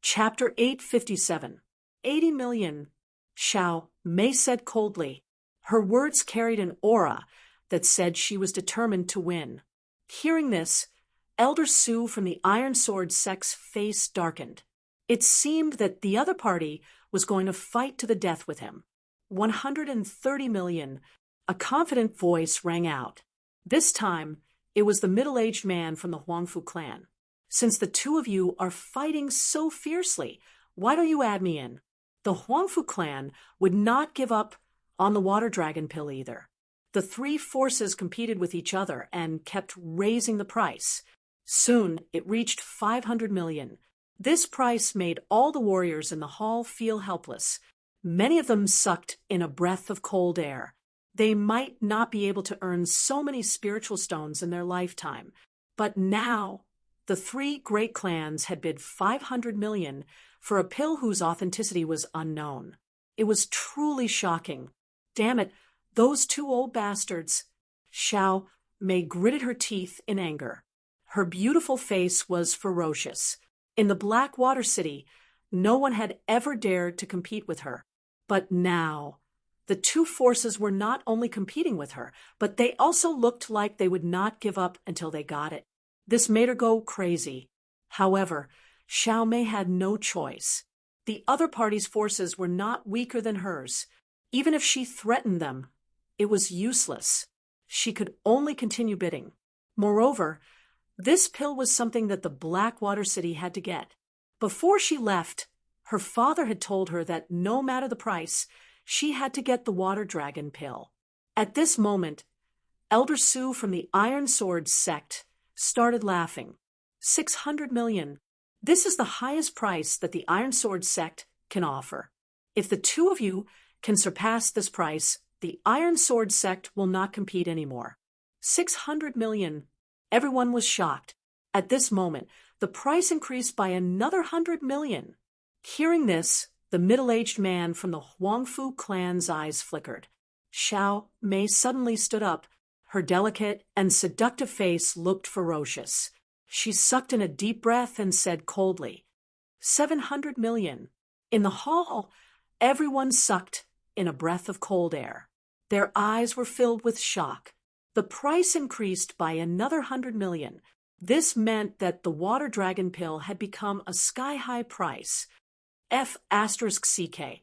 Chapter 857. 80 million, Xiao Mei said coldly. Her words carried an aura that said she was determined to win. Hearing this, Elder Su from the Iron Sword sect's face darkened. It seemed that the other party was going to fight to the death with him. 130 million, a confident voice rang out. This time, it was the middle-aged man from the Huangfu clan. Since the two of you are fighting so fiercely, why don't you add me in? The Huangfu clan would not give up on the water dragon pill either. The three forces competed with each other and kept raising the price. Soon, it reached 500 million. This price made all the warriors in the hall feel helpless. Many of them sucked in a breath of cold air. They might not be able to earn so many spiritual stones in their lifetime. But now, the three great clans had bid 500 million for a pill whose authenticity was unknown. It was truly shocking. Damn it, those two old bastards. Xiao Mei gritted her teeth in anger. Her beautiful face was ferocious. In the Black Water City, no one had ever dared to compete with her. But now, the two forces were not only competing with her, but they also looked like they would not give up until they got it. This made her go crazy. However, Xiao Mei had no choice. The other party's forces were not weaker than hers. Even if she threatened them, it was useless. She could only continue bidding. Moreover, this pill was something that the Blackwater City had to get. Before she left, her father had told her that no matter the price, she had to get the water dragon pill. At this moment, Elder Su from the Iron Sword sect started laughing. 600 million. This is the highest price that the Iron Sword sect can offer. If the two of you can surpass this price, the Iron Sword sect will not compete anymore. 600 million. Everyone was shocked. At this moment, the price increased by another 100 million. Hearing this, the middle-aged man from the Huangfu clan's eyes flickered. Xiao Mei suddenly stood up. Her delicate and seductive face looked ferocious. She sucked in a deep breath and said coldly, 700 million. In the hall, everyone sucked in a breath of cold air. Their eyes were filled with shock. The price increased by another 100 million. This meant that the water dragon pill had become a sky-high price. F*CK.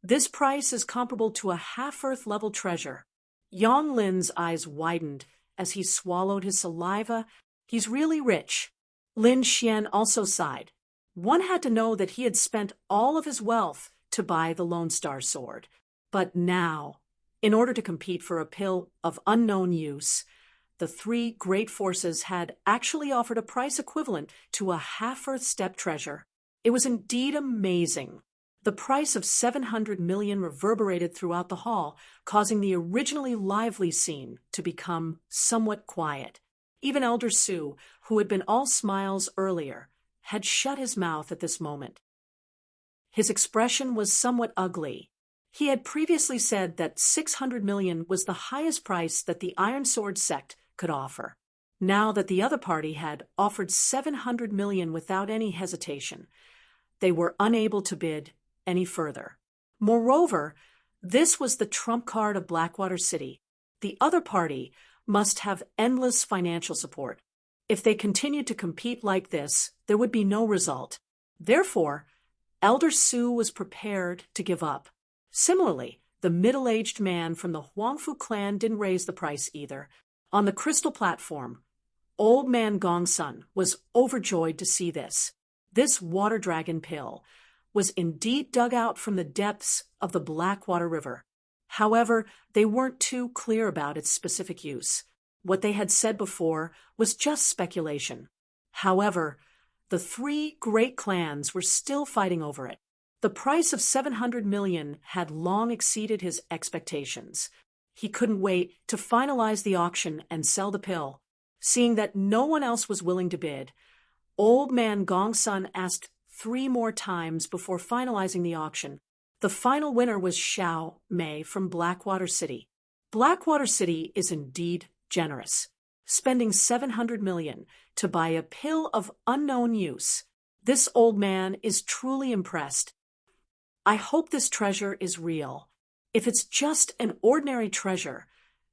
This price is comparable to a half-Earth level treasure. Yang Lin's eyes widened as he swallowed his saliva. He's really rich. Lin Xian also sighed. One had to know that he had spent all of his wealth to buy the Lone Star Sword. But now, in order to compete for a pill of unknown use, the three great forces had actually offered a price equivalent to a half-Earth step treasure. It was indeed amazing. The price of 700 million reverberated throughout the hall, causing the originally lively scene to become somewhat quiet. Even Elder Su, who had been all smiles earlier, had shut his mouth at this moment. His expression was somewhat ugly. He had previously said that 600 million was the highest price that the Iron Sword sect could offer. Now that the other party had offered 700 million without any hesitation, they were unable to bid any further. Moreover, this was the trump card of Blackwater City. The other party must have endless financial support. If they continued to compete like this, there would be no result. Therefore, Elder Su was prepared to give up. Similarly, the middle-aged man from the Huangfu clan didn't raise the price either. On the crystal platform, Old Man Gongsun was overjoyed to see this. This water dragon pill was indeed dug out from the depths of the Blackwater River. However, they weren't too clear about its specific use. What they had said before was just speculation. However, the three great clans were still fighting over it. The price of 700 million had long exceeded his expectations. He couldn't wait to finalize the auction and sell the pill. Seeing that no one else was willing to bid, Old Man Gongsun asked 3 more times before finalizing the auction. The final winner was Xiao Mei from Blackwater City. Blackwater City is indeed generous, spending 700 million to buy a pill of unknown use. This old man is truly impressed. I hope this treasure is real. If it's just an ordinary treasure,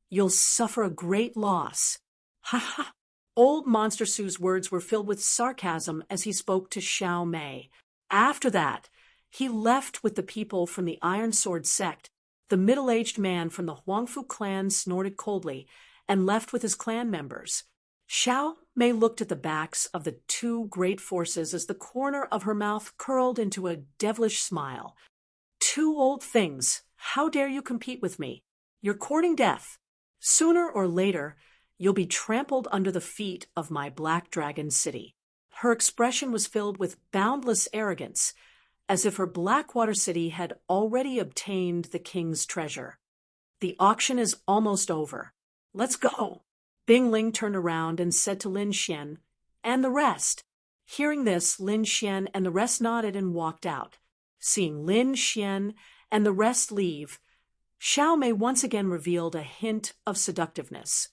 you'll suffer a great loss. Ha ha! Old Monster Sue's words were filled with sarcasm as he spoke to Xiao Mei. After that, he left with the people from the Iron Sword sect. The middle-aged man from the Huangfu clan snorted coldly and left with his clan members. Xiao Mei looked at the backs of the two great forces as the corner of her mouth curled into a devilish smile. Two old things, how dare you compete with me? You're courting death. Sooner or later, you'll be trampled under the feet of my Black Dragon City. Her expression was filled with boundless arrogance, as if her Blackwater City had already obtained the king's treasure. The auction is almost over. Let's go. Bing Ling turned around and said to Lin Xian, and the rest. Hearing this, Lin Xian and the rest nodded and walked out. Seeing Lin Xian and the rest leave, Xiao Mei once again revealed a hint of seductiveness.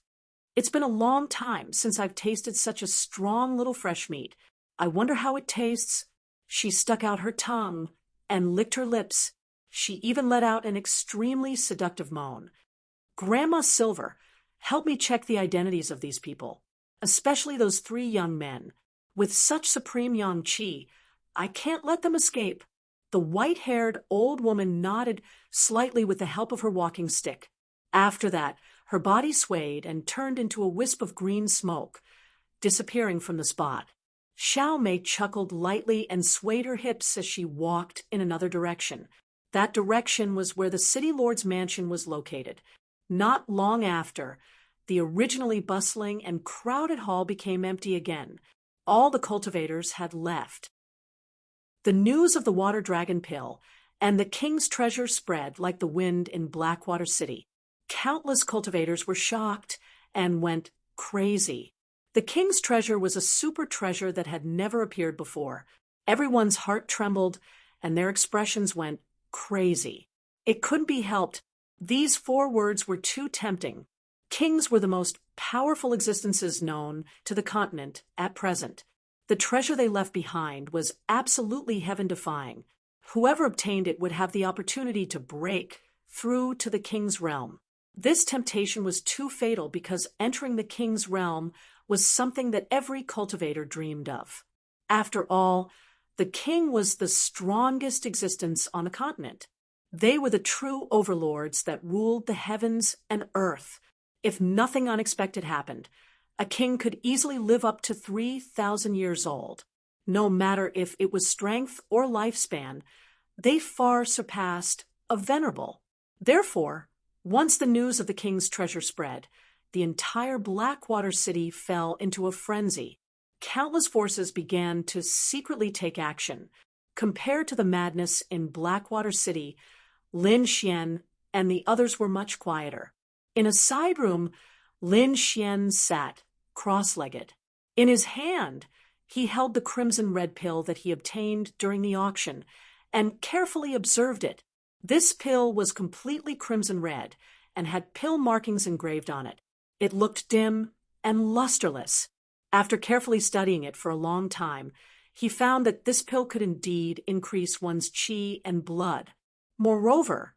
It's been a long time since I've tasted such a strong little fresh meat. I wonder how it tastes. She stuck out her tongue and licked her lips. She even let out an extremely seductive moan. Grandma Silver, help me check the identities of these people, especially those three young men. With such supreme yang qi, I can't let them escape. The white-haired old woman nodded slightly with the help of her walking stick. After that, her body swayed and turned into a wisp of green smoke, disappearing from the spot. Xiao Mei chuckled lightly and swayed her hips as she walked in another direction. That direction was where the city lord's mansion was located. Not long after, the originally bustling and crowded hall became empty again. All the cultivators had left. The news of the water dragon pill and the king's treasure spread like the wind in Blackwater City. Countless cultivators were shocked and went crazy. The king's treasure was a super treasure that had never appeared before. Everyone's heart trembled and their expressions went crazy. It couldn't be helped. These 4 words were too tempting. Kings were the most powerful existences known to the continent at present. The treasure they left behind was absolutely heaven-defying. Whoever obtained it would have the opportunity to break through to the king's realm. This temptation was too fatal because entering the king's realm was something that every cultivator dreamed of. After all, the king was the strongest existence on the continent. They were the true overlords that ruled the heavens and earth. If nothing unexpected happened, a king could easily live up to 3,000 years old. No matter if it was strength or lifespan, they far surpassed a venerable. Therefore, once the news of the king's treasure spread, the entire Blackwater City fell into a frenzy. Countless forces began to secretly take action. Compared to the madness in Blackwater City, Lin Xian and the others were much quieter. In a side room, Lin Xian sat, cross-legged. In his hand, he held the crimson red pill that he obtained during the auction and carefully observed it. This pill was completely crimson red and had pill markings engraved on it. It looked dim and lusterless. After carefully studying it for a long time, he found that this pill could indeed increase one's qi and blood. Moreover,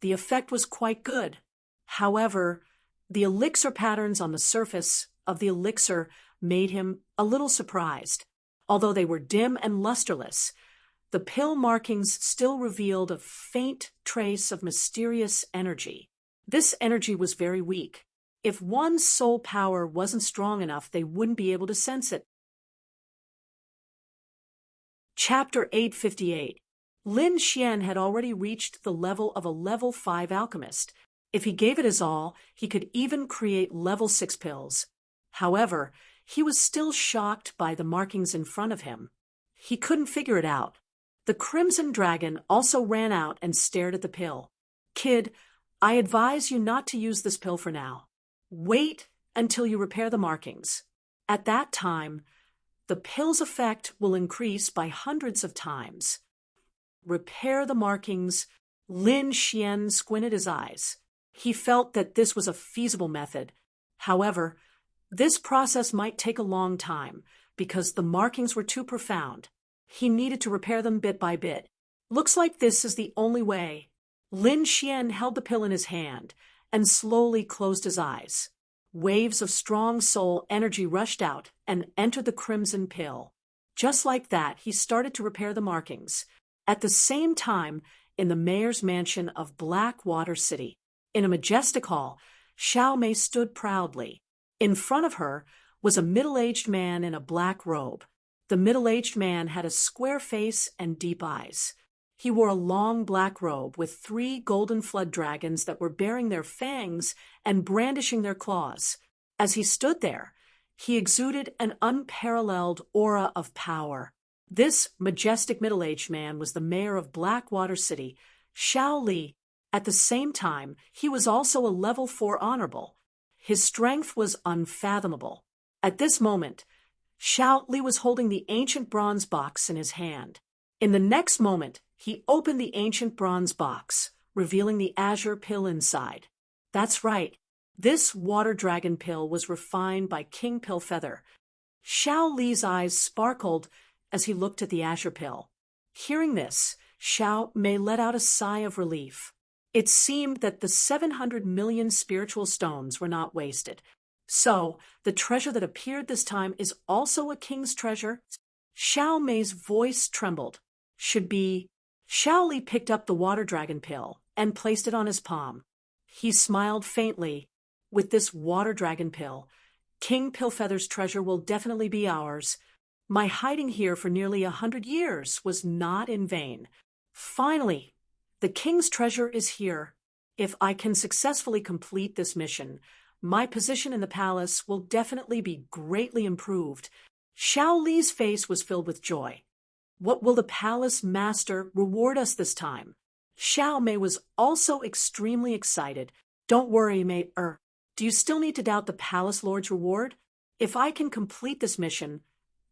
the effect was quite good. However, the elixir patterns on the surface of the elixir made him a little surprised. Although they were dim and lusterless, the pill markings still revealed a faint trace of mysterious energy. This energy was very weak. If one's soul power wasn't strong enough, they wouldn't be able to sense it. Chapter 858. Lin Xian had already reached the level of a level 5 alchemist. If he gave it his all, he could even create level 6 pills. However, he was still shocked by the markings in front of him. He couldn't figure it out. The Crimson Dragon also ran out and stared at the pill. "Kid, I advise you not to use this pill for now. Wait until you repair the markings. At that time, the pill's effect will increase by hundreds of times." Repair the markings. Lin Xian squinted his eyes. He felt that this was a feasible method. However, this process might take a long time because the markings were too profound. He needed to repair them bit by bit. Looks like this is the only way. Lin Xian held the pill in his hand and slowly closed his eyes. Waves of strong soul energy rushed out and entered the crimson pill. Just like that, he started to repair the markings. At the same time, in the mayor's mansion of Blackwater City, in a majestic hall, Xiao Mei stood proudly. In front of her was a middle-aged man in a black robe. The middle-aged man had a square face and deep eyes. He wore a long black robe with 3 golden flood dragons that were baring their fangs and brandishing their claws. As he stood there, he exuded an unparalleled aura of power. This majestic middle-aged man was the mayor of Blackwater City, Xiao Li. At the same time, he was also a level 4 honorable. His strength was unfathomable. At this moment, Xiao Li was holding the ancient bronze box in his hand. In the next moment, he opened the ancient bronze box, revealing the azure pill inside. That's right. This water dragon pill was refined by King Pillfeather. Xiao Li's eyes sparkled as he looked at the azure pill. Hearing this, Xiao Mei let out a sigh of relief. It seemed that the 700 million spiritual stones were not wasted. So, the treasure that appeared this time is also a king's treasure? Xiao Mei's voice trembled. Should be. Xiao Li picked up the water dragon pill and placed it on his palm. He smiled faintly. With this water dragon pill, King Pillfeather's treasure will definitely be ours. My hiding here for nearly 100 years was not in vain. Finally, the king's treasure is here. If I can successfully complete this mission, my position in the palace will definitely be greatly improved. Xiao Li's face was filled with joy. What will the palace master reward us this time? Xiao Mei was also extremely excited. Don't worry, mate. Do you still need to doubt the palace lord's reward? If I can complete this mission,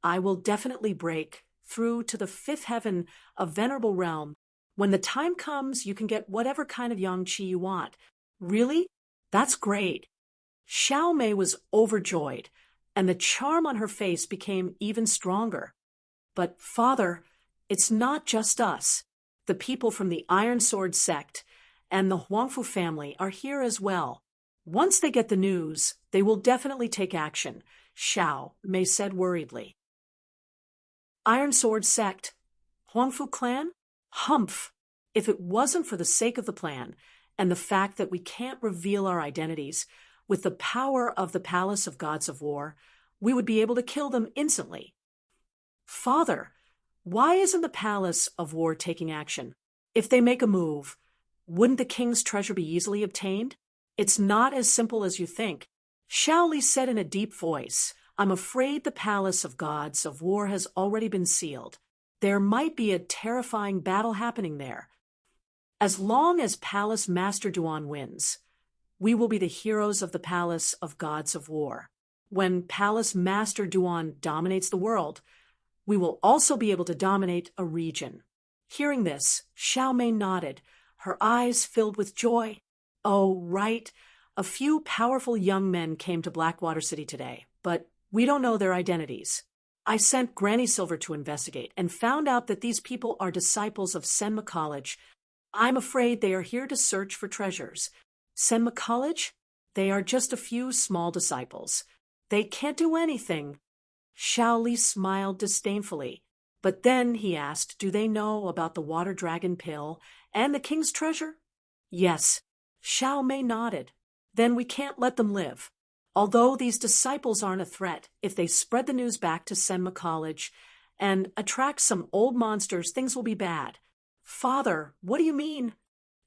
I will definitely break through to the 5th heaven of Venerable Realm. When the time comes, you can get whatever kind of yang qi you want. Really? That's great. Xiao Mei was overjoyed, and the charm on her face became even stronger. But, Father, it's not just us. The people from the Iron Sword sect and the Huangfu family are here as well. Once they get the news, they will definitely take action, Xiao Mei said worriedly. Iron Sword sect? Huangfu clan? Humph! If it wasn't for the sake of the plan and the fact that we can't reveal our identities, with the power of the Palace of Gods of War, we would be able to kill them instantly. Father, why isn't the Palace of War taking action? If they make a move, wouldn't the king's treasure be easily obtained? It's not as simple as you think. Xiao Li said in a deep voice, I'm afraid the Palace of Gods of War has already been sealed. There might be a terrifying battle happening there. As long as Palace Master Duan wins, we will be the heroes of the Palace of Gods of War. When Palace Master Duan dominates the world, we will also be able to dominate a region. Hearing this, Xiao Mei nodded, her eyes filled with joy. Oh, right. A few powerful young men came to Blackwater City today, but we don't know their identities. I sent Granny Silver to investigate and found out that these people are disciples of Senma College. I'm afraid they are here to search for treasures. Senma College? They are just a few small disciples. They can't do anything. Xiao Li smiled disdainfully. But then he asked, do they know about the water dragon pill and the king's treasure? Yes. Xiao Mei nodded. Then we can't let them live. Although these disciples aren't a threat, if they spread the news back to Senma College and attract some old monsters, things will be bad. Father, what do you mean?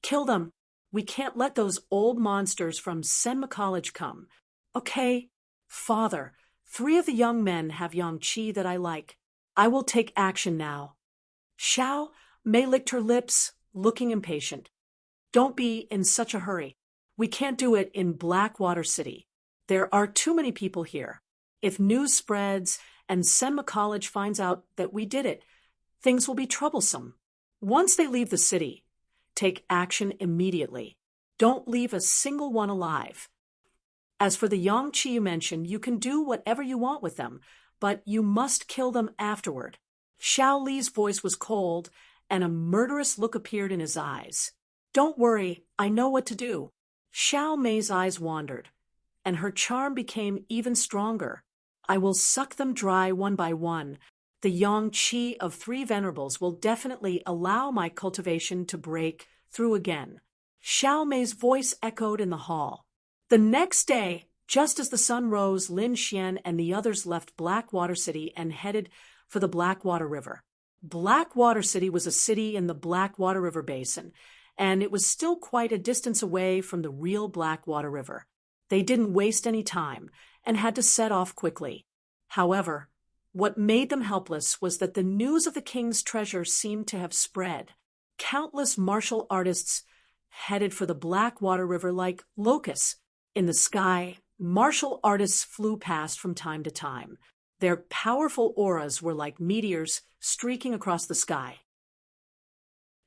Kill them. We can't let those old monsters from Senma College come. Okay. Father, 3 of the young men have yang qi that I like. I will take action now. Xiao Mei licked her lips, looking impatient. Don't be in such a hurry. We can't do it in Blackwater City. There are too many people here. If news spreads and Senma College finds out that we did it, things will be troublesome. Once they leave the city, take action immediately. Don't leave a single one alive. As for the yang qi you mentioned, you can do whatever you want with them, but you must kill them afterward. Xiao Li's voice was cold, and a murderous look appeared in his eyes. Don't worry, I know what to do. Xiao Mei's eyes wandered, and her charm became even stronger. I will suck them dry one by one. The yang qi of 3 venerables will definitely allow my cultivation to break through again. Xiao Mei's voice echoed in the hall. The next day, just as the sun rose, Lin Xian and the others left Blackwater City and headed for the Blackwater River. Blackwater City was a city in the Blackwater River Basin, and it was still quite a distance away from the real Blackwater River. They didn't waste any time and had to set off quickly. However, what made them helpless was that the news of the king's treasure seemed to have spread. Countless martial artists headed for the Blackwater River like locusts in the sky. Martial artists flew past from time to time. Their powerful auras were like meteors streaking across the sky.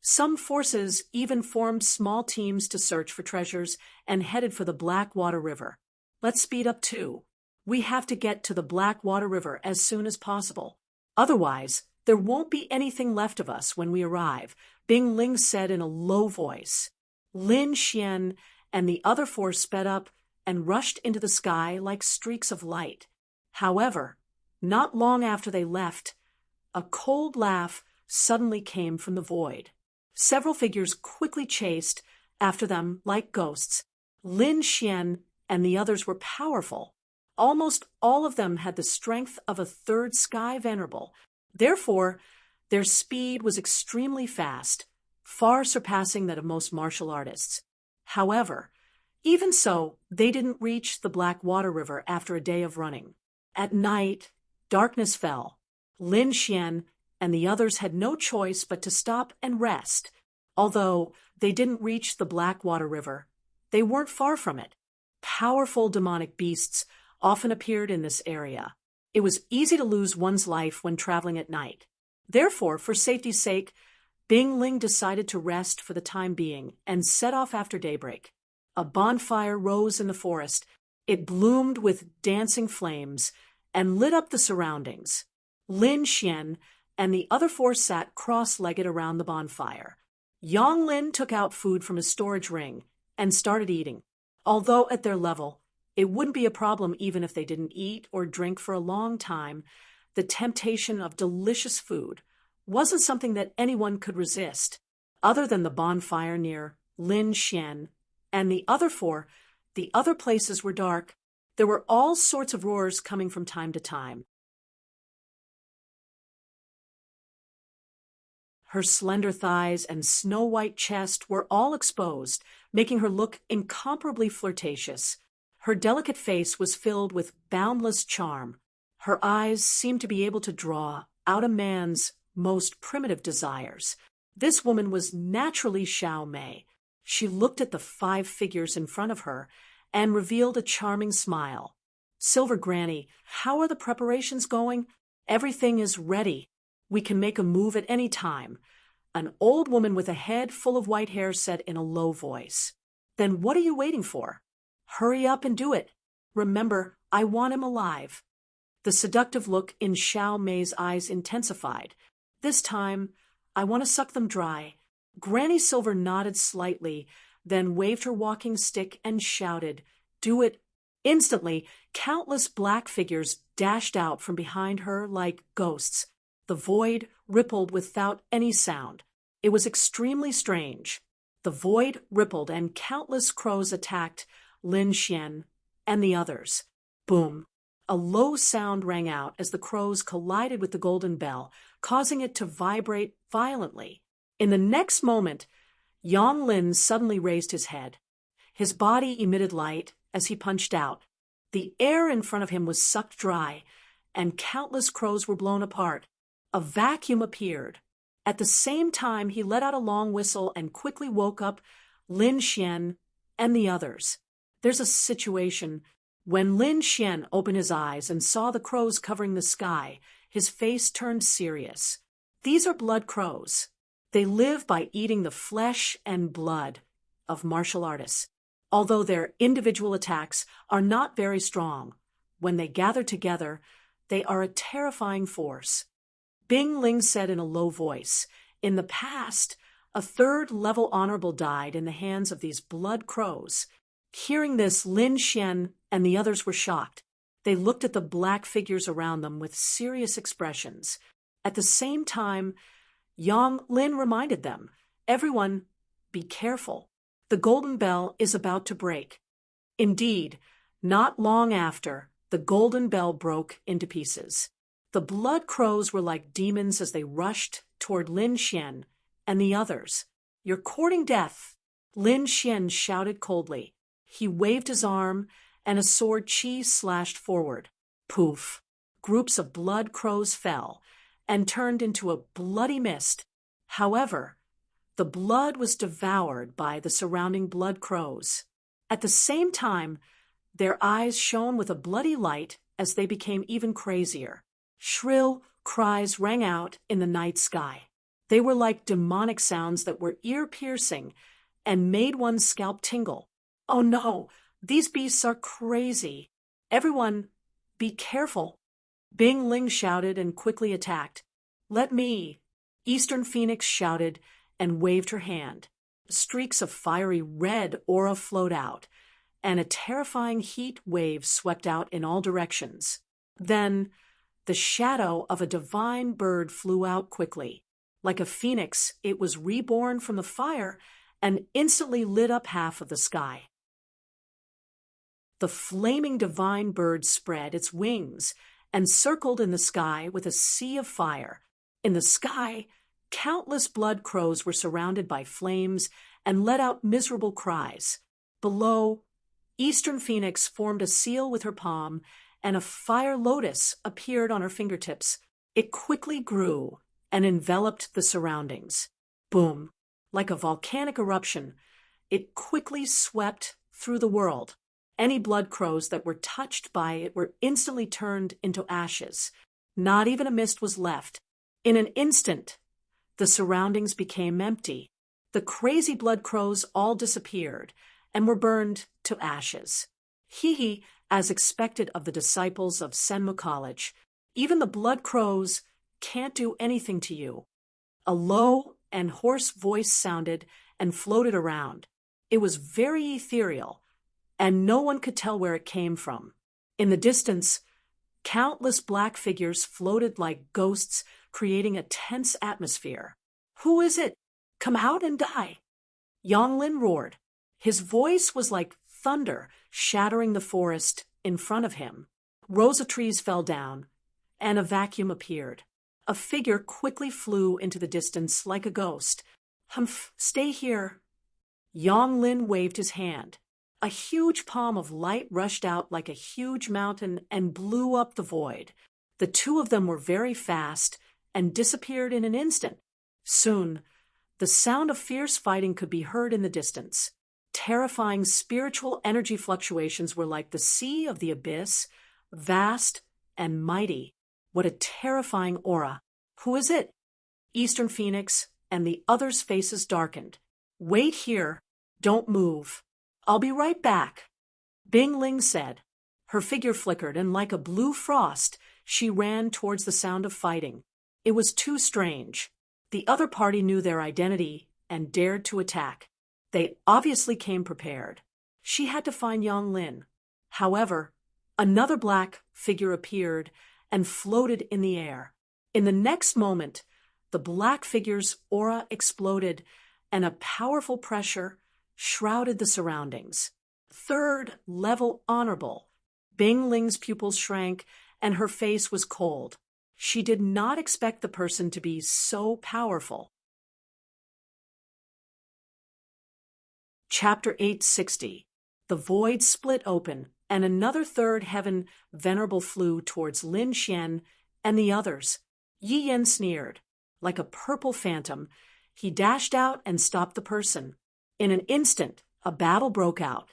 Some forces even formed small teams to search for treasures and headed for the Blackwater River. Let's speed up too. We have to get to the Blackwater River as soon as possible. Otherwise, there won't be anything left of us when we arrive, Bing Ling said in a low voice. Lin Xian and the other 4 sped up and rushed into the sky like streaks of light. However, not long after they left, a cold laugh suddenly came from the void. Several figures quickly chased after them like ghosts. Lin Xian and the others were powerful. Almost all of them had the strength of a 3rd sky venerable. Therefore, their speed was extremely fast, far surpassing that of most martial artists. However, even so, they didn't reach the Blackwater River after a day of running. At night, darkness fell. Lin Xian and the others had no choice but to stop and rest. Although they didn't reach the Blackwater River, they weren't far from it. Powerful demonic beasts often appeared in this area. It was easy to lose one's life when traveling at night. Therefore, for safety's sake, Bing Ling decided to rest for the time being and set off after daybreak. A bonfire rose in the forest. It bloomed with dancing flames and lit up the surroundings. Lin Xian and the other 4 sat cross-legged around the bonfire. Yang Lin took out food from his storage ring and started eating. Although at their level, it wouldn't be a problem even if they didn't eat or drink for a long time, the temptation of delicious food wasn't something that anyone could resist. Other than the bonfire near Lin Xian and the other 4, the other places were dark. There were all sorts of roars coming from time to time. Her slender thighs and snow-white chest were all exposed, making her look incomparably flirtatious. Her delicate face was filled with boundless charm. Her eyes seemed to be able to draw out a man's most primitive desires. This woman was naturally Xiao Mei. She looked at the 5 figures in front of her and revealed a charming smile. Silver Granny, how are the preparations going? Everything is ready. We can make a move at any time. An old woman with a head full of white hair said in a low voice. Then what are you waiting for? Hurry up and do it. Remember, I want him alive. The seductive look in Xiao Mei's eyes intensified. This time, I want to suck them dry. Granny Silver nodded slightly, then waved her walking stick and shouted, Do it. Instantly, countless black figures dashed out from behind her like ghosts. The void rippled without any sound. It was extremely strange. The void rippled and countless crows attacked Lin Xian and the others. Boom! A low sound rang out as the crows collided with the golden bell, causing it to vibrate violently. In the next moment, Yang Lin suddenly raised his head. His body emitted light as he punched out. The air in front of him was sucked dry, and countless crows were blown apart. A vacuum appeared. At the same time, he let out a long whistle and quickly woke up Lin Xian and the others. There's a situation. When Lin Xian opened his eyes and saw the crows covering the sky, his face turned serious. These are blood crows. They live by eating the flesh and blood of martial artists. Although their individual attacks are not very strong, when they gather together, they are a terrifying force. Bing Ling said in a low voice. In the past, a third-level honorable died in the hands of these blood crows. Hearing this, Lin Xian and the others were shocked. They looked at the black figures around them with serious expressions. At the same time, Yang Lin reminded them, "Everyone, be careful. The golden bell is about to break." Indeed, not long after, the golden bell broke into pieces. The blood crows were like demons as they rushed toward Lin Xian and the others. "You're courting death," Lin Xian shouted coldly. He waved his arm, and a sword chi slashed forward. Poof! Groups of blood crows fell and turned into a bloody mist. However, the blood was devoured by the surrounding blood crows. At the same time, their eyes shone with a bloody light as they became even crazier. Shrill cries rang out in the night sky. They were like demonic sounds that were ear-piercing and made one's scalp tingle. "Oh no, these beasts are crazy. Everyone, be careful." Bing Ling shouted and quickly attacked. "Let me," Eastern Phoenix shouted and waved her hand. Streaks of fiery red aura flowed out, and a terrifying heat wave swept out in all directions. Then, the shadow of a divine bird flew out quickly. Like a phoenix, it was reborn from the fire and instantly lit up half of the sky. The flaming divine bird spread its wings and circled in the sky with a sea of fire. In the sky, countless blood crows were surrounded by flames and let out miserable cries. Below, Eastern Phoenix formed a seal with her palm, and a fire lotus appeared on her fingertips. It quickly grew and enveloped the surroundings. Boom! Like a volcanic eruption, it quickly swept through the world. Any blood crows that were touched by it were instantly turned into ashes. Not even a mist was left. In an instant, the surroundings became empty. The crazy blood crows all disappeared and were burned to ashes. Hee, as expected of the disciples of Senmu College, even the blood crows can't do anything to you. A low and hoarse voice sounded and floated around. It was very ethereal, and no one could tell where it came from. In the distance, countless black figures floated like ghosts, creating a tense atmosphere. "Who is it? Come out and die!" Yang Lin roared. His voice was like thunder shattering the forest in front of him. Rosa trees fell down, and a vacuum appeared. A figure quickly flew into the distance like a ghost. "Humph, stay here." Yang Lin waved his hand. A huge palm of light rushed out like a huge mountain and blew up the void. The two of them were very fast and disappeared in an instant. Soon, the sound of fierce fighting could be heard in the distance. Terrifying spiritual energy fluctuations were like the sea of the abyss, vast and mighty. What a terrifying aura. "Who is it?" Eastern Phoenix and the others' faces darkened. "Wait here. Don't move. I'll be right back," Bing Ling said. Her figure flickered, and like a blue frost, she ran towards the sound of fighting. It was too strange. The other party knew their identity and dared to attack. They obviously came prepared. She had to find Yang Lin. However, another black figure appeared and floated in the air. In the next moment, the black figure's aura exploded, and a powerful pressure shrouded the surroundings. Third level honorable. Bing Ling's pupils shrank, and her face was cold. She did not expect the person to be so powerful. Chapter 860. The void split open, and another third heaven venerable flew towards Lin Xian and the others. Yi Yen sneered. Like a purple phantom, he dashed out and stopped the person. In an instant, a battle broke out.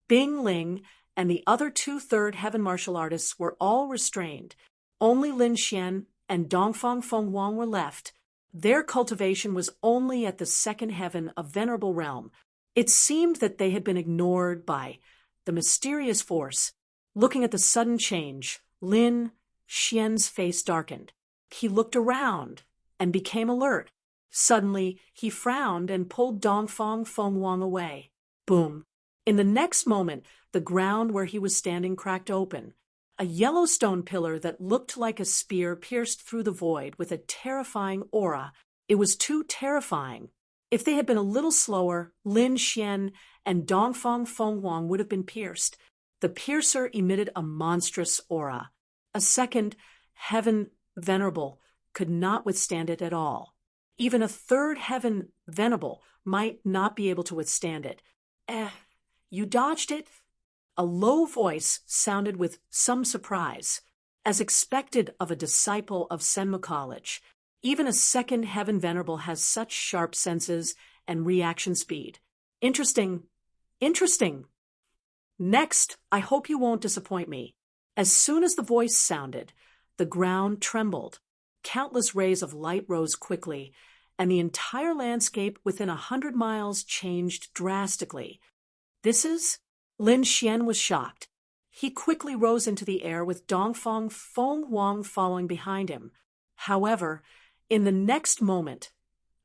Bing Ling and the other two third heaven martial artists were all restrained. Only Lin Xian and Dongfang Feng Wang were left. Their cultivation was only at the second heaven of venerable realm. It seemed that they had been ignored by the mysterious force. Looking at the sudden change, Lin Xian's face darkened. He looked around and became alert. Suddenly, he frowned and pulled Dongfang Fenghuang away. Boom! In the next moment, the ground where he was standing cracked open. A yellow stone pillar that looked like a spear pierced through the void with a terrifying aura. It was too terrifying. If they had been a little slower, Lin Xian and Dongfang Fenghuang would have been pierced. The piercer emitted a monstrous aura. A second heaven venerable could not withstand it at all. Even a third heaven venerable might not be able to withstand it. You dodged it? A low voice sounded with some surprise, as expected of a disciple of Senma College. Even a second heaven venerable has such sharp senses and reaction speed. Interesting. Interesting. Next, I hope you won't disappoint me. As soon as the voice sounded, the ground trembled. Countless rays of light rose quickly, and the entire landscape within 100 miles changed drastically. This is? Lin Xian was shocked. He quickly rose into the air with Dongfang Fenghuang following behind him. However, in the next moment,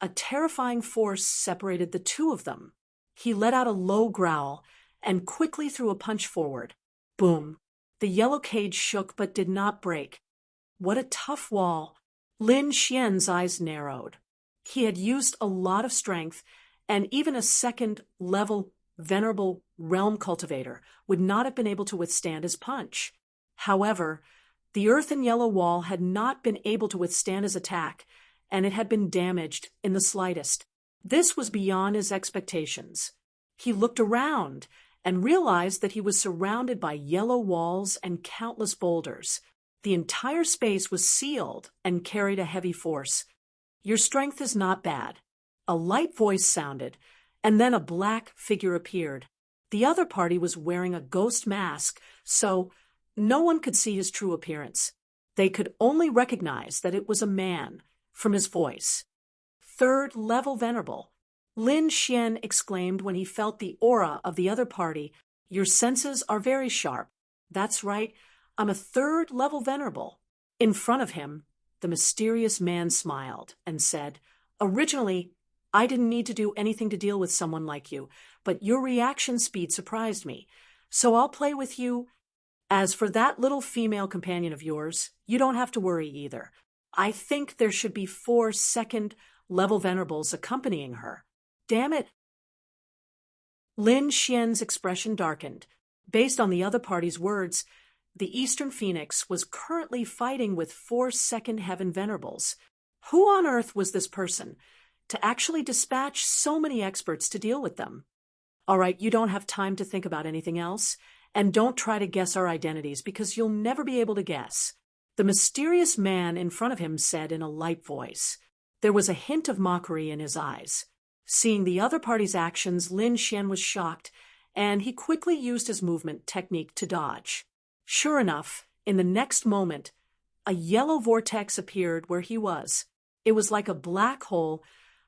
a terrifying force separated the two of them. He let out a low growl and quickly threw a punch forward. Boom! The yellow cage shook but did not break. What a tough wall! Lin Xian's eyes narrowed. He had used a lot of strength, and even a second-level venerable realm cultivator would not have been able to withstand his punch. However, the earthen yellow wall had not been able to withstand his attack, and it had been damaged in the slightest. This was beyond his expectations. He looked around and realized that he was surrounded by yellow walls and countless boulders. The entire space was sealed and carried a heavy force. Your strength is not bad. A light voice sounded, and then a black figure appeared. The other party was wearing a ghost mask, so no one could see his true appearance. They could only recognize that it was a man from his voice. Third level venerable. Lin Xian exclaimed when he felt the aura of the other party. Your senses are very sharp. That's right, I'm a third level venerable. In front of him, the mysterious man smiled and said, Originally, I didn't need to do anything to deal with someone like you, but your reaction speed surprised me. So I'll play with you. As for that little female companion of yours, you don't have to worry either. I think there should be 4 second-level venerables accompanying her. Damn it! Lin Xian's expression darkened. Based on the other party's words, the Eastern Phoenix was currently fighting with 4 second heaven venerables. Who on earth was this person to actually dispatch so many experts to deal with them? All right, you don't have time to think about anything else, and don't try to guess our identities because you'll never be able to guess. The mysterious man in front of him said in a light voice. There was a hint of mockery in his eyes. Seeing the other party's actions, Lin Xian was shocked, and he quickly used his movement technique to dodge. Sure enough, in the next moment, a yellow vortex appeared where he was. It was like a black hole,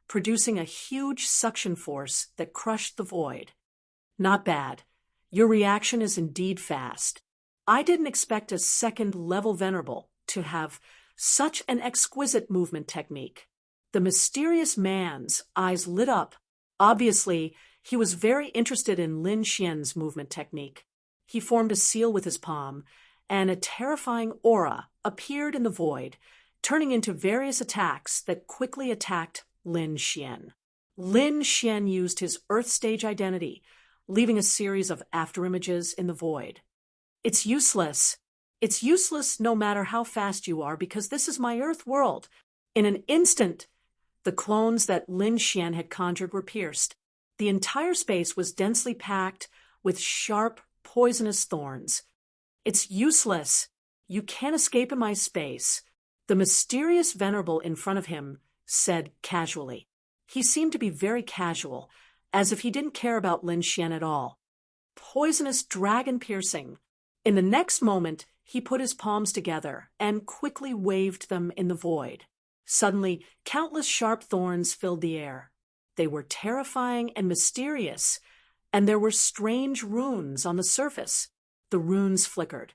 producing a huge suction force that crushed the void. Not bad. Your reaction is indeed fast. I didn't expect a second-level venerable to have such an exquisite movement technique. The mysterious man's eyes lit up. Obviously, he was very interested in Lin Xian's movement technique. He formed a seal with his palm, and a terrifying aura appeared in the void, turning into various attacks that quickly attacked Lin Xian. Lin Xian used his Earth stage identity, leaving a series of afterimages in the void. It's useless. It's useless no matter how fast you are, because this is my Earth world. In an instant, the clones that Lin Xian had conjured were pierced. The entire space was densely packed with sharp, poisonous thorns. It's useless. You can't escape in my space. The mysterious venerable in front of him said casually. He seemed to be very casual, as if he didn't care about Lin Xian at all. Poisonous dragon piercing. In the next moment, he put his palms together and quickly waved them in the void. Suddenly, countless sharp thorns filled the air. They were terrifying and mysterious, and there were strange runes on the surface. The runes flickered,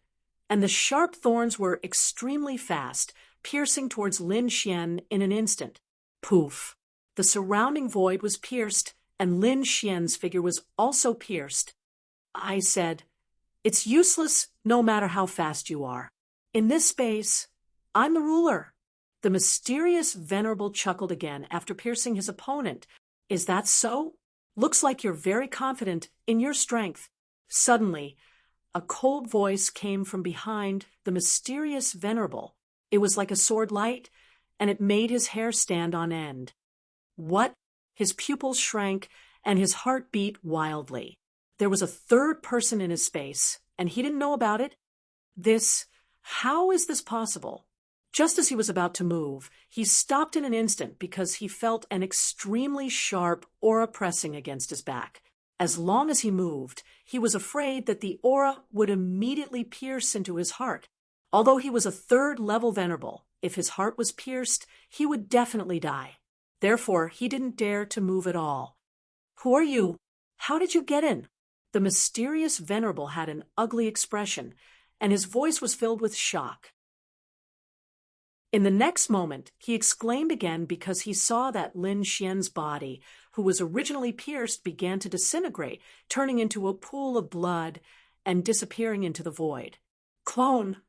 and the sharp thorns were extremely fast, piercing towards Lin Xian in an instant. Poof! The surrounding void was pierced, and Lin Xian's figure was also pierced. I said, "It's useless no matter how fast you are. In this space, I'm the ruler." The mysterious venerable chuckled again after piercing his opponent. "Is that so? Looks like you're very confident in your strength." Suddenly, a cold voice came from behind the mysterious venerable. It was like a sword light, and it made his hair stand on end. What? His pupils shrank, and his heart beat wildly. There was a third person in his space, and he didn't know about it? How is this possible? Just as he was about to move, he stopped in an instant because he felt an extremely sharp aura pressing against his back. As long as he moved, he was afraid that the aura would immediately pierce into his heart. Although he was a third-level venerable, if his heart was pierced, he would definitely die. Therefore, he didn't dare to move at all. "Who are you? How did you get in?" The mysterious venerable had an ugly expression, and his voice was filled with shock. In the next moment, he exclaimed again because he saw that Lin Xian's body, who was originally pierced, began to disintegrate, turning into a pool of blood and disappearing into the void. "Clone!"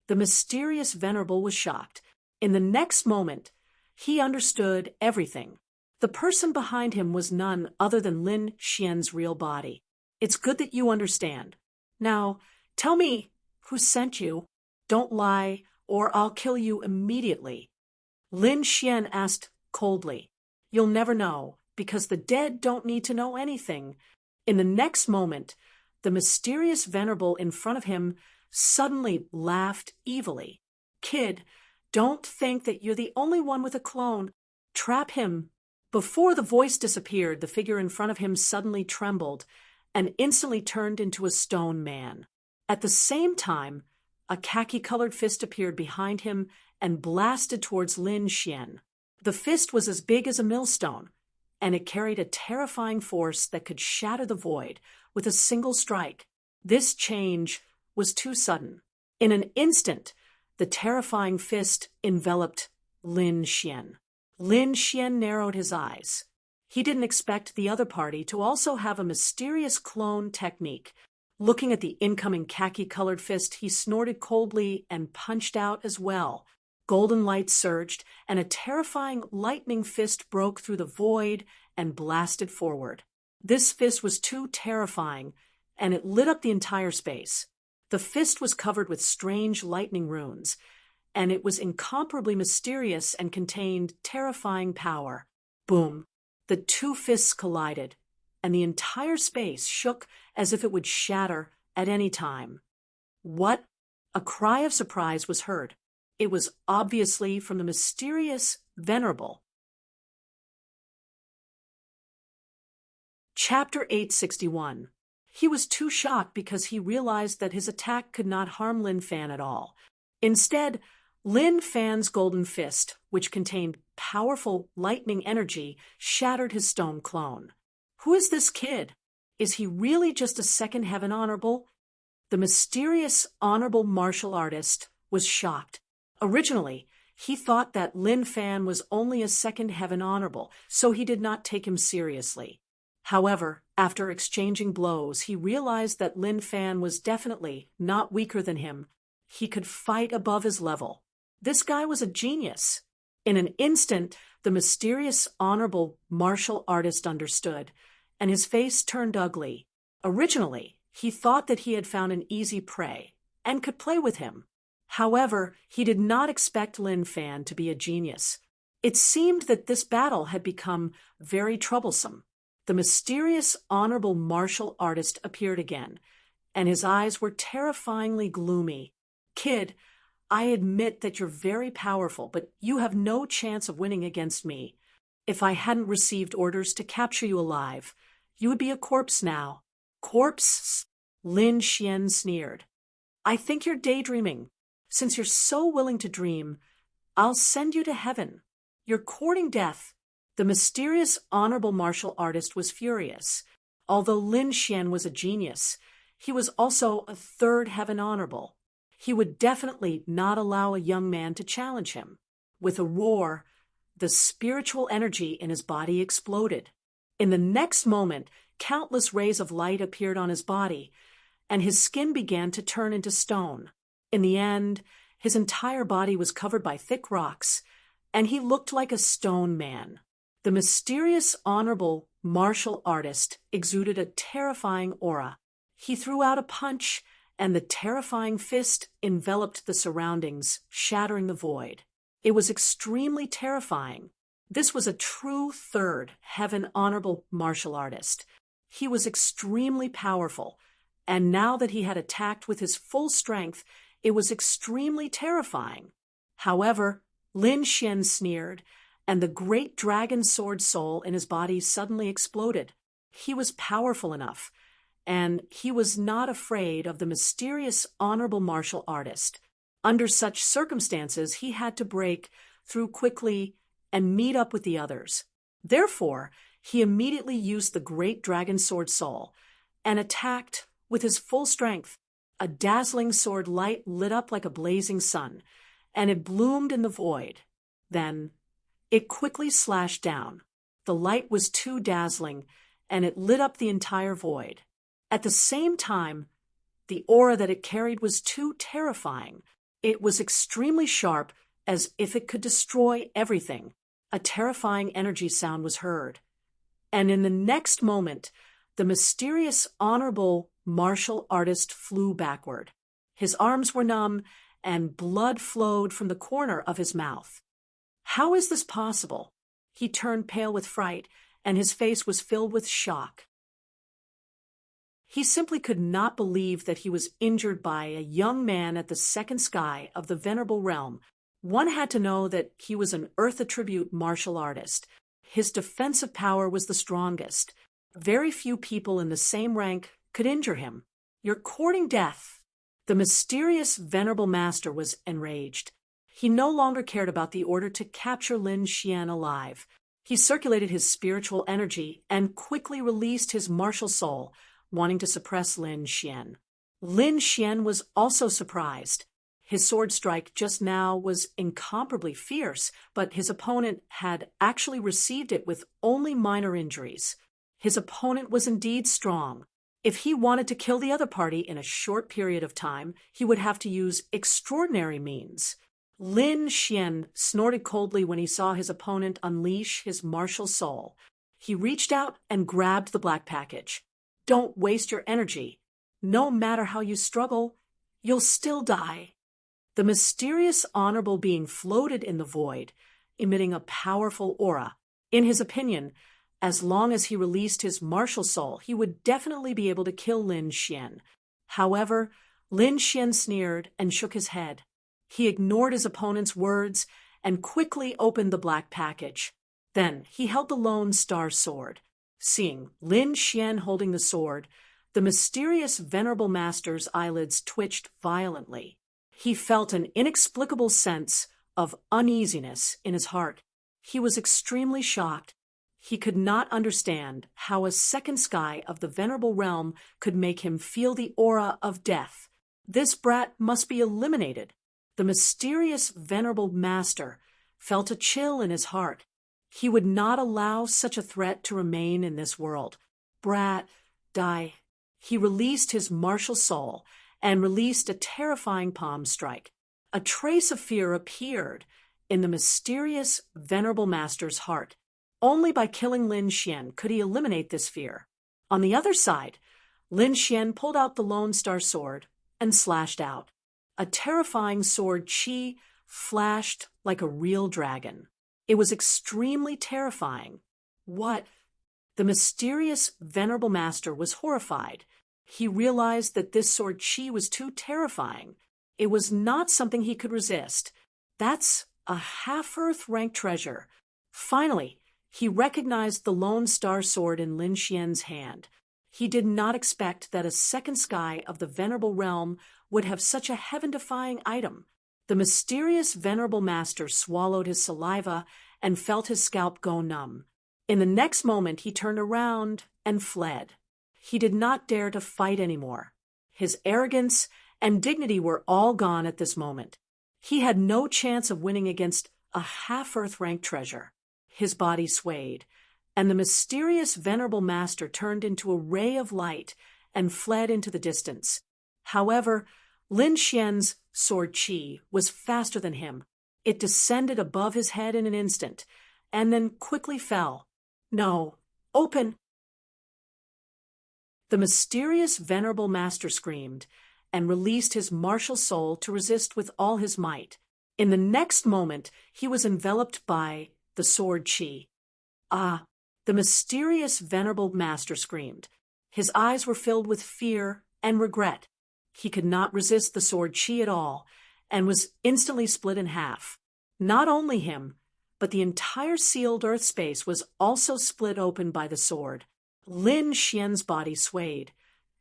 The mysterious venerable was shocked. In the next moment, he understood everything. The person behind him was none other than Lin Xian's real body. "It's good that you understand. Now, tell me who sent you. Don't lie, or I'll kill you immediately." Lin Xian asked coldly. "You'll never know, because the dead don't need to know anything." In the next moment, the mysterious venerable in front of him suddenly laughed evilly. "Kid, don't think that you're the only one with a clone. Trap him." Before the voice disappeared, the figure in front of him suddenly trembled and instantly turned into a stone man. At the same time, a khaki-colored fist appeared behind him and blasted towards Lin Xian. The fist was as big as a millstone, and it carried a terrifying force that could shatter the void with a single strike. This change was too sudden. In an instant, the terrifying fist enveloped Lin Xian. Lin Xian narrowed his eyes. He didn't expect the other party to also have a mysterious clone technique. Looking at the incoming khaki-colored fist, he snorted coldly and punched out as well. Golden light surged, and a terrifying lightning fist broke through the void and blasted forward. This fist was too terrifying, and it lit up the entire space. The fist was covered with strange lightning runes, and it was incomparably mysterious and contained terrifying power. Boom! The two fists collided, and the entire space shook as if it would shatter at any time. "What?" A cry of surprise was heard. It was obviously from the mysterious venerable. Chapter 861. He was too shocked because he realized that his attack could not harm Lin Fan at all. Instead, Lin Fan's golden fist, which contained powerful lightning energy, shattered his stone clone. Who is this kid? Is he really just a second heaven honorable? The mysterious honorable martial artist was shocked. Originally, he thought that Lin Fan was only a second heaven honorable, so he did not take him seriously. However, after exchanging blows, he realized that Lin Fan was definitely not weaker than him. He could fight above his level. This guy was a genius. In an instant, the mysterious honorable martial artist understood, and his face turned ugly. Originally, he thought that he had found an easy prey and could play with him. However, he did not expect Lin Fan to be a genius. It seemed that this battle had become very troublesome. The mysterious honorable martial artist appeared again, and his eyes were terrifyingly gloomy. "Kid, I admit that you're very powerful, but you have no chance of winning against me. If I hadn't received orders to capture you alive, you would be a corpse now." "Corpse?" Lin Xian sneered. "I think you're daydreaming. Since you're so willing to dream, I'll send you to heaven. You're courting death." The mysterious honorable martial artist was furious. Although Lin Xian was a genius, he was also a third heaven honorable. He would definitely not allow a young man to challenge him. With a roar, the spiritual energy in his body exploded. In the next moment, countless rays of light appeared on his body, and his skin began to turn into stone. In the end, his entire body was covered by thick rocks, and he looked like a stone man. The mysterious, honorable martial artist exuded a terrifying aura. He threw out a punch, and the terrifying fist enveloped the surroundings, shattering the void. It was extremely terrifying. This was a true third heaven honorable martial artist. He was extremely powerful, and now that he had attacked with his full strength, it was extremely terrifying. However, Lin Xian sneered, and the great dragon sword soul in his body suddenly exploded. He was powerful enough, and he was not afraid of the mysterious honorable martial artist. Under such circumstances, he had to break through quickly and meet up with the others. Therefore, he immediately used the great dragon sword soul and attacked with his full strength. A dazzling sword light lit up like a blazing sun, and it bloomed in the void. Then, it quickly slashed down. The light was too dazzling, and it lit up the entire void. At the same time, the aura that it carried was too terrifying. It was extremely sharp, as if it could destroy everything. A terrifying energy sound was heard. And in the next moment, the mysterious honorable martial artist flew backward. His arms were numb, and blood flowed from the corner of his mouth. How is this possible? He turned pale with fright, and his face was filled with shock. He simply could not believe that he was injured by a young man at the second sky of the venerable realm. One had to know that he was an earth attribute martial artist. His defensive power was the strongest. Very few people in the same rank could injure him. You're courting death. The mysterious venerable master was enraged. He no longer cared about the order to capture Lin Xian alive. He circulated his spiritual energy and quickly released his martial soul, wanting to suppress Lin Xian. Lin Xian was also surprised. His sword strike just now was incomparably fierce, but his opponent had actually received it with only minor injuries. His opponent was indeed strong. If he wanted to kill the other party in a short period of time, he would have to use extraordinary means. Lin Xian snorted coldly when he saw his opponent unleash his martial soul. He reached out and grabbed the black package. Don't waste your energy. No matter how you struggle, you'll still die. The mysterious honorable being floated in the void, emitting a powerful aura. In his opinion, as long as he released his martial soul, he would definitely be able to kill Lin Xian. However, Lin Xian sneered and shook his head. He ignored his opponent's words and quickly opened the black package. Then he held the Lone Star Sword. Seeing Lin Xian holding the sword, the mysterious venerable master's eyelids twitched violently. He felt an inexplicable sense of uneasiness in his heart. He was extremely shocked. He could not understand how a second sky of the venerable realm could make him feel the aura of death. This brat must be eliminated. The mysterious venerable master felt a chill in his heart. He would not allow such a threat to remain in this world. Brat, die. He released his martial soul and released a terrifying palm strike. A trace of fear appeared in the mysterious venerable master's heart. Only by killing Lin Xian could he eliminate this fear. On the other side, Lin Xian pulled out the Lone Star Sword and slashed out. A terrifying sword chi flashed like a real dragon. It was extremely terrifying. What? The mysterious venerable master was horrified. He realized that this sword chi was too terrifying. It was not something he could resist. That's a half-earth rank treasure. Finally, he recognized the Lone Star Sword in Lin Xian's hand. He did not expect that a second sky of the venerable realm would have such a heaven-defying item. The mysterious venerable master swallowed his saliva and felt his scalp go numb. In the next moment, he turned around and fled. He did not dare to fight anymore. His arrogance and dignity were all gone at this moment. He had no chance of winning against a half-Earth rank treasure. His body swayed, and the mysterious venerable master turned into a ray of light and fled into the distance. However, Lin Xian's sword qi was faster than him. It descended above his head in an instant, and then quickly fell. "No, open!" The mysterious venerable master screamed, and released his martial soul to resist with all his might. In the next moment, he was enveloped by the sword qi. "Ah!" the mysterious venerable master screamed. His eyes were filled with fear and regret. He could not resist the sword qi at all, and was instantly split in half. Not only him, but the entire sealed earth space was also split open by the sword. Lin Xian's body swayed,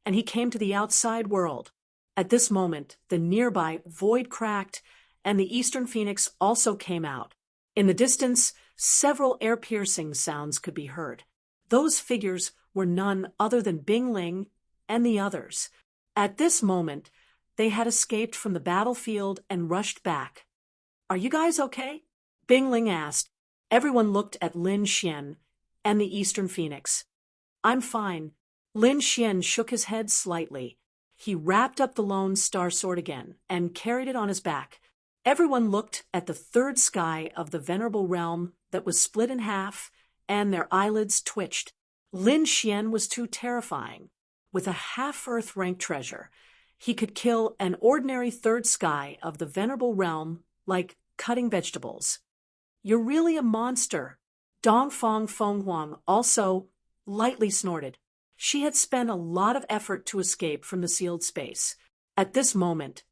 and he came to the outside world. At this moment, the nearby void cracked, and the eastern phoenix also came out. In the distance, several ear-piercing sounds could be heard. Those figures were none other than Bing Ling and the others. At this moment, they had escaped from the battlefield and rushed back. "Are you guys okay?" Bing Ling asked. Everyone looked at Lin Xian and the eastern phoenix. "I'm fine." Lin Xian shook his head slightly. He wrapped up the lone star sword again and carried it on his back. Everyone looked at the third sky of the venerable realm that was split in half, and their eyelids twitched. Lin Xian was too terrifying. With a half-Earth rank treasure, he could kill an ordinary third sky of the venerable realm like cutting vegetables. "You're really a monster." Dongfang Fenghuang also lightly snorted. She had spent a lot of effort to escape from the sealed space. At this moment,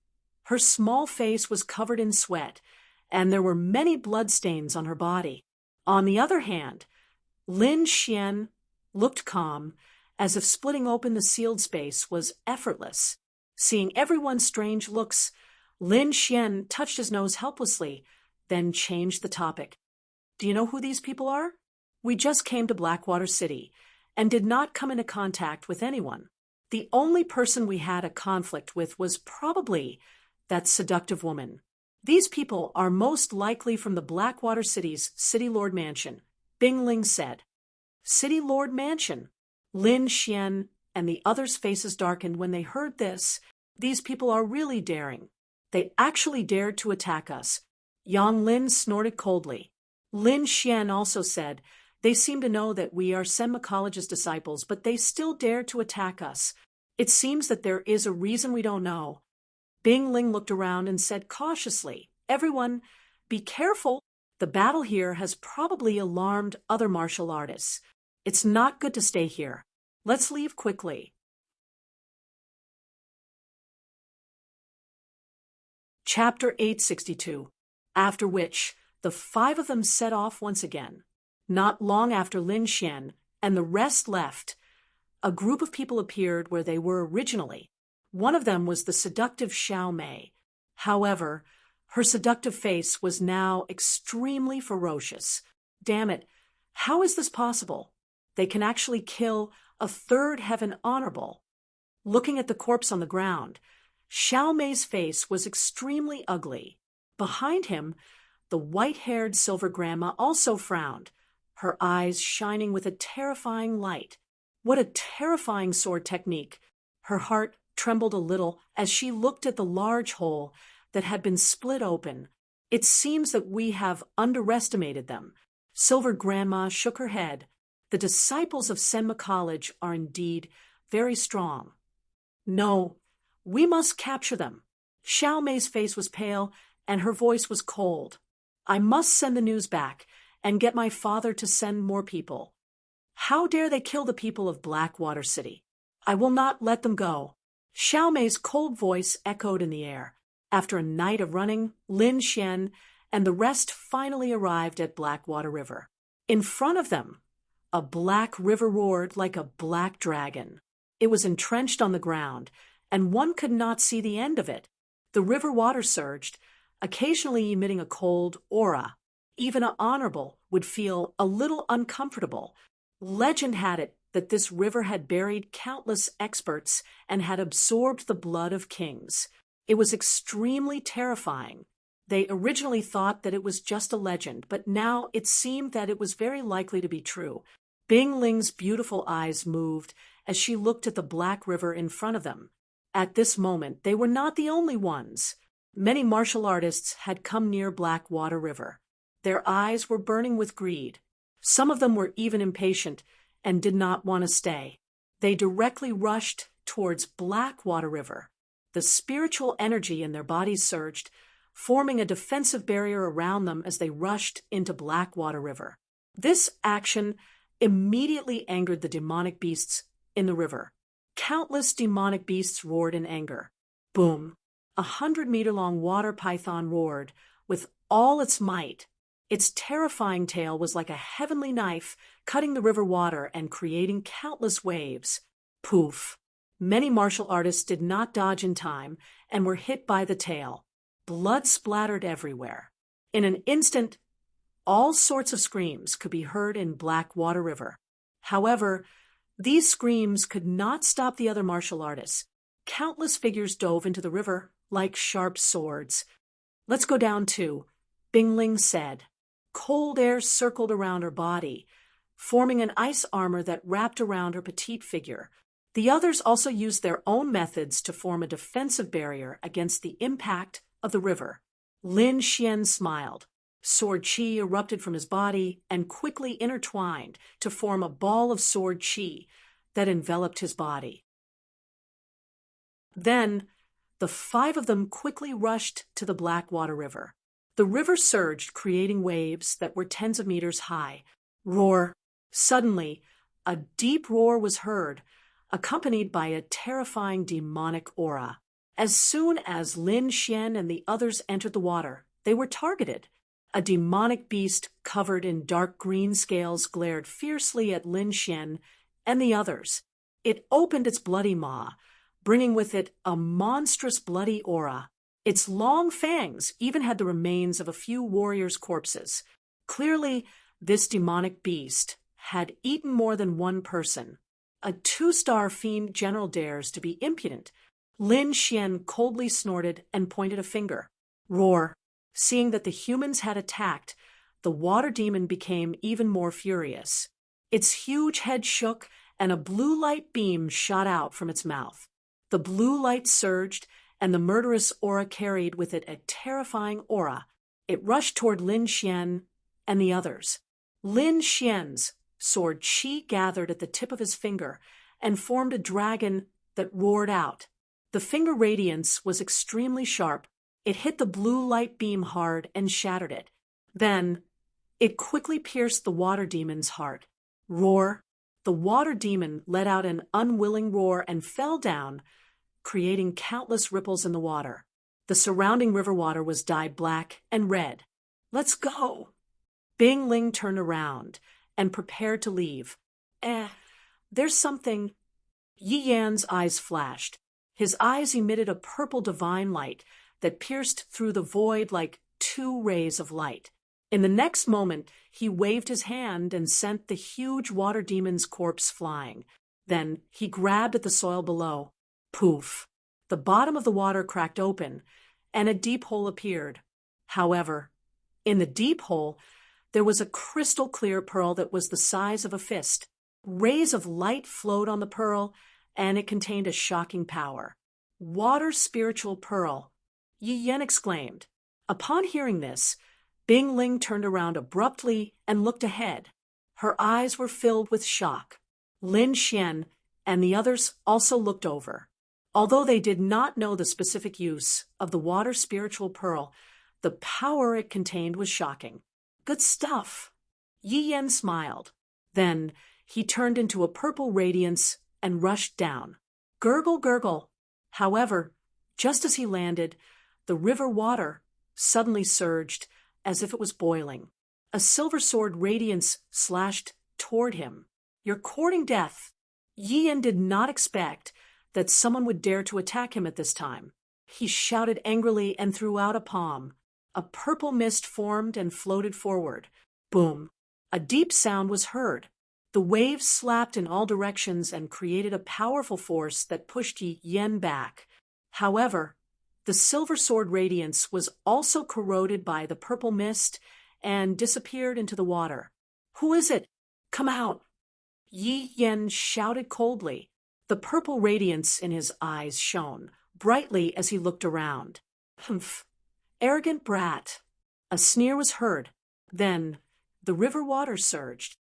her small face was covered in sweat, and there were many bloodstains on her body. On the other hand, Lin Xian looked calm, as if splitting open the sealed space was effortless. Seeing everyone's strange looks, Lin Xian touched his nose helplessly, then changed the topic. "Do you know who these people are? We just came to Blackwater City and did not come into contact with anyone. The only person we had a conflict with was probably that seductive woman. These people are most likely from the Blackwater City's City Lord Mansion," Bing Ling said. "City Lord Mansion?" Lin Xian and the others' faces darkened when they heard this. "These people are really daring. They actually dared to attack us." Yang Lin snorted coldly. Lin Xian also said, "They seem to know that we are Senma College's disciples, but they still dare to attack us. It seems that there is a reason we don't know." Bing Ling looked around and said cautiously, "Everyone, be careful. The battle here has probably alarmed other martial artists. It's not good to stay here. Let's leave quickly." Chapter 862, after which the five of them set off once again. Not long after Lin Xian and the rest left, a group of people appeared where they were originally. One of them was the seductive Xiao Mei. However, her seductive face was now extremely ferocious. "Damn it, how is this possible? They can actually kill a third heaven honorable." Looking at the corpse on the ground, Xiao Mei's face was extremely ugly. Behind him, the white-haired silver grandma also frowned, her eyes shining with a terrifying light. What a terrifying sword technique! Her heart trembled a little as she looked at the large hole that had been split open. "It seems that we have underestimated them." Silver Grandma shook her head. "The disciples of Senma College are indeed very strong. No, we must capture them." Xiao Mei's face was pale and her voice was cold. "I must send the news back and get my father to send more people. How dare they kill the people of Blackwater City? I will not let them go." Xiao Mei's cold voice echoed in the air. After a night of running, Lin Xian and the rest finally arrived at Blackwater River. In front of them, a black river roared like a black dragon. It was entrenched on the ground, and one could not see the end of it. The river water surged, occasionally emitting a cold aura. Even an honorable would feel a little uncomfortable. Legend had it that this river had buried countless experts and had absorbed the blood of kings. It was extremely terrifying. They originally thought that it was just a legend, but now it seemed that it was very likely to be true. Bing Ling's beautiful eyes moved as she looked at the black river in front of them. At this moment, they were not the only ones. Many martial artists had come near Blackwater River. Their eyes were burning with greed. Some of them were even impatient and did not want to stay. They directly rushed towards Blackwater River. The spiritual energy in their bodies surged, forming a defensive barrier around them as they rushed into Blackwater River. This action immediately angered the demonic beasts in the river. Countless demonic beasts roared in anger. Boom! 100-meter-long water python roared with all its might. Its terrifying tail was like a heavenly knife, cutting the river water and creating countless waves. Poof! Many martial artists did not dodge in time and were hit by the tail. Blood splattered everywhere. In an instant, all sorts of screams could be heard in Blackwater River. However, these screams could not stop the other martial artists. Countless figures dove into the river like sharp swords. "Let's go down too," Bing Ling said. Cold air circled around her body, forming an ice armor that wrapped around her petite figure. The others also used their own methods to form a defensive barrier against the impact of the river. Lin Xian smiled. Sword chi erupted from his body and quickly intertwined to form a ball of sword chi that enveloped his body. Then, the 5 of them quickly rushed to the Blackwater River. The river surged, creating waves that were tens of meters high. Roar! Suddenly, a deep roar was heard, accompanied by a terrifying demonic aura. As soon as Lin Xian and the others entered the water, they were targeted. A demonic beast covered in dark green scales glared fiercely at Lin Xian and the others. It opened its bloody maw, bringing with it a monstrous bloody aura. Its long fangs even had the remains of a few warriors' corpses. Clearly, this demonic beast had eaten more than one person. A 2-star fiend general dares to be impudent. Lin Xian coldly snorted and pointed a finger. Roar! Seeing that the humans had attacked, the water demon became even more furious. Its huge head shook and a blue light beam shot out from its mouth. The blue light surged, and the murderous aura carried with it a terrifying aura. It rushed toward Lin Xian and the others. Lin Xian's sword chi gathered at the tip of his finger and formed a dragon that roared out. The finger radiance was extremely sharp. It hit the blue light beam hard and shattered it. Then, it quickly pierced the water demon's heart. Roar! The water demon let out an unwilling roar and fell down, creating countless ripples in the water. The surrounding river water was dyed black and red. "Let's go!" Bing Ling turned around and prepared to leave. There's something. Yi Yan's eyes flashed. His eyes emitted a purple divine light that pierced through the void like 2 rays of light. In the next moment, he waved his hand and sent the huge water demon's corpse flying. Then he grabbed at the soil below. Poof! The bottom of the water cracked open, and a deep hole appeared. However, in the deep hole, there was a crystal-clear pearl that was the size of a fist. Rays of light flowed on the pearl, and it contained a shocking power. "Water spiritual pearl," Yi Yan exclaimed. Upon hearing this, Bing Ling turned around abruptly and looked ahead. Her eyes were filled with shock. Lin Xian and the others also looked over. Although they did not know the specific use of the water spiritual pearl, the power it contained was shocking. "Good stuff." Yi Yan smiled. Then he turned into a purple radiance and rushed down. Gurgle, gurgle. However, just as he landed, the river water suddenly surged as if it was boiling. A silver sword radiance slashed toward him. "You're courting death." Yi Yan did not expect that someone would dare to attack him at this time. He shouted angrily and threw out a palm. A purple mist formed and floated forward. Boom! A deep sound was heard. The waves slapped in all directions and created a powerful force that pushed Yi Yen back. However, the silver sword radiance was also corroded by the purple mist and disappeared into the water. "Who is it? Come out!" Yi Yen shouted coldly. The purple radiance in his eyes shone brightly as he looked around. "Humph! Arrogant brat!" A sneer was heard. Then the river water surged.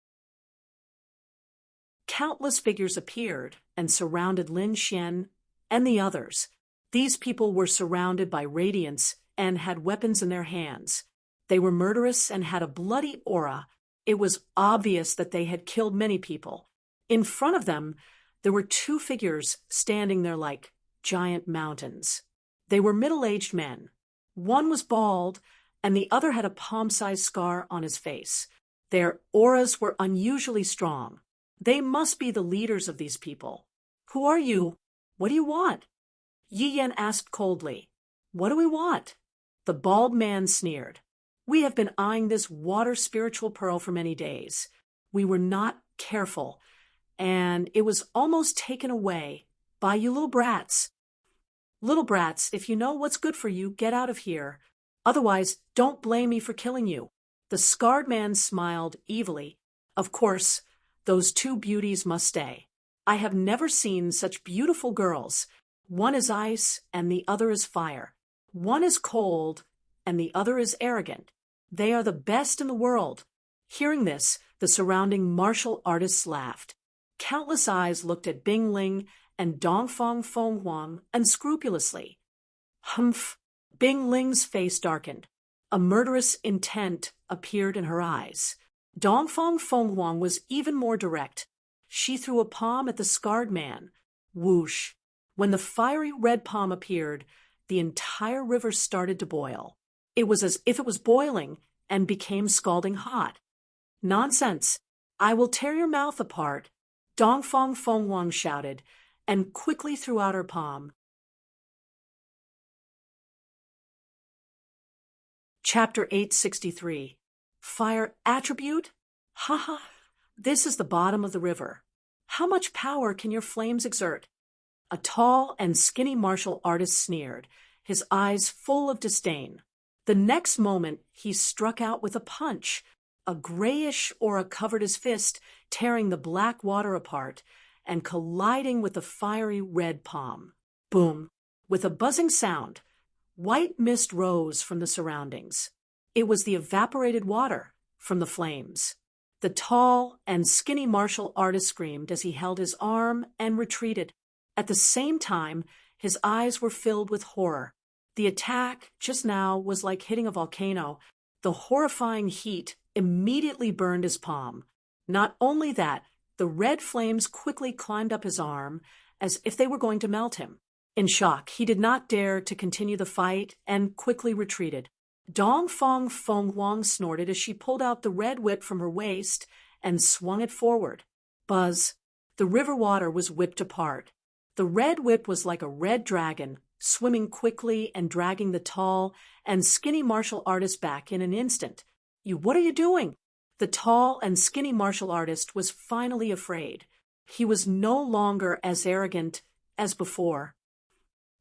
Countless figures appeared and surrounded Lin Xian and the others. These people were surrounded by radiance and had weapons in their hands. They were murderous and had a bloody aura. It was obvious that they had killed many people. In front of them, there were two figures standing there like giant mountains. They were middle-aged men. One was bald, and the other had a palm-sized scar on his face. Their auras were unusually strong. They must be the leaders of these people. "Who are you? What do you want?" Yi Yen asked coldly. "What do we want?" The bald man sneered. "We have been eyeing this water spiritual pearl for many days. We were not careful, and it was almost taken away by you little brats. Little brats, if you know what's good for you, get out of here. Otherwise, don't blame me for killing you." The scarred man smiled evilly. "Of course, those two beauties must stay. I have never seen such beautiful girls. One is ice and the other is fire. One is cold and the other is arrogant. They are the best in the world." Hearing this, the surrounding martial artists laughed. Countless eyes looked at Bing Ling and Dongfang Fenghuang unscrupulously. "Humph!" Bing Ling's face darkened. A murderous intent appeared in her eyes. Dongfang Fenghuang was even more direct. She threw a palm at the scarred man. Whoosh! When the fiery red palm appeared, the entire river started to boil. It was as if it was boiling and became scalding hot. "Nonsense! I will tear your mouth apart," Dongfang Fenghuang shouted, and quickly threw out her palm. Chapter 863. Fire Attribute? Haha, this is the bottom of the river. How much power can your flames exert? A tall and skinny martial artist sneered, his eyes full of disdain. The next moment, he struck out with a punch. A grayish aura covered his fist, tearing the black water apart and colliding with the fiery red palm. Boom! With a buzzing sound, white mist rose from the surroundings. It was the evaporated water from the flames. The tall and skinny martial artist screamed as he held his arm and retreated. At the same time, his eyes were filled with horror. The attack just now was like hitting a volcano. The horrifying heat immediately burned his palm. Not only that, the red flames quickly climbed up his arm as if they were going to melt him. In shock, he did not dare to continue the fight and quickly retreated. Dongfang Fenghuang snorted as she pulled out the red whip from her waist and swung it forward. Buzz! The river water was whipped apart. The red whip was like a red dragon, swimming quickly and dragging the tall and skinny martial artist back in an instant. What are you doing?" The tall and skinny martial artist was finally afraid. He was no longer as arrogant as before.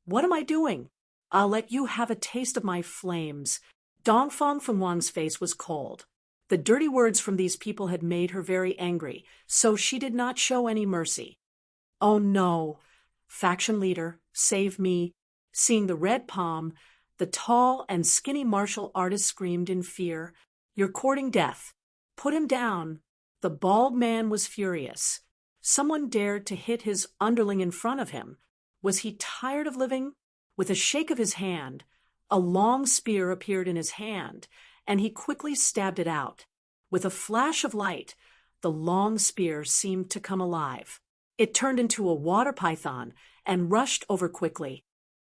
"What am I doing? I'll let you have a taste of my flames." Dongfang Fenghuang's face was cold. The dirty words from these people had made her very angry, so she did not show any mercy. "Oh no! Faction leader, save me!" Seeing the red palm, the tall and skinny martial artist screamed in fear. "You're courting death. Put him down." The bald man was furious. Someone dared to hit his underling in front of him. Was he tired of living? With a shake of his hand, a long spear appeared in his hand, and he quickly stabbed it out. With a flash of light, the long spear seemed to come alive. It turned into a water python and rushed over quickly.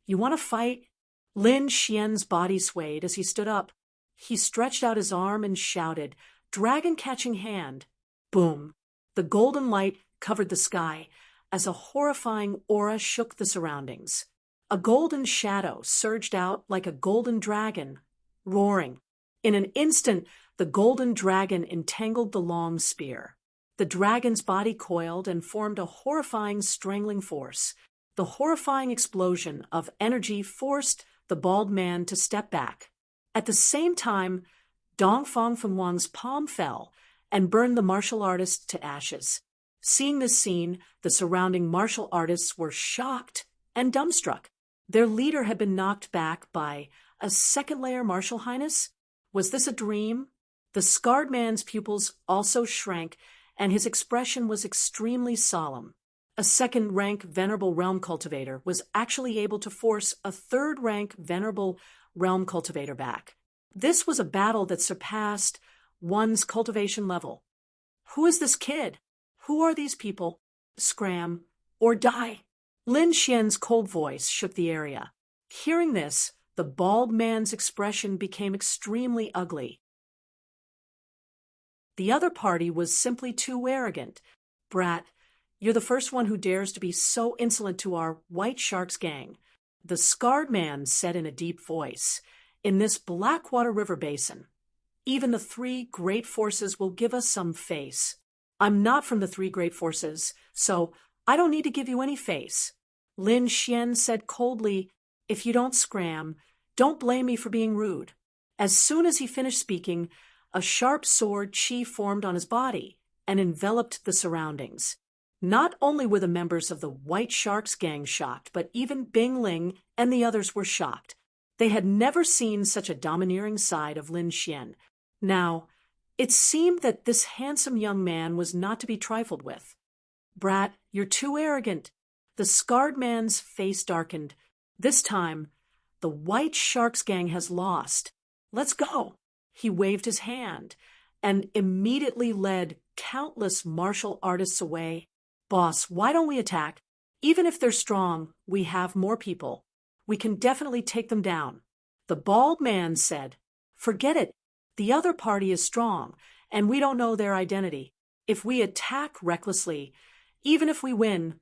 "You want to fight?" Lin Xian's body swayed as he stood up. He stretched out his arm and shouted, "Dragon-catching hand!" Boom! The golden light covered the sky as a horrifying aura shook the surroundings. A golden shadow surged out like a golden dragon, roaring. In an instant, the golden dragon entangled the long spear. The dragon's body coiled and formed a horrifying strangling force. The horrifying explosion of energy forced the bald man to step back. At the same time, Dong Fong Feng Wang's palm fell and burned the martial artist to ashes. Seeing this scene, the surrounding martial artists were shocked and dumbstruck. Their leader had been knocked back by a second-layer martial highness? Was this a dream? The scarred man's pupils also shrank, and his expression was extremely solemn. A second-rank Venerable Realm Cultivator was actually able to force a third-rank Venerable Realm Cultivator back. This was a battle that surpassed one's cultivation level. Who is this kid? Who are these people? Scram or die. Lin Xian's cold voice shook the area. Hearing this, the bald man's expression became extremely ugly. The other party was simply too arrogant. Brat, you're the first one who dares to be so insolent to our White Sharks gang. The scarred man said in a deep voice. In this Blackwater River basin, even the three great forces will give us some face. I'm not from the three great forces, so I don't need to give you any face. Lin Xian said coldly, if you don't scram, don't blame me for being rude. As soon as he finished speaking, a sharp sword chi formed on his body and enveloped the surroundings. Not only were the members of the White Sharks gang shocked, but even Bing Ling and the others were shocked. They had never seen such a domineering side of Lin Xian. Now, it seemed that this handsome young man was not to be trifled with. Brat, you're too arrogant. The scarred man's face darkened. This time, the White Sharks gang has lost. Let's go. He waved his hand and immediately led countless martial artists away. Boss, why don't we attack? Even if they're strong, we have more people. We can definitely take them down. The bald man said, forget it. The other party is strong, and we don't know their identity. If we attack recklessly, even if we win,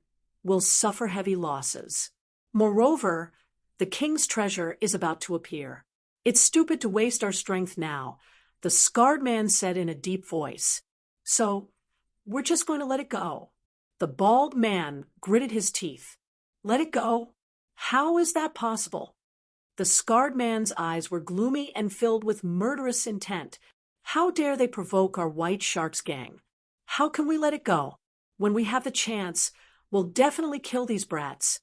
we'll suffer heavy losses. Moreover, the king's treasure is about to appear. It's stupid to waste our strength now, the scarred man said in a deep voice. So, we're just going to let it go. The bald man gritted his teeth. Let it go? How is that possible? The scarred man's eyes were gloomy and filled with murderous intent. How dare they provoke our White Sharks gang? How can we let it go? When we have the chance, we'll definitely kill these brats.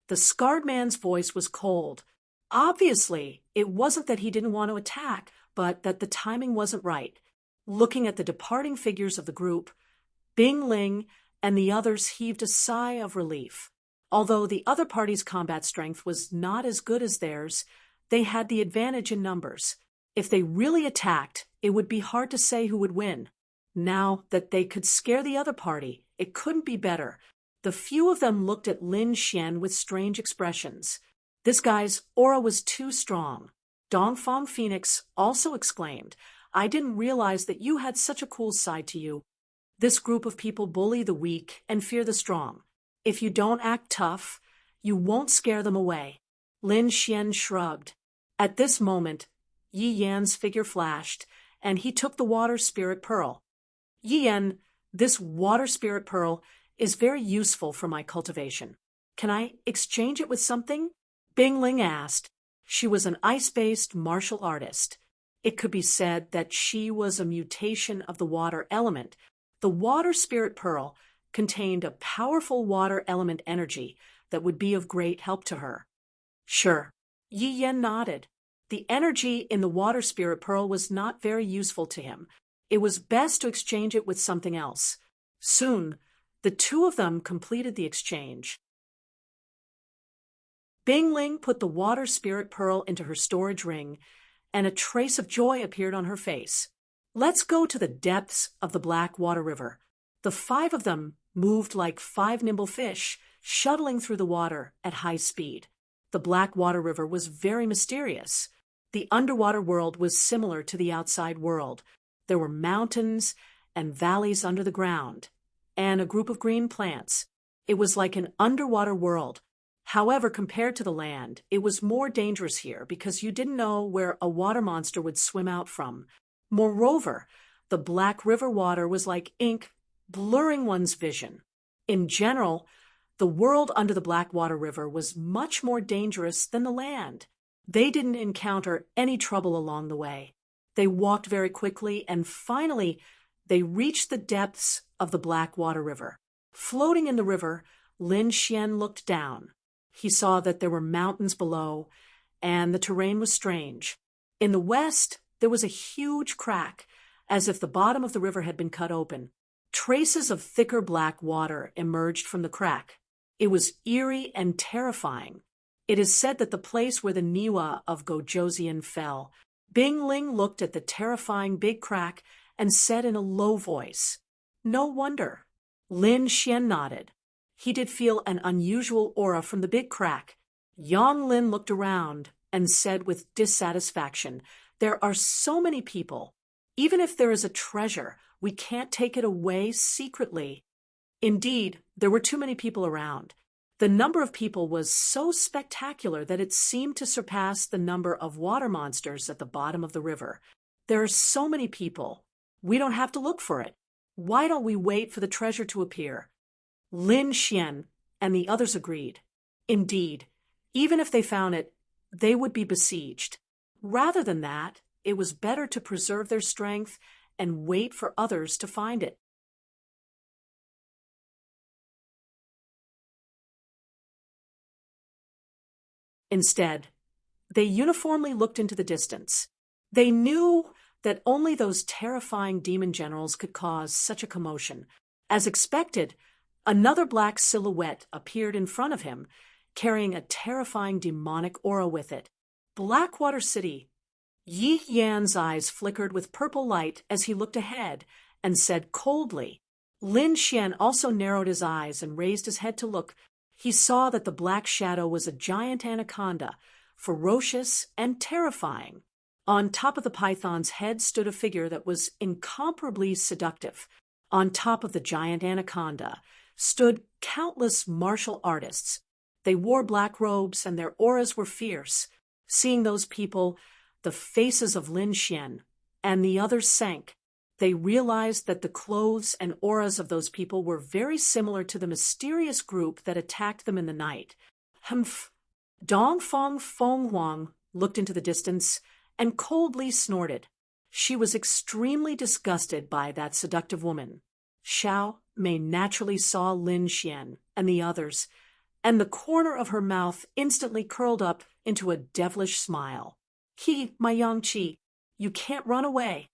The scarred man's voice was cold. Obviously, it wasn't that he didn't want to attack, but that the timing wasn't right. Looking at the departing figures of the group, Bing Ling and the others heaved a sigh of relief. Although the other party's combat strength was not as good as theirs, they had the advantage in numbers. If they really attacked, it would be hard to say who would win. Now that they could scare the other party, it couldn't be better. The few of them looked at Lin Xian with strange expressions. This guy's aura was too strong. Dongfang Phoenix also exclaimed, I didn't realize that you had such a cool side to you. This group of people bully the weak and fear the strong. If you don't act tough, you won't scare them away. Lin Xian shrugged. At this moment, Yi Yan's figure flashed, and he took the water spirit pearl. Yi Yan, this water spirit pearl is very useful for my cultivation. Can I exchange it with something? Bing Ling asked. She was an ice-based martial artist. It could be said that she was a mutation of the water element. The water spirit pearl contained a powerful water element energy that would be of great help to her. Sure. Yi Yan nodded. The energy in the water spirit pearl was not very useful to him. It was best to exchange it with something else. Soon, the two of them completed the exchange. Bing Ling put the water spirit pearl into her storage ring, and a trace of joy appeared on her face. Let's go to the depths of the Blackwater River. The five of them moved like 5 nimble fish, shuttling through the water at high speed. The Blackwater River was very mysterious. The underwater world was similar to the outside world. There were mountains and valleys under the ground, and a group of green plants. It was like an underwater world. However, compared to the land, it was more dangerous here because you didn't know where a water monster would swim out from. Moreover, the Black River water was like ink blurring one's vision. In general, the world under the Blackwater River was much more dangerous than the land. They didn't encounter any trouble along the way. They walked very quickly, and finally, they reached the depths of the Blackwater River. Floating in the river, Lin Xian looked down. He saw that there were mountains below, and the terrain was strange. In the west, there was a huge crack, as if the bottom of the river had been cut open. Traces of thicker black water emerged from the crack. It was eerie and terrifying. It is said that the place where the Niwa of Gojoseon fell. Bing Ling looked at the terrifying big crack and said in a low voice, "No wonder." Lin Xian nodded. He did feel an unusual aura from the big crack. Yang Lin looked around and said with dissatisfaction, "There are so many people. Even if there is a treasure, we can't take it away secretly." Indeed, there were too many people around. The number of people was so spectacular that it seemed to surpass the number of water monsters at the bottom of the river. There are so many people. We don't have to look for it. Why don't we wait for the treasure to appear? Lin Xian and the others agreed. Indeed, even if they found it, they would be besieged. Rather than that, it was better to preserve their strength and wait for others to find it. Instead, they uniformly looked into the distance. They knew that only those terrifying demon generals could cause such a commotion. As expected, another black silhouette appeared in front of him, carrying a terrifying demonic aura with it. Blackwater City. Yi Yan's eyes flickered with purple light as he looked ahead and said coldly. Lin Xian also narrowed his eyes and raised his head to look. He saw that the black shadow was a giant anaconda, ferocious and terrifying. On top of the python's head stood a figure that was incomparably seductive. On top of the giant anaconda stood countless martial artists. They wore black robes and their auras were fierce. Seeing those people, the faces of Lin Xian and the others sank. They realized that the clothes and auras of those people were very similar to the mysterious group that attacked them in the night. Humph! Dongfang Fenghuang looked into the distance and coldly snorted. She was extremely disgusted by that seductive woman. Xiao Mei naturally saw Lin Xian and the others, and the corner of her mouth instantly curled up into a devilish smile. My Yang-Chi, you can't run away."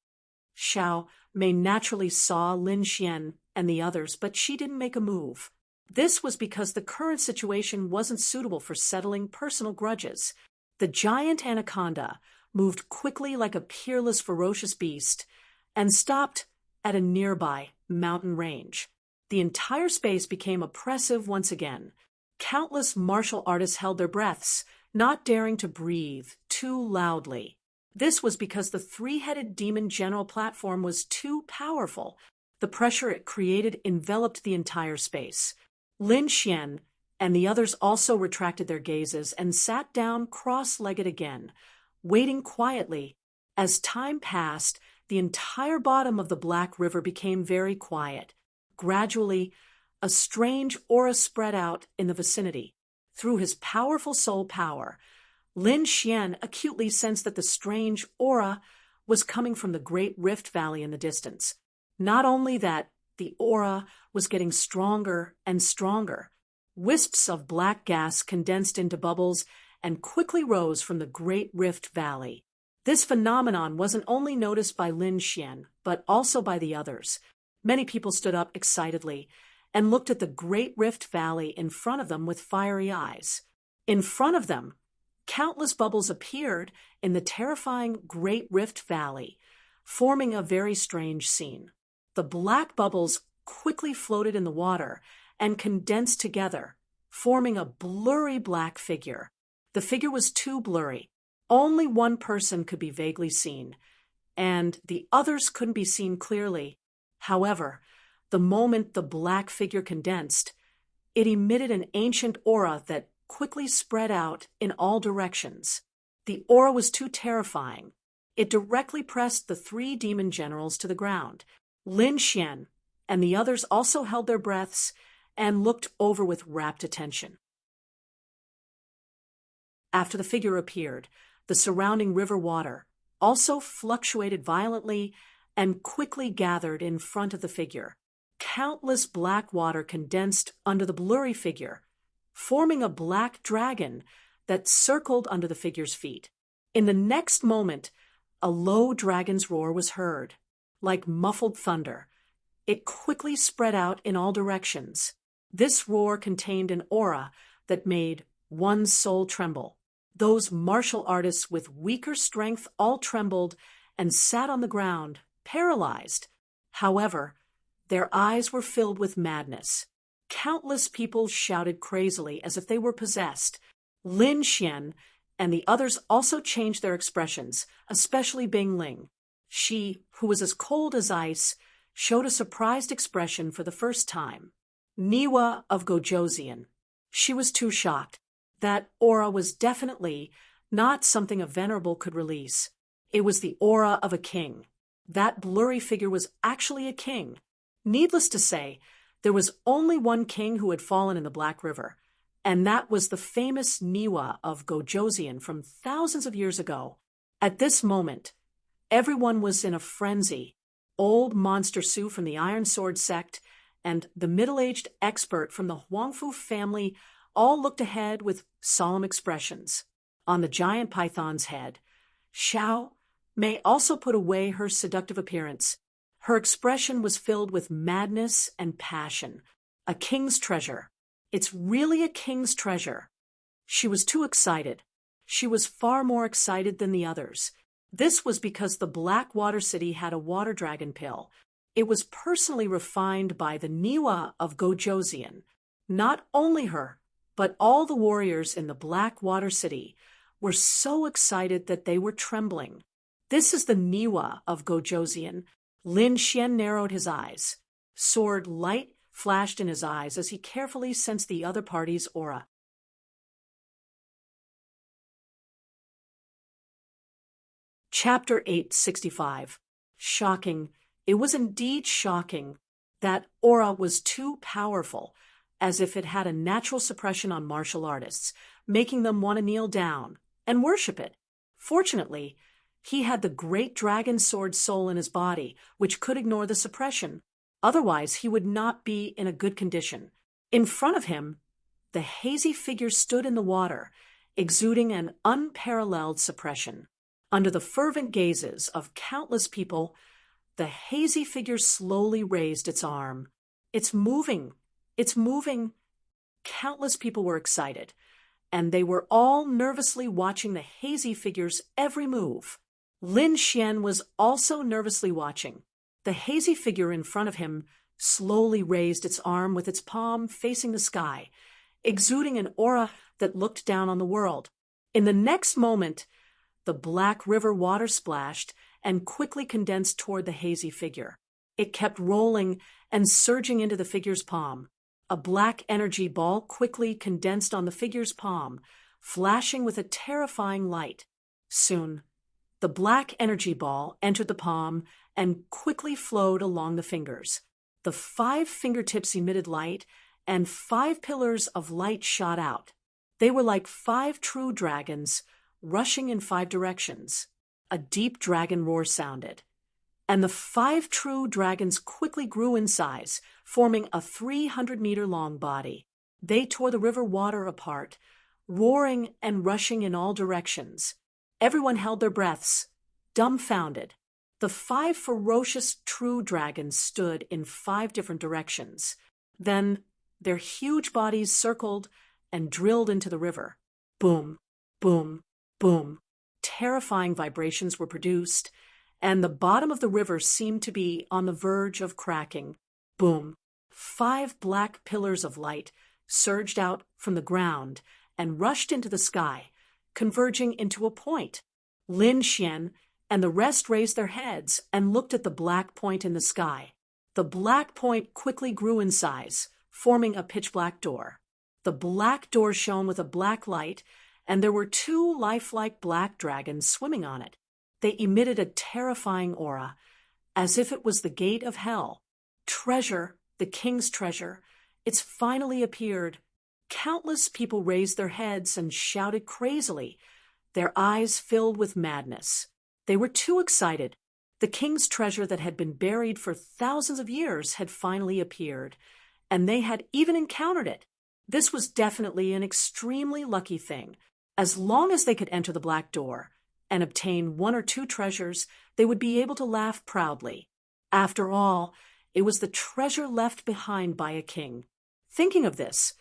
Xiao Mei naturally saw Lin Xian and the others, but she didn't make a move. This was because the current situation wasn't suitable for settling personal grudges. The giant anaconda moved quickly like a peerless, ferocious beast and stopped at a nearby mountain range. The entire space became oppressive once again. Countless martial artists held their breaths, not daring to breathe too loudly. This was because the three-headed demon general platform was too powerful. The pressure it created enveloped the entire space. Lin Xian and the others also retracted their gazes and sat down cross-legged again, waiting quietly. As time passed, the entire bottom of the Black River became very quiet. Gradually, a strange aura spread out in the vicinity. Through his powerful soul power, Lin Xian acutely sensed that the strange aura was coming from the Great Rift Valley in the distance. Not only that, the aura was getting stronger and stronger. Wisps of black gas condensed into bubbles and quickly rose from the Great Rift Valley. This phenomenon wasn't only noticed by Lin Xian, but also by the others. Many people stood up excitedly and looked at the Great Rift Valley in front of them with fiery eyes. In front of them, countless bubbles appeared in the terrifying Great Rift Valley, forming a very strange scene. The black bubbles quickly floated in the water and condensed together, forming a blurry black figure. The figure was too blurry. Only one person could be vaguely seen, and the others couldn't be seen clearly. However, the moment the black figure condensed, it emitted an ancient aura that quickly spread out in all directions. The aura was too terrifying. It directly pressed the three demon generals to the ground. Lin Xian and the others also held their breaths and looked over with rapt attention. After the figure appeared, the surrounding river water also fluctuated violently and quickly gathered in front of the figure. Countless black water condensed under the blurry figure, forming a black dragon that circled under the figure's feet. In the next moment, a low dragon's roar was heard, like muffled thunder. It quickly spread out in all directions. This roar contained an aura that made one's soul tremble. Those martial artists with weaker strength all trembled and sat on the ground, paralyzed. However, their eyes were filled with madness. Countless people shouted crazily as if they were possessed. Lin Xian and the others also changed their expressions, especially Bing Ling. She, who was as cold as ice, showed a surprised expression for the first time. Niwa of Gojoseon. She was too shocked. That aura was definitely not something a venerable could release. It was the aura of a king. That blurry figure was actually a king. Needless to say, there was only one king who had fallen in the Black River, and that was the famous Niwa of Gojoseon from thousands of years ago. At this moment, everyone was in a frenzy. Old Monster Su from the Iron Sword sect and the middle-aged expert from the Huangfu family all looked ahead with solemn expressions. On the giant python's head, Xiao Mei also put away her seductive appearance. Her expression was filled with madness and passion. A king's treasure. It's really a king's treasure. She was too excited. She was far more excited than the others. This was because the Black Water City had a water dragon pill. It was personally refined by the Niwa of Gojoseon. Not only her, but all the warriors in the Black Water City were so excited that they were trembling. This is the Niwa of Gojoseon. Lin Xian narrowed his eyes. Sword light flashed in his eyes as he carefully sensed the other party's aura. Chapter 865. Shocking. It was indeed shocking. That aura was too powerful, as if it had a natural suppression on martial artists, making them want to kneel down and worship it. Fortunately, he had the great dragon sword soul in his body, which could ignore the suppression. Otherwise, he would not be in a good condition. In front of him, the hazy figure stood in the water, exuding an unparalleled suppression. Under the fervent gazes of countless people, the hazy figure slowly raised its arm. It's moving. It's moving. Countless people were excited, and they were all nervously watching the hazy figure's every move. Lin Xian was also nervously watching. The hazy figure in front of him slowly raised its arm with its palm facing the sky, exuding an aura that looked down on the world. In the next moment, the Black River water splashed and quickly condensed toward the hazy figure. It kept rolling and surging into the figure's palm. A black energy ball quickly condensed on the figure's palm, flashing with a terrifying light. Soon, the black energy ball entered the palm and quickly flowed along the fingers. The 5 fingertips emitted light, and 5 pillars of light shot out. They were like 5 true dragons, rushing in 5 directions. A deep dragon roar sounded, and the 5 true dragons quickly grew in size, forming a 300-meter-long body. They tore the river water apart, roaring and rushing in all directions. Everyone held their breaths, dumbfounded. The 5 ferocious true dragons stood in 5 different directions. Then their huge bodies circled and drilled into the river. Boom, boom, boom. Terrifying vibrations were produced, and the bottom of the river seemed to be on the verge of cracking. Boom. 5 black pillars of light surged out from the ground and rushed into the sky, converging into a point. Lin Xian and the rest raised their heads and looked at the black point in the sky. The black point quickly grew in size, forming a pitch-black door. The black door shone with a black light, and there were 2 lifelike black dragons swimming on it. They emitted a terrifying aura, as if it was the gate of hell. treasure, the king's treasure, it's finally appeared. Countless people raised their heads and shouted crazily, their eyes filled with madness. They were too excited. The king's treasure that had been buried for thousands of years had finally appeared, and they had even encountered it. This was definitely an extremely lucky thing. As long as they could enter the black door and obtain one or two treasures, they would be able to laugh proudly. After all, it was the treasure left behind by a king. Thinking of this,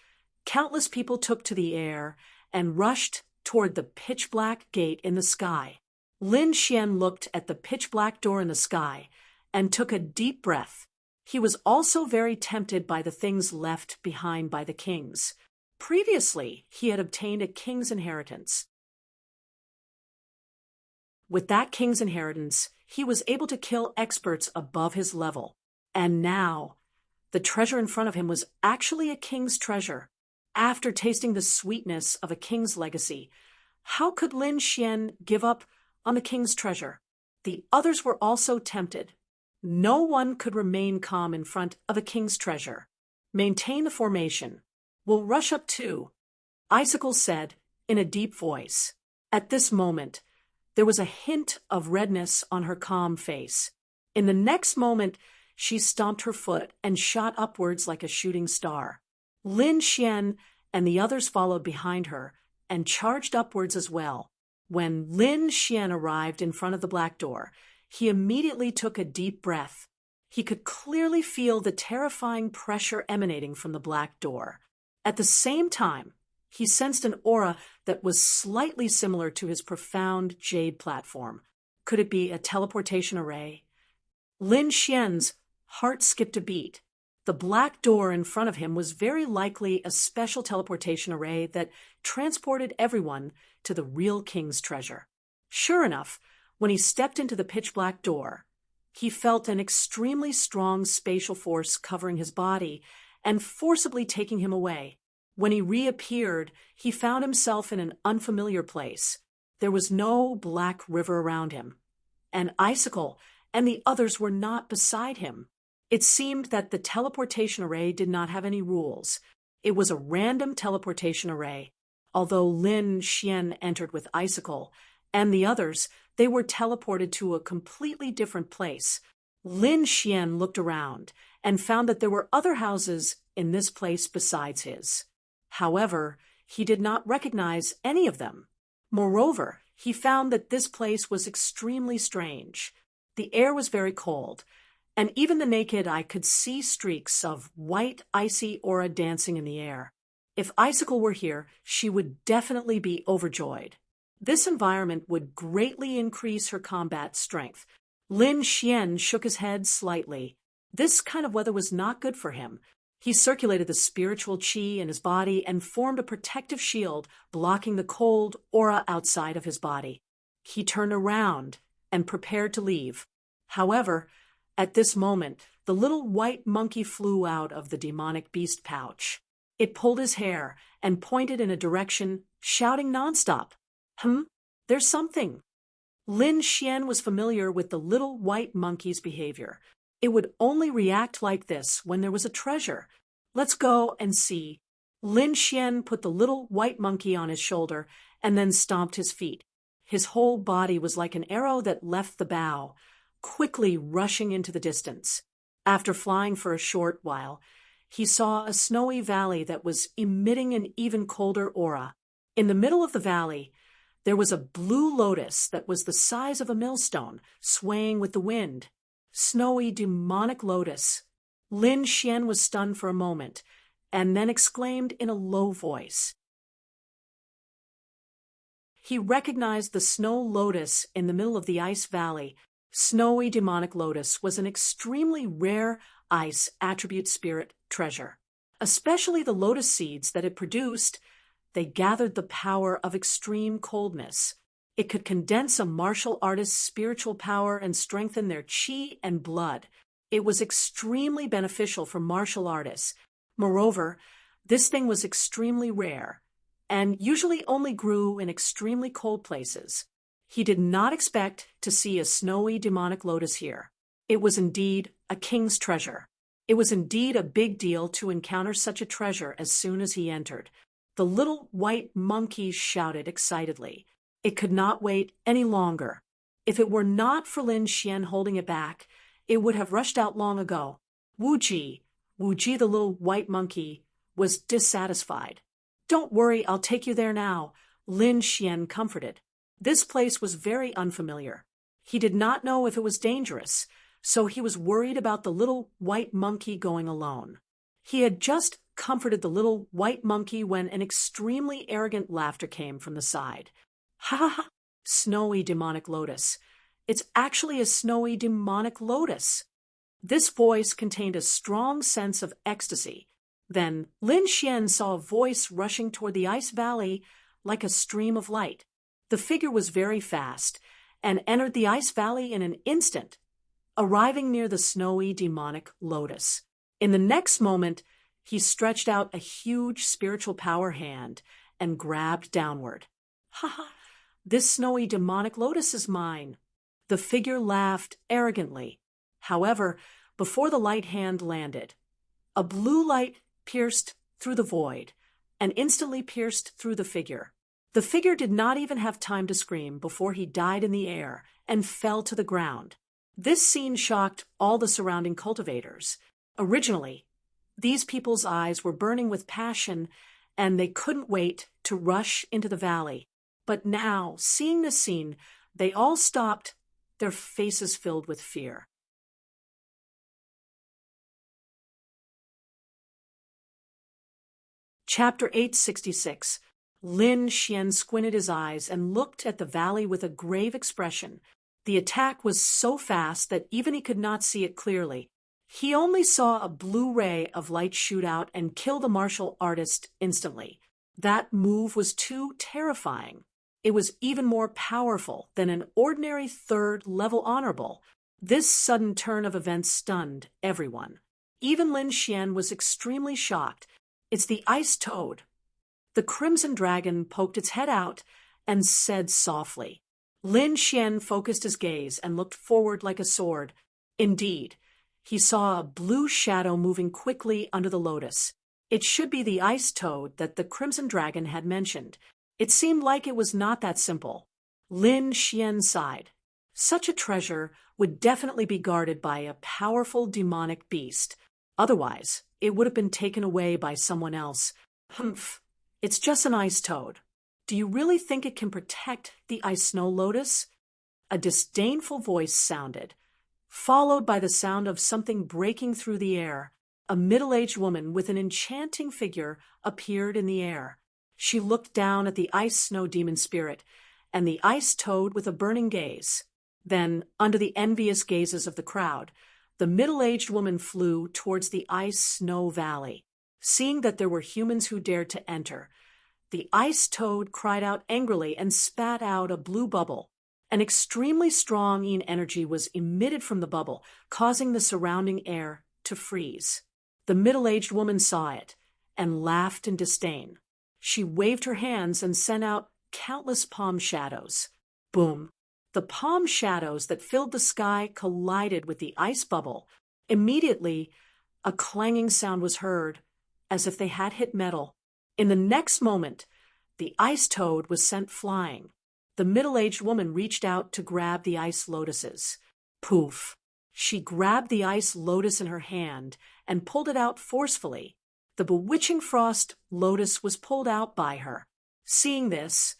countless people took to the air and rushed toward the pitch-black gate in the sky. Lin Xian looked at the pitch-black door in the sky and took a deep breath. He was also very tempted by the things left behind by the kings. Previously, he had obtained a king's inheritance. With that king's inheritance, he was able to kill experts above his level. And now, the treasure in front of him was actually a king's treasure. After tasting the sweetness of a king's legacy, how could Lin Xian give up on the king's treasure? The others were also tempted. No one could remain calm in front of a king's treasure. Maintain the formation. We'll rush up too, Icicle said in a deep voice. At this moment, there was a hint of redness on her calm face. In the next moment, she stomped her foot and shot upwards like a shooting star. Lin Xian and the others followed behind her and charged upwards as well. When Lin Xian arrived in front of the black door, he immediately took a deep breath. He could clearly feel the terrifying pressure emanating from the black door. At the same time, he sensed an aura that was slightly similar to his profound jade platform. Could it be a teleportation array? Lin Xian's heart skipped a beat. The black door in front of him was very likely a special teleportation array that transported everyone to the real king's treasure. Sure enough, when he stepped into the pitch-black door, he felt an extremely strong spatial force covering his body and forcibly taking him away. When he reappeared, he found himself in an unfamiliar place. There was no black river around him, and Icicle and the others were not beside him. It seemed that the teleportation array did not have any rules. It was a random teleportation array. Although Lin Xian entered with Icicle and the others, they were teleported to a completely different place. Lin Xian looked around and found that there were other houses in this place besides his. However, he did not recognize any of them. Moreover, he found that this place was extremely strange. The air was very cold, and even the naked eye could see streaks of white, icy aura dancing in the air. If Icicle were here, she would definitely be overjoyed. This environment would greatly increase her combat strength. Lin Xian shook his head slightly. This kind of weather was not good for him. He circulated the spiritual qi in his body and formed a protective shield, blocking the cold aura outside of his body. He turned around and prepared to leave. However, at this moment, the little white monkey flew out of the demonic beast pouch. It pulled his hair and pointed in a direction, shouting nonstop, There's something." Lin Xian was familiar with the little white monkey's behavior. It would only react like this when there was a treasure. "Let's go and see." Lin Xian put the little white monkey on his shoulder and then stomped his feet. His whole body was like an arrow that left the bow, quickly rushing into the distance. After flying for a short while, he saw a snowy valley that was emitting an even colder aura. In the middle of the valley, there was a blue lotus that was the size of a millstone, swaying with the wind. Snowy, demonic lotus. Lin Xian was stunned for a moment, and then exclaimed in a low voice. He recognized the snow lotus in the middle of the ice valley. Snowy demonic lotus was an extremely rare ice attribute spirit treasure. Especially the lotus seeds that it produced, they gathered the power of extreme coldness. It could condense a martial artist's spiritual power and strengthen their qi and blood. It was extremely beneficial for martial artists. Moreover, this thing was extremely rare, and usually only grew in extremely cold places. He did not expect to see a snowy demonic lotus here. It was indeed a king's treasure. It was indeed a big deal to encounter such a treasure as soon as he entered. The little white monkey shouted excitedly. It could not wait any longer. If it were not for Lin Xian holding it back, it would have rushed out long ago. Wu Ji, the little white monkey, was dissatisfied. Don't worry, I'll take you there now, Lin Xian comforted. This place was very unfamiliar. He did not know if it was dangerous, so he was worried about the little white monkey going alone. He had just comforted the little white monkey when an extremely arrogant laughter came from the side. Ha ha ha! Snowy demonic lotus. It's actually a snowy demonic lotus. This voice contained a strong sense of ecstasy. Then Lin Xian saw a voice rushing toward the ice valley like a stream of light. The figure was very fast and entered the ice valley in an instant, arriving near the snowy demonic lotus. In the next moment, he stretched out a huge spiritual power hand and grabbed downward. Ha ha! This snowy demonic lotus is mine. The figure laughed arrogantly. However, before the light hand landed, a blue light pierced through the void and instantly pierced through the figure. The figure did not even have time to scream before he died in the air and fell to the ground. This scene shocked all the surrounding cultivators. Originally, these people's eyes were burning with passion and they couldn't wait to rush into the valley. But now, seeing this scene, they all stopped, their faces filled with fear. Chapter 866. Lin Xian squinted his eyes and looked at the valley with a grave expression. The attack was so fast that even he could not see it clearly. He only saw a blue ray of light shoot out and kill the martial artist instantly. That move was too terrifying. It was even more powerful than an ordinary third-level honorable. This sudden turn of events stunned everyone. Even Lin Xian was extremely shocked. It's the ice toad. The crimson dragon poked its head out and said softly. Lin Xian focused his gaze and looked forward like a sword. Indeed, he saw a blue shadow moving quickly under the lotus. It should be the ice toad that the crimson dragon had mentioned. It seemed like it was not that simple. Lin Xian sighed. Such a treasure would definitely be guarded by a powerful demonic beast. Otherwise, it would have been taken away by someone else. Humph, it's just an ice toad. Do you really think it can protect the ice snow lotus? A disdainful voice sounded, followed by the sound of something breaking through the air. A middle-aged woman with an enchanting figure appeared in the air. She looked down at the ice snow demon spirit and the ice toad with a burning gaze. Then, under the envious gazes of the crowd, the middle-aged woman flew towards the ice snow valley. Seeing that there were humans who dared to enter, the ice toad cried out angrily and spat out a blue bubble. An extremely strong energy was emitted from the bubble, causing the surrounding air to freeze. The middle-aged woman saw it and laughed in disdain. She waved her hands and sent out countless palm shadows. Boom! The palm shadows that filled the sky collided with the ice bubble. Immediately, a clanging sound was heard, as if they had hit metal. In the next moment, the ice toad was sent flying. The middle-aged woman reached out to grab the ice lotuses. Poof! She grabbed the ice lotus in her hand and pulled it out forcefully. The bewitching frost lotus was pulled out by her. Seeing this,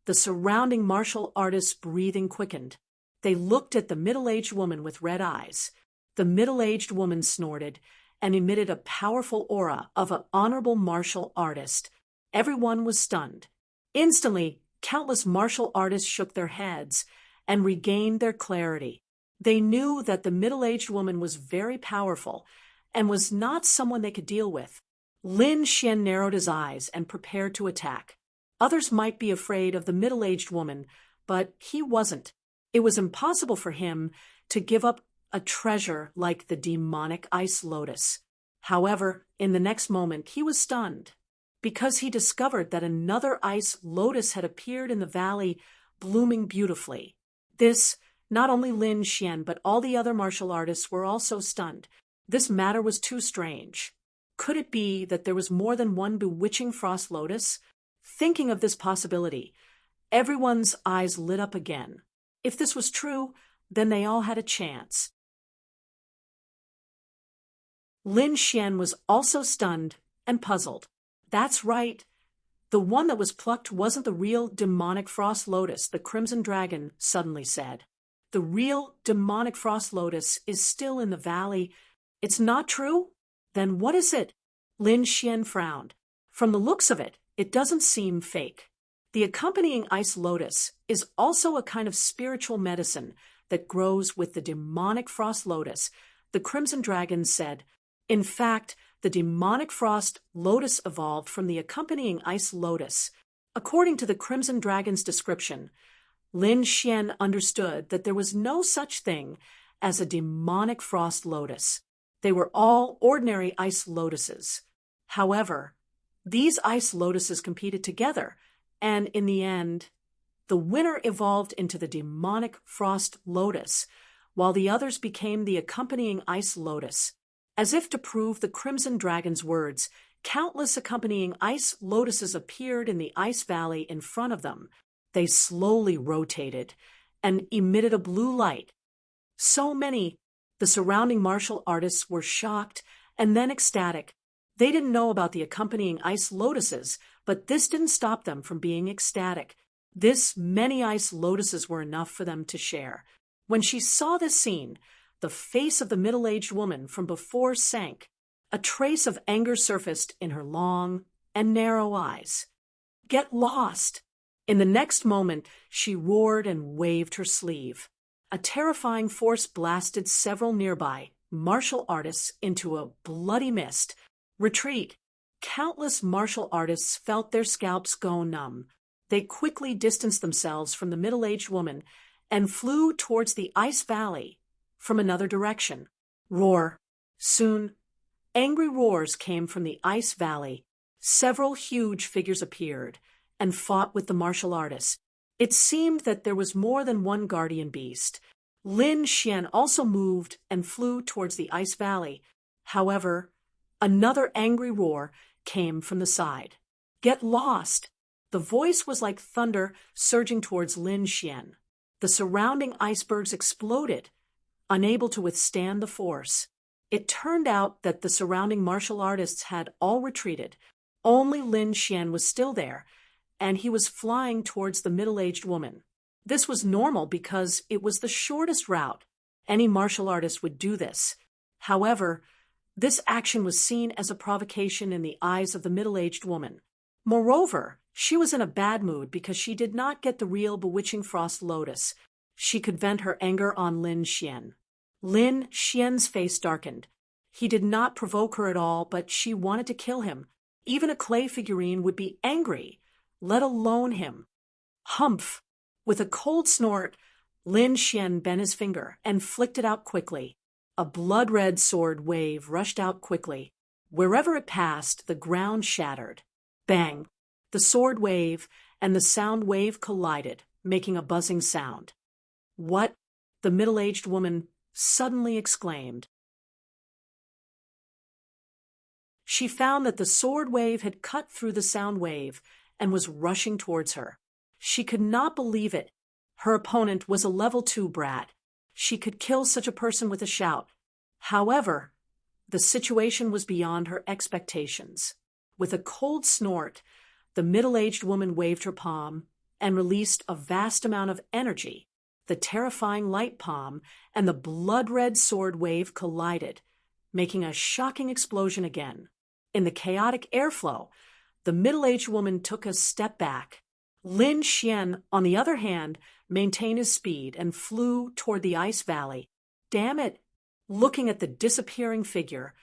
the surrounding martial artists' breathing quickened. They looked at the middle-aged woman with red eyes. The middle-aged woman snorted and emitted a powerful aura of an honorable martial artist. Everyone was stunned. Instantly, countless martial artists shook their heads and regained their clarity. They knew that the middle-aged woman was very powerful and was not someone they could deal with. Lin Xian narrowed his eyes and prepared to attack. Others might be afraid of the middle-aged woman, but he wasn't. It was impossible for him to give up a treasure like the demonic ice lotus. However, in the next moment, he was stunned, because he discovered that another ice lotus had appeared in the valley, blooming beautifully. This, not only Lin Xian, but all the other martial artists were also stunned. This matter was too strange. Could it be that there was more than one bewitching frost lotus? Thinking of this possibility, everyone's eyes lit up again. If this was true, then they all had a chance. Lin Xian was also stunned and puzzled. That's right. The one that was plucked wasn't the real demonic frost lotus, the Crimson Dragon suddenly said. The real demonic frost lotus is still in the valley. It's not true? Then what is it? Lin Xian frowned. From the looks of it, it doesn't seem fake. The accompanying ice lotus is also a kind of spiritual medicine that grows with the demonic frost lotus, the Crimson Dragon said. In fact, the demonic frost lotus evolved from the accompanying ice lotus. According to the Crimson Dragon's description, Lin Xian understood that there was no such thing as a demonic frost lotus. They were all ordinary ice lotuses. However, these ice lotuses competed together, and in the end, the winner evolved into the demonic frost lotus, while the others became the accompanying ice lotus. As if to prove the Crimson Dragon's words, countless accompanying ice lotuses appeared in the ice valley in front of them. They slowly rotated and emitted a blue light. So many, the surrounding martial artists were shocked and then ecstatic. They didn't know about the accompanying ice lotuses, but this didn't stop them from being ecstatic. This many ice lotuses were enough for them to share. When she saw this scene, the face of the middle-aged woman from before sank. A trace of anger surfaced in her long and narrow eyes. Get lost! In the next moment, she roared and waved her sleeve. A terrifying force blasted several nearby martial artists into a bloody mist. Retreat! Countless martial artists felt their scalps go numb. They quickly distanced themselves from the middle-aged woman and flew towards the ice valley from another direction. Roar! Soon, angry roars came from the ice valley. Several huge figures appeared and fought with the martial artists. It seemed that there was more than one guardian beast. Lin Xian also moved and flew towards the ice valley. However, another angry roar came from the side. Get lost! The voice was like thunder surging towards Lin Xian. The surrounding icebergs exploded, unable to withstand the force. It turned out that the surrounding martial artists had all retreated. Only Lin Xian was still there, and he was flying towards the middle-aged woman. This was normal because it was the shortest route. Any martial artist would do this. However, this action was seen as a provocation in the eyes of the middle-aged woman. Moreover, she was in a bad mood because she did not get the real bewitching frost lotus. She could vent her anger on Lin Xian. Lin Xian's face darkened. He did not provoke her at all, but she wanted to kill him. Even a clay figurine would be angry, let alone him. Humph! With a cold snort, Lin Xian bent his finger and flicked it out quickly. A blood-red sword wave rushed out quickly. Wherever it passed, the ground shattered. Bang! The sword wave and the sound wave collided, making a buzzing sound. What? The middle-aged woman suddenly exclaimed. She found that the sword wave had cut through the sound wave and was rushing towards her. She could not believe it. Her opponent was a level 2 brat. She could kill such a person with a shout. However, the situation was beyond her expectations. With a cold snort, the middle-aged woman waved her palm and released a vast amount of energy. The terrifying light palm and the blood-red sword wave collided, making a shocking explosion again. In the chaotic airflow, the middle-aged woman took a step back. Lin Xian, on the other hand, maintained his speed and flew toward the ice valley. Damn it! Looking at the disappearing figure,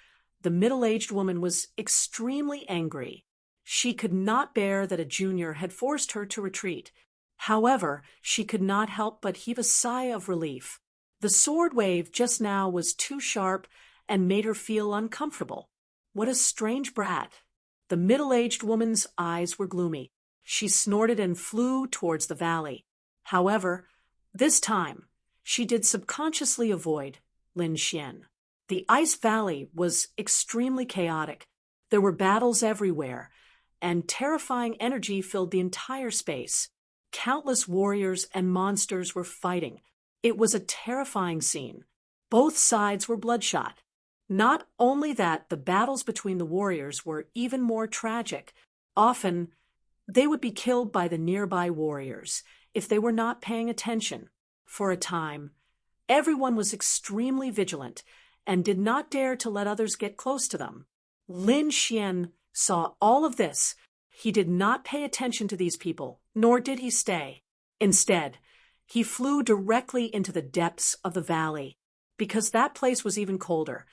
the middle-aged woman was extremely angry. She could not bear that a junior had forced her to retreat. However, she could not help but heave a sigh of relief. The sword wave just now was too sharp and made her feel uncomfortable. What a strange brat! The middle-aged woman's eyes were gloomy. She snorted and flew towards the valley. However, this time, she did subconsciously avoid Lin Xian. The Ice Valley was extremely chaotic. There were battles everywhere, and terrifying energy filled the entire space. Countless warriors and monsters were fighting. It was a terrifying scene. Both sides were bloodshot. Not only that, the battles between the warriors were even more tragic. Often, they would be killed by the nearby warriors if they were not paying attention. For a time, everyone was extremely vigilant and did not dare to let others get close to them. Lin Xian saw all of this. He did not pay attention to these people, nor did he stay. Instead, he flew directly into the depths of the valley, because that place was even colder,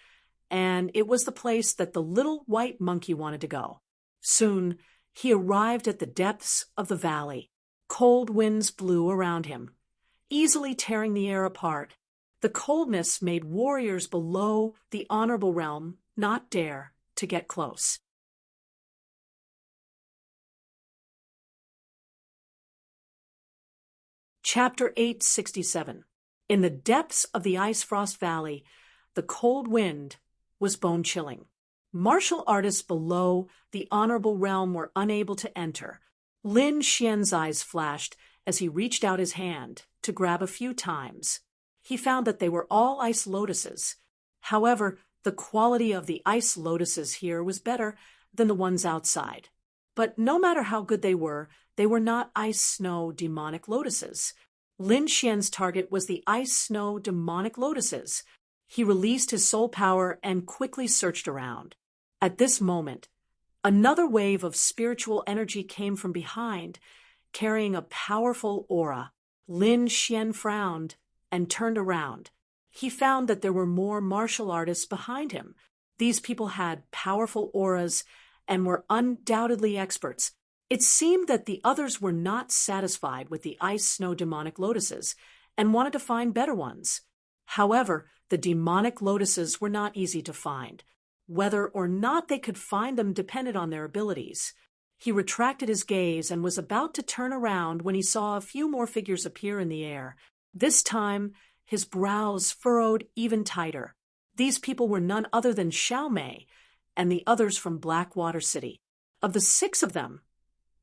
and it was the place that the little white monkey wanted to go. Soon, he arrived at the depths of the valley. Cold winds blew around him, easily tearing the air apart. The coldness made warriors below the honorable realm not dare to get close. Chapter 867. In the depths of the Ice Frost Valley, the cold wind was bone-chilling. Martial artists below the honorable realm were unable to enter. Lin Xian's eyes flashed as he reached out his hand to grab a few times. He found that they were all ice lotuses. However, the quality of the ice lotuses here was better than the ones outside. But no matter how good they were not ice-snow demonic lotuses. Lin Xian's target was the ice-snow demonic lotuses. He released his soul power and quickly searched around. At this moment, another wave of spiritual energy came from behind, carrying a powerful aura. Lin Xian frowned and turned around. He found that there were more martial artists behind him. These people had powerful auras and were undoubtedly experts. It seemed that the others were not satisfied with the ice-snow demonic lotuses and wanted to find better ones. However, the demonic lotuses were not easy to find. Whether or not they could find them depended on their abilities. He retracted his gaze and was about to turn around when he saw a few more figures appear in the air. This time, his brows furrowed even tighter. These people were none other than Xiao Mei and the others from Blackwater City. Of the 6 of them,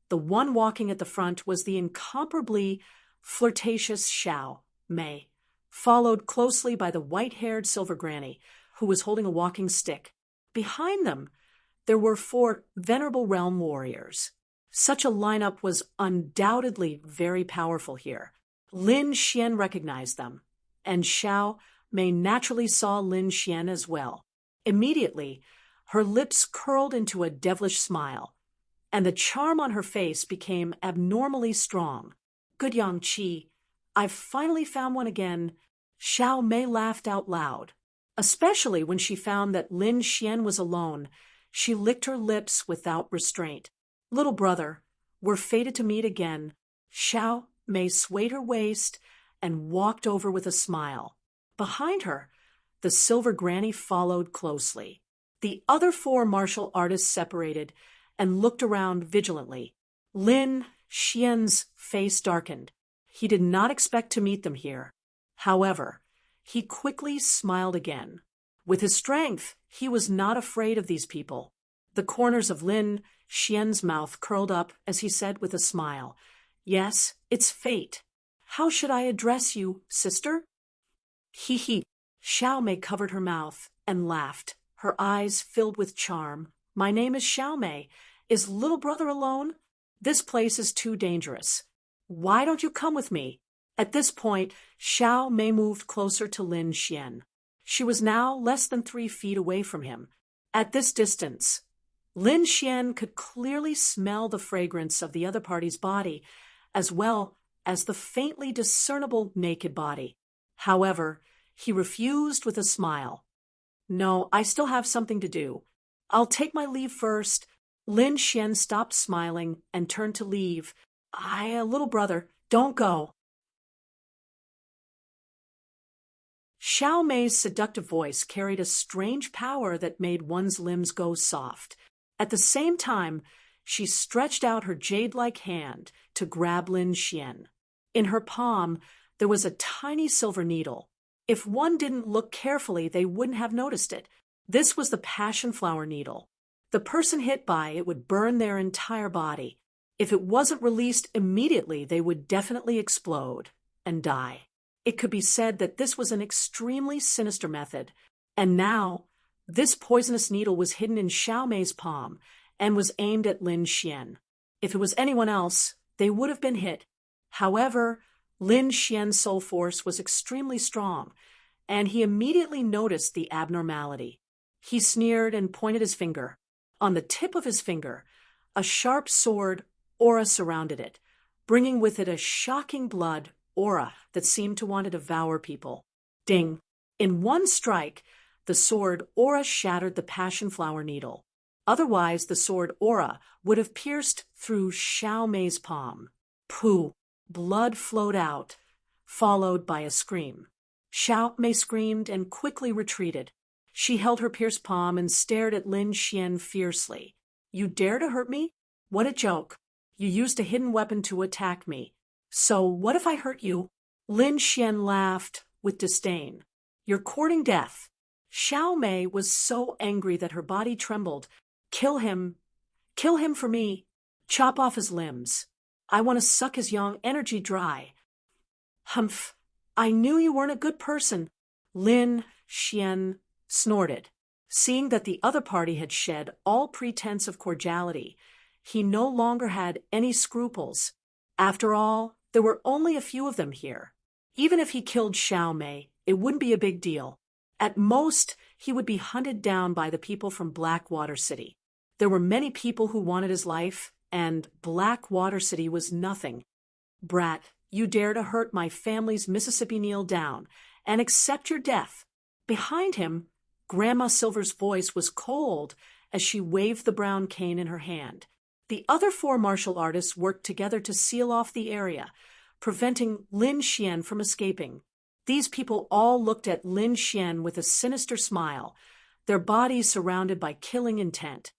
the one walking at the front was the incomparably flirtatious Xiao Mei, followed closely by the white-haired Silver Granny, who was holding a walking stick. Behind them, there were 4 venerable realm warriors. Such a lineup was undoubtedly very powerful here. Lin Xian recognized them, and Xiao Mei naturally saw Lin Xian as well. Immediately, her lips curled into a devilish smile, and the charm on her face became abnormally strong. Good Yang Qi, I've finally found one again. Xiao Mei laughed out loud. Especially when she found that Lin Xian was alone, she licked her lips without restraint. Little brother, we're fated to meet again. Xiao Mei swayed her waist and walked over with a smile. Behind her, the Silver Granny followed closely. The other 4 martial artists separated and looked around vigilantly. Lin Xian's face darkened. He did not expect to meet them here. However, he quickly smiled again. With his strength, he was not afraid of these people. The corners of Lin Xian's mouth curled up as he said with a smile, "Yes, it's fate. How should I address you, sister?" He. Xiao Mei covered her mouth and laughed, her eyes filled with charm. "My name is Xiao Mei. Is little brother alone? This place is too dangerous. Why don't you come with me?" At this point, Xiao Mei moved closer to Lin Xian. She was now less than 3 feet away from him. At this distance, Lin Xian could clearly smell the fragrance of the other party's body, as well as the faintly discernible naked body. However, he refused with a smile. "No, I still have something to do. I'll take my leave first." Lin Xian stopped smiling and turned to leave. Little brother, don't go." Xiao Mei's seductive voice carried a strange power that made one's limbs go soft. At the same time, she stretched out her jade-like hand to grab Lin Xian. In her palm, there was a tiny silver needle. If one didn't look carefully, they wouldn't have noticed it. This was the passion flower needle. The person hit by it would burn their entire body. If it wasn't released immediately, they would definitely explode and die. It could be said that this was an extremely sinister method. And now, this poisonous needle was hidden in Xiao Mei's palm and was aimed at Lin Xian. If it was anyone else, they would have been hit. However, Lin Xian's soul force was extremely strong, and he immediately noticed the abnormality. He sneered and pointed his finger. On the tip of his finger, a sharp sword aura surrounded it, bringing with it a shocking blood aura that seemed to want to devour people. Ding! In one strike, the sword aura shattered the passion flower needle. Otherwise, the sword aura would have pierced through Xiao Mei's palm. Pooh! Blood flowed out, followed by a scream. Xiao Mei screamed and quickly retreated. She held her pierced palm and stared at Lin Xian fiercely. You dare to hurt me? What a joke. You used a hidden weapon to attack me. So what if I hurt you? Lin Xian laughed with disdain. You're courting death. Xiao Mei was so angry that her body trembled. Kill him. Kill him for me. Chop off his limbs. I want to suck his yang energy dry. Humph. I knew you weren't a good person. Lin Xian snorted. Seeing that the other party had shed all pretense of cordiality, he no longer had any scruples. After all, there were only a few of them here. Even if he killed Xiao Mei, it wouldn't be a big deal. At most, he would be hunted down by the people from Blackwater City. There were many people who wanted his life, and Blackwater City was nothing. Brat, you dare to hurt my family's Mississippi kneel down and accept your death. Behind him, Grandma Silver's voice was cold as she waved the brown cane in her hand. The other 4 martial artists worked together to seal off the area, preventing Lin Xian from escaping. These people all looked at Lin Xian with a sinister smile, their bodies surrounded by killing intent.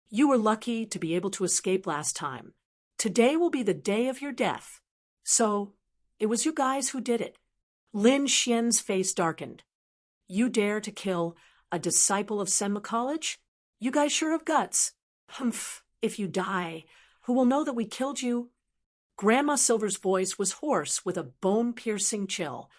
You were lucky to be able to escape last time. Today will be the day of your death. So, it was you guys who did it. Lin Xian's face darkened. You dare to kill a disciple of Senma College? You guys sure have guts. Humph, if you die, who will know that we killed you? Grandma Silver's voice was hoarse with a bone-piercing chill.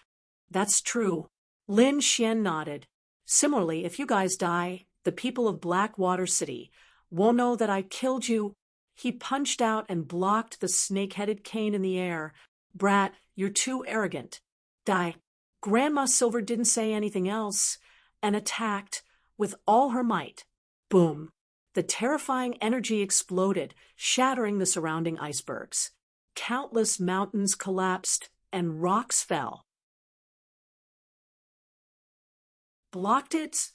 That's true. Lin Xian nodded. Similarly, if you guys die, the people of Blackwater City won't know that I killed you. He punched out and blocked the snake-headed cane in the air. Brat, you're too arrogant. Die. Grandma Silver didn't say anything else and attacked with all her might. Boom. The terrifying energy exploded, shattering the surrounding icebergs. Countless mountains collapsed and rocks fell. Blocked it?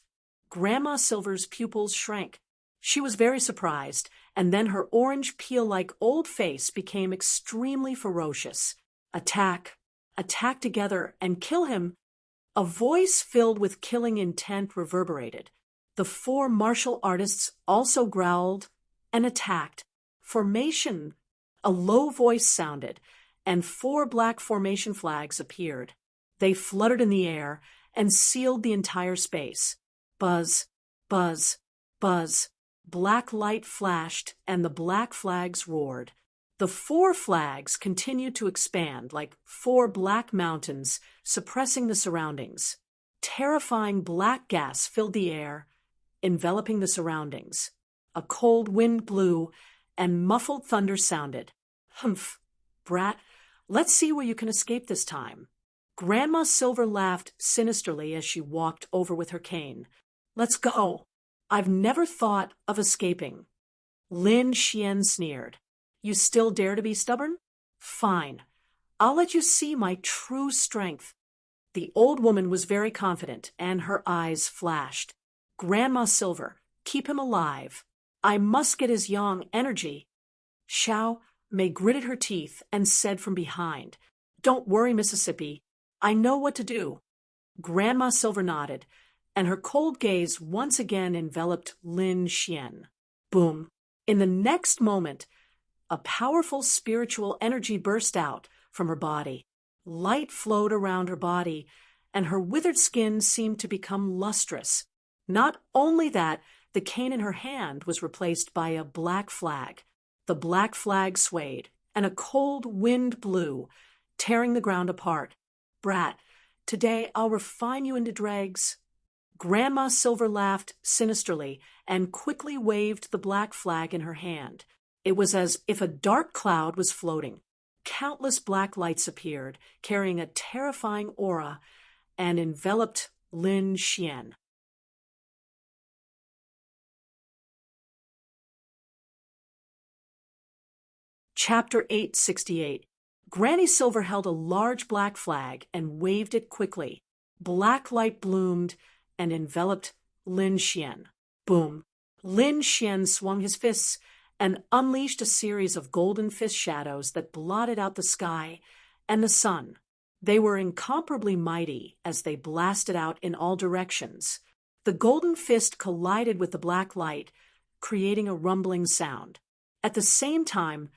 Grandma Silver's pupils shrank. She was very surprised, and then her orange peel-like old face became extremely ferocious. Attack. Attack together and kill him. A voice filled with killing intent reverberated. The 4 martial artists also growled and attacked. Formation. A low voice sounded, and 4 black formation flags appeared. They fluttered in the air and sealed the entire space. Buzz, buzz, buzz. Black light flashed, and the black flags roared. The 4 flags continued to expand like 4 black mountains, suppressing the surroundings. Terrifying black gas filled the air, enveloping the surroundings. A cold wind blew, and muffled thunder sounded. Humph, brat, let's see where you can escape this time. Grandma Silver laughed sinisterly as she walked over with her cane. Let's go. I've never thought of escaping. Lin Xian sneered. You still dare to be stubborn? Fine. I'll let you see my true strength. The old woman was very confident, and her eyes flashed. Grandma Silver, keep him alive. I must get his yang energy. Xiao Mei gritted her teeth and said from behind, Don't worry, Mississippi. I know what to do. Grandma Silver nodded, and her cold gaze once again enveloped Lin Xian. Boom. In the next moment, a powerful spiritual energy burst out from her body. Light flowed around her body, and her withered skin seemed to become lustrous. Not only that, the cane in her hand was replaced by a black flag. The black flag swayed, and a cold wind blew, tearing the ground apart. "Brat, today I'll refine you into dregs." Grandma Silver laughed sinisterly and quickly waved the black flag in her hand. It was as if a dark cloud was floating. Countless black lights appeared, carrying a terrifying aura, and enveloped Lin Xian. Chapter 868. Granny Silver held a large black flag and waved it quickly. Black light bloomed and enveloped Lin Xian. Boom! Lin Xian swung his fists and unleashed a series of golden fist shadows that blotted out the sky and the sun. They were incomparably mighty as they blasted out in all directions. The golden fist collided with the black light, creating a rumbling sound. At the same time,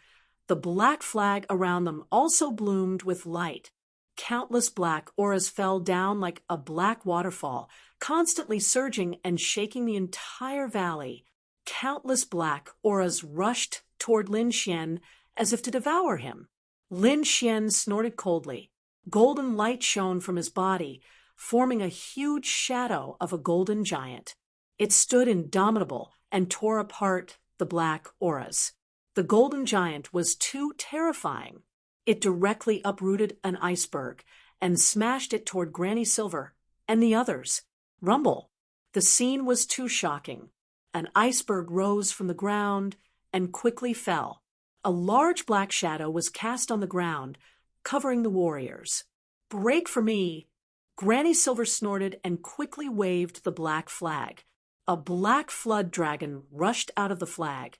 the black flag around them also bloomed with light. Countless black auras fell down like a black waterfall, constantly surging and shaking the entire valley. Countless black auras rushed toward Lin Xian as if to devour him. Lin Xian snorted coldly. Golden light shone from his body, forming a huge shadow of a golden giant. It stood indomitable and tore apart the black auras. The golden giant was too terrifying. It directly uprooted an iceberg and smashed it toward Granny Silver and the others. Rumble! The scene was too shocking. An iceberg rose from the ground and quickly fell. A large black shadow was cast on the ground, covering the warriors. "Break for me!" Granny Silver snorted and quickly waved the black flag. A black flood dragon rushed out of the flag,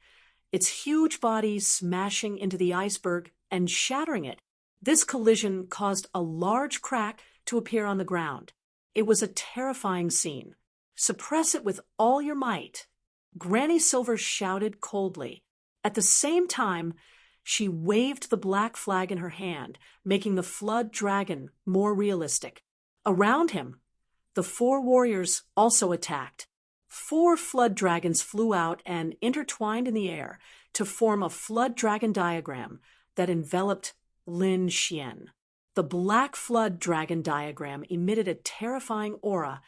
its huge body smashing into the iceberg and shattering it. This collision caused a large crack to appear on the ground. It was a terrifying scene. "Suppress it with all your might." Granny Silver shouted coldly. At the same time, she waved the black flag in her hand, making the flood dragon more realistic. Around him, the four warriors also attacked. 4 flood dragons flew out and intertwined in the air to form a flood dragon diagram that enveloped Lin Xian. The black flood dragon diagram emitted a terrifying aura,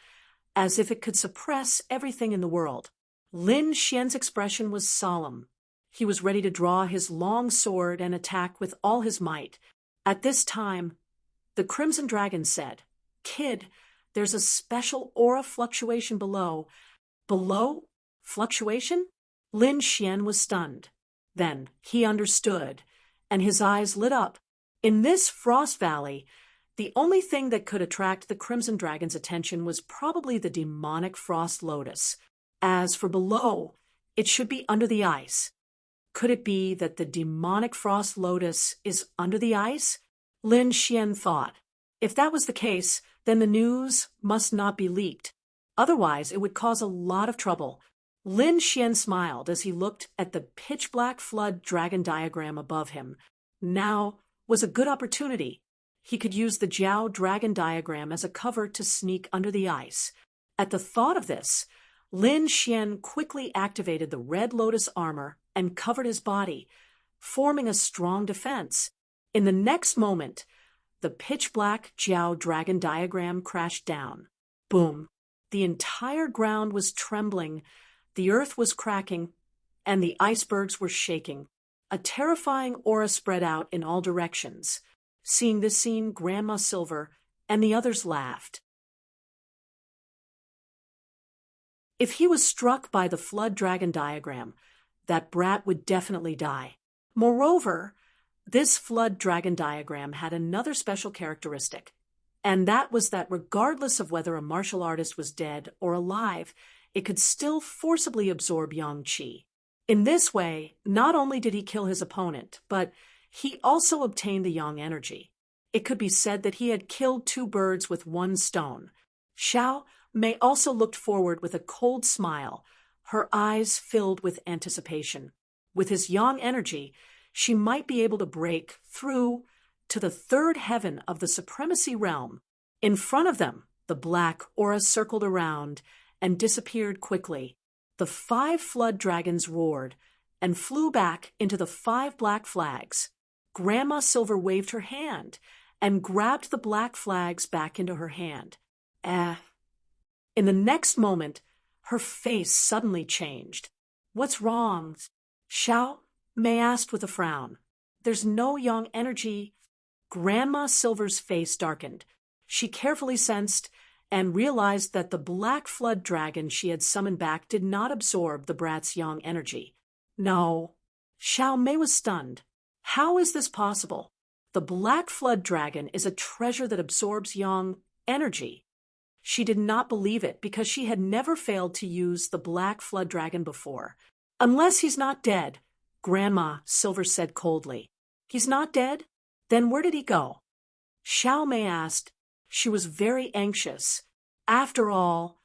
as if it could suppress everything in the world. Lin Xian's expression was solemn. He was ready to draw his long sword and attack with all his might. At this time, the Crimson Dragon said, "Kid, there's a special aura fluctuation below." "Below? Fluctuation?" Lin Xian was stunned. Then he understood, and his eyes lit up. In this Frost Valley, the only thing that could attract the Crimson Dragon's attention was probably the demonic Frost Lotus. As for below, it should be under the ice. Could it be that the demonic Frost Lotus is under the ice? Lin Xian thought. If that was the case, then the news must not be leaked. Otherwise, it would cause a lot of trouble. Lin Xian smiled as he looked at the pitch-black flood dragon diagram above him. Now was a good opportunity. He could use the Jiao dragon diagram as a cover to sneak under the ice. At the thought of this, Lin Xian quickly activated the Red Lotus armor and covered his body, forming a strong defense. In the next moment, the pitch-black Jiao dragon diagram crashed down. Boom! The entire ground was trembling, the earth was cracking, and the icebergs were shaking. A terrifying aura spread out in all directions. Seeing this scene, Grandma Silver and the others laughed. If he was struck by the flood dragon diagram, that brat would definitely die. Moreover, this flood dragon diagram had another special characteristic, and that was that regardless of whether a martial artist was dead or alive, it could still forcibly absorb yang qi. In this way, not only did he kill his opponent, but he also obtained the yang energy. It could be said that he had killed 2 birds with 1 stone. Xiao Mei also looked forward with a cold smile, her eyes filled with anticipation. With his yang energy, she might be able to break through to the 3rd heaven of the supremacy realm. In front of them, the black aura circled around and disappeared quickly. The 5 flood dragons roared and flew back into the 5 black flags. Grandma Silver waved her hand and grabbed the black flags back into her hand. In the next moment, her face suddenly changed. "What's wrong?" Xiao Mei asked with a frown. "There's no yang energy." Grandma Silver's face darkened. She carefully sensed and realized that the black flood dragon she had summoned back did not absorb the brat's yang energy. No. Xiao Mei was stunned. How is this possible? The black flood dragon is a treasure that absorbs yang energy. She did not believe it because she had never failed to use the black flood dragon before. "Unless he's not dead," Grandma Silver said coldly. "He's not dead? Then where did he go?" Xiao Mei asked. She was very anxious. After all,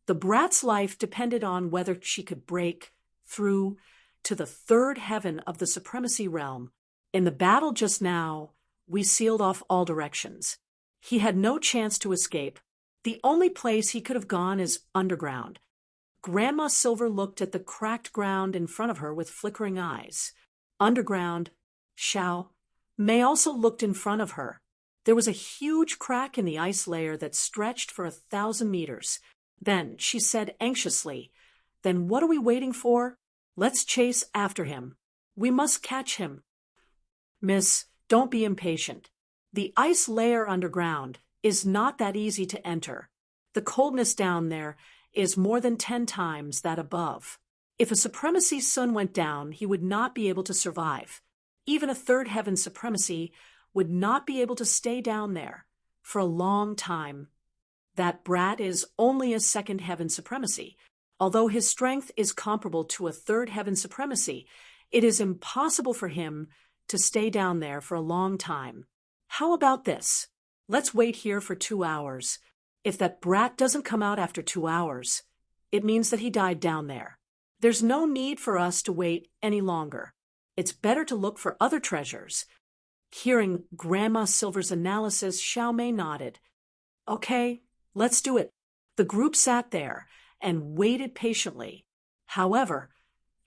the brat's life depended on whether she could break through to the 3rd heaven of the supremacy realm. In the battle just now, we sealed off all directions. He had no chance to escape. The only place he could have gone is underground. Grandma Silver looked at the cracked ground in front of her with flickering eyes. Underground. Xiao Mei also looked in front of her. There was a huge crack in the ice layer that stretched for 1,000 meters. Then she said anxiously, "Then what are we waiting for? Let's chase after him. We must catch him." "Miss, don't be impatient. The ice layer underground is not that easy to enter. The coldness down there is more than 10 times that above. If a supremacy sun went down, he would not be able to survive. Even a 3rd heaven supremacy would not be able to stay down there for a long time. That brat is only a 2nd heaven supremacy. Although his strength is comparable to a 3rd heaven supremacy, it is impossible for him to stay down there for a long time. How about this? Let's wait here for 2 hours. If that brat doesn't come out after 2 hours, it means that he died down there. There's no need for us to wait any longer. It's better to look for other treasures." Hearing Grandma Silver's analysis, Xiao Mei nodded. "Okay, let's do it." The group sat there and waited patiently. However,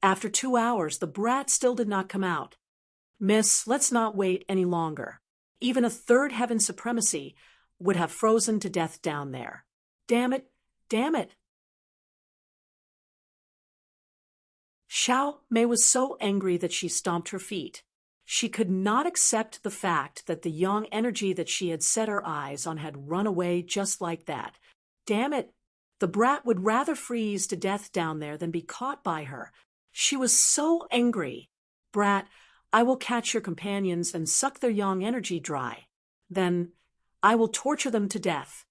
after 2 hours, the brat still did not come out. "Miss, let's not wait any longer. Even a 3rd heaven supremacy would have frozen to death down there. Damn it, damn it." Xiao Mei was so angry that she stomped her feet. She could not accept the fact that the yang energy that she had set her eyes on had run away just like that. Damn it! The brat would rather freeze to death down there than be caught by her. She was so angry. "Brat, I will catch your companions and suck their yang energy dry. Then I will torture them to death."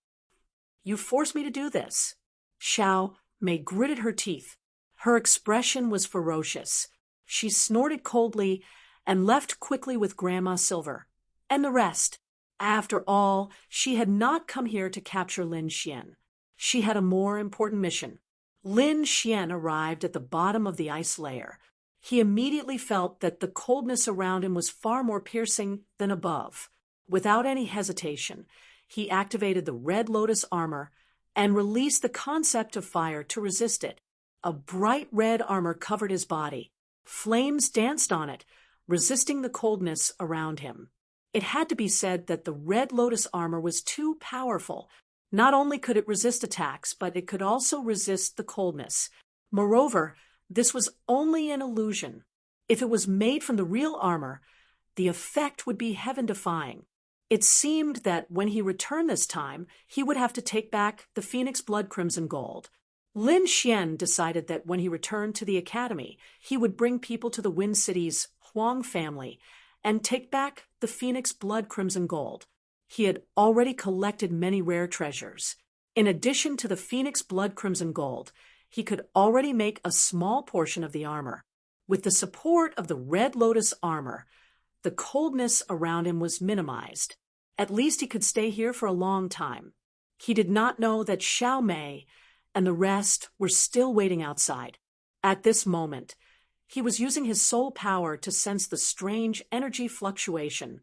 "You force me to do this." Xiao Mei gritted her teeth. Her expression was ferocious. She snorted coldly and left quickly with Grandma Silver. And the rest. After all, she had not come here to capture Lin Xian. She had a more important mission. Lin Xian arrived at the bottom of the ice layer. He immediately felt that the coldness around him was far more piercing than above. Without any hesitation, he activated the Red Lotus armor and released the concept of fire to resist it. A bright red armor covered his body. Flames danced on it, resisting the coldness around him. It had to be said that the Red Lotus armor was too powerful. Not only could it resist attacks, but it could also resist the coldness. Moreover, this was only an illusion. If it was made from the real armor, the effect would be heaven-defying. It seemed that when he returned this time, he would have to take back the Phoenix Blood Crimson Gold. Lin Xian decided that when he returned to the academy, he would bring people to the Wind City's Huang family and take back the Phoenix Blood Crimson Gold. He had already collected many rare treasures. In addition to the Phoenix Blood Crimson Gold, he could already make a small portion of the armor. With the support of the Red Lotus armor, the coldness around him was minimized. At least he could stay here for a long time. He did not know that Xiao Mei and the rest were still waiting outside. At this moment, he was using his soul power to sense the strange energy fluctuation.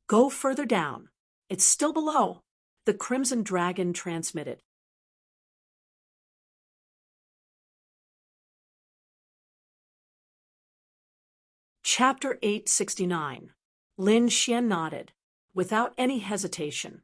Go further down. It's still below. the Crimson Dragon transmitted. Chapter 869. Lin Xian nodded. Without any hesitation,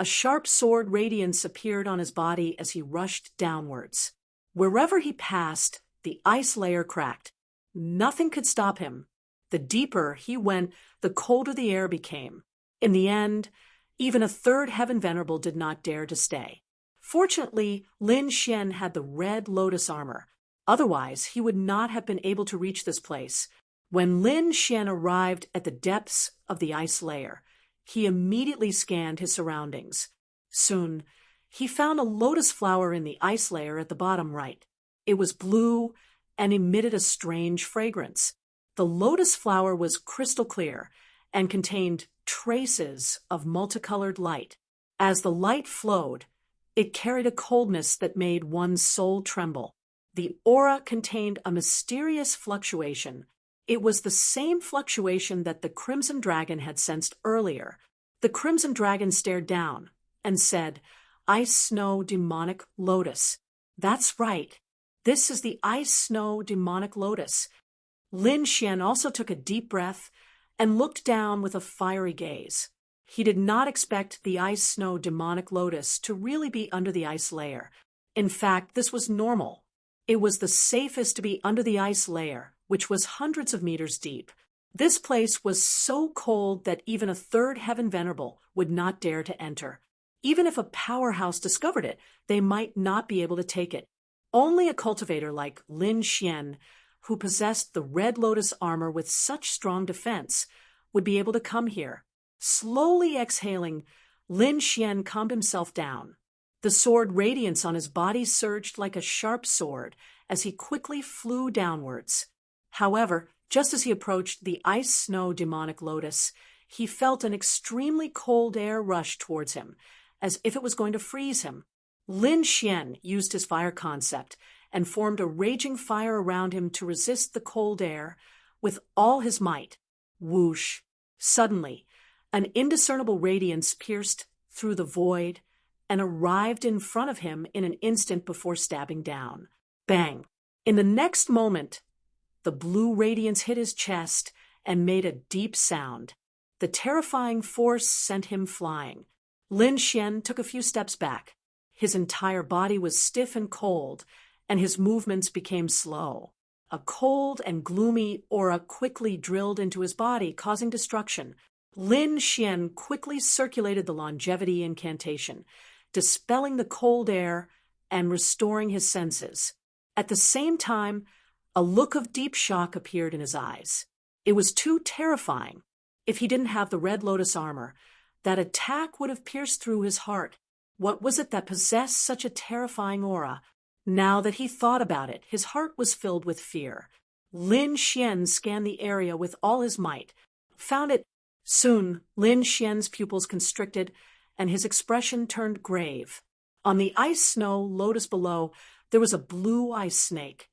a sharp sword radiance appeared on his body as he rushed downwards. Wherever he passed, the ice layer cracked. Nothing could stop him. The deeper he went, the colder the air became. In the end, even a third Heaven Venerable did not dare to stay. Fortunately, Lin Xian had the red lotus armor. Otherwise, he would not have been able to reach this place. When Lin Xian arrived at the depths of the ice layer, he immediately scanned his surroundings. Soon, he found a lotus flower in the ice layer at the bottom right. It was blue and emitted a strange fragrance. The lotus flower was crystal clear and contained traces of multicolored light. As the light flowed, it carried a coldness that made one's soul tremble. The aura contained a mysterious fluctuation. It was the same fluctuation that the Crimson Dragon had sensed earlier. The Crimson Dragon stared down and said, "Ice Snow Demonic Lotus." That's right. This is the Ice Snow Demonic Lotus. Lin Xian also took a deep breath and looked down with a fiery gaze. He did not expect the Ice Snow Demonic Lotus to really be under the ice layer. In fact, this was normal. It was the safest to be under the ice layer, which was hundreds of meters deep. This place was so cold that even a third Heaven Venerable would not dare to enter. Even if a powerhouse discovered it, they might not be able to take it. Only a cultivator like Lin Xian, who possessed the red lotus armor with such strong defense, would be able to come here. Slowly exhaling, Lin Xian calmed himself down. The sword radiance on his body surged like a sharp sword as he quickly flew downwards. However, just as he approached the Ice Snow Demonic Lotus, he felt an extremely cold air rush towards him, as if it was going to freeze him. Lin Xian used his fire concept and formed a raging fire around him to resist the cold air with all his might. Whoosh! Suddenly, an indiscernible radiance pierced through the void and arrived in front of him in an instant before stabbing down. Bang! In the next moment, the blue radiance hit his chest and made a deep sound. The terrifying force sent him flying. Lin Xian took a few steps back. His entire body was stiff and cold, and his movements became slow. A cold and gloomy aura quickly drilled into his body, causing destruction. Lin Xian quickly circulated the longevity incantation, dispelling the cold air and restoring his senses. At the same time, a look of deep shock appeared in his eyes. It was too terrifying. If he didn't have the red lotus armor, that attack would have pierced through his heart. What was it that possessed such a terrifying aura? Now that he thought about it, his heart was filled with fear. Lin Xian scanned the area with all his might, found it. Soon, Lin Xian's pupils constricted, and his expression turned grave. On the ice snow lotus below, there was a blue ice snake.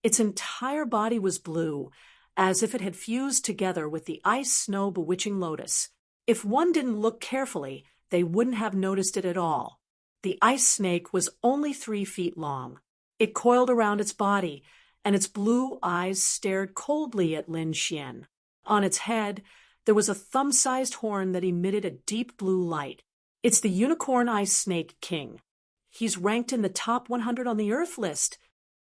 Its entire body was blue, as if it had fused together with the ice snow bewitching lotus. If one didn't look carefully, they wouldn't have noticed it at all. The ice snake was only 3 feet long. It coiled around its body, and its blue eyes stared coldly at Lin Xian. On its head, there was a thumb-sized horn that emitted a deep blue light. It's the Unicorn Ice Snake King. He's ranked in the top 100 on the Earth list.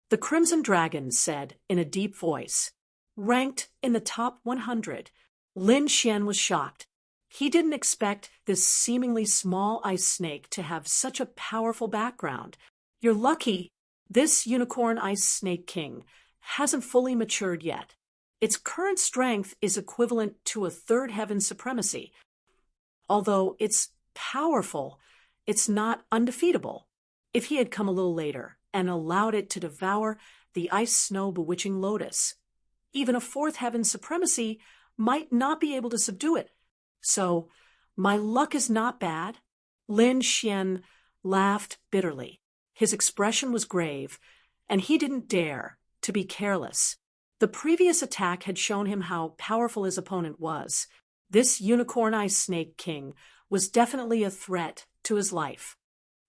The Crimson Dragon said in a deep voice. Ranked in the top 100. Lin Xian was shocked. He didn't expect this seemingly small ice snake to have such a powerful background. You're lucky. This Unicorn Ice Snake King hasn't fully matured yet. Its current strength is equivalent to a third heaven supremacy. Although it's powerful, it's not undefeatable. If he had come a little later and allowed it to devour the ice snow bewitching lotus, even a fourth heaven supremacy might not be able to subdue it. So, my luck is not bad. Lin Xian laughed bitterly. His expression was grave, and he didn't dare to be careless. The previous attack had shown him how powerful his opponent was. This unicorn ice snake king was definitely a threat to his life.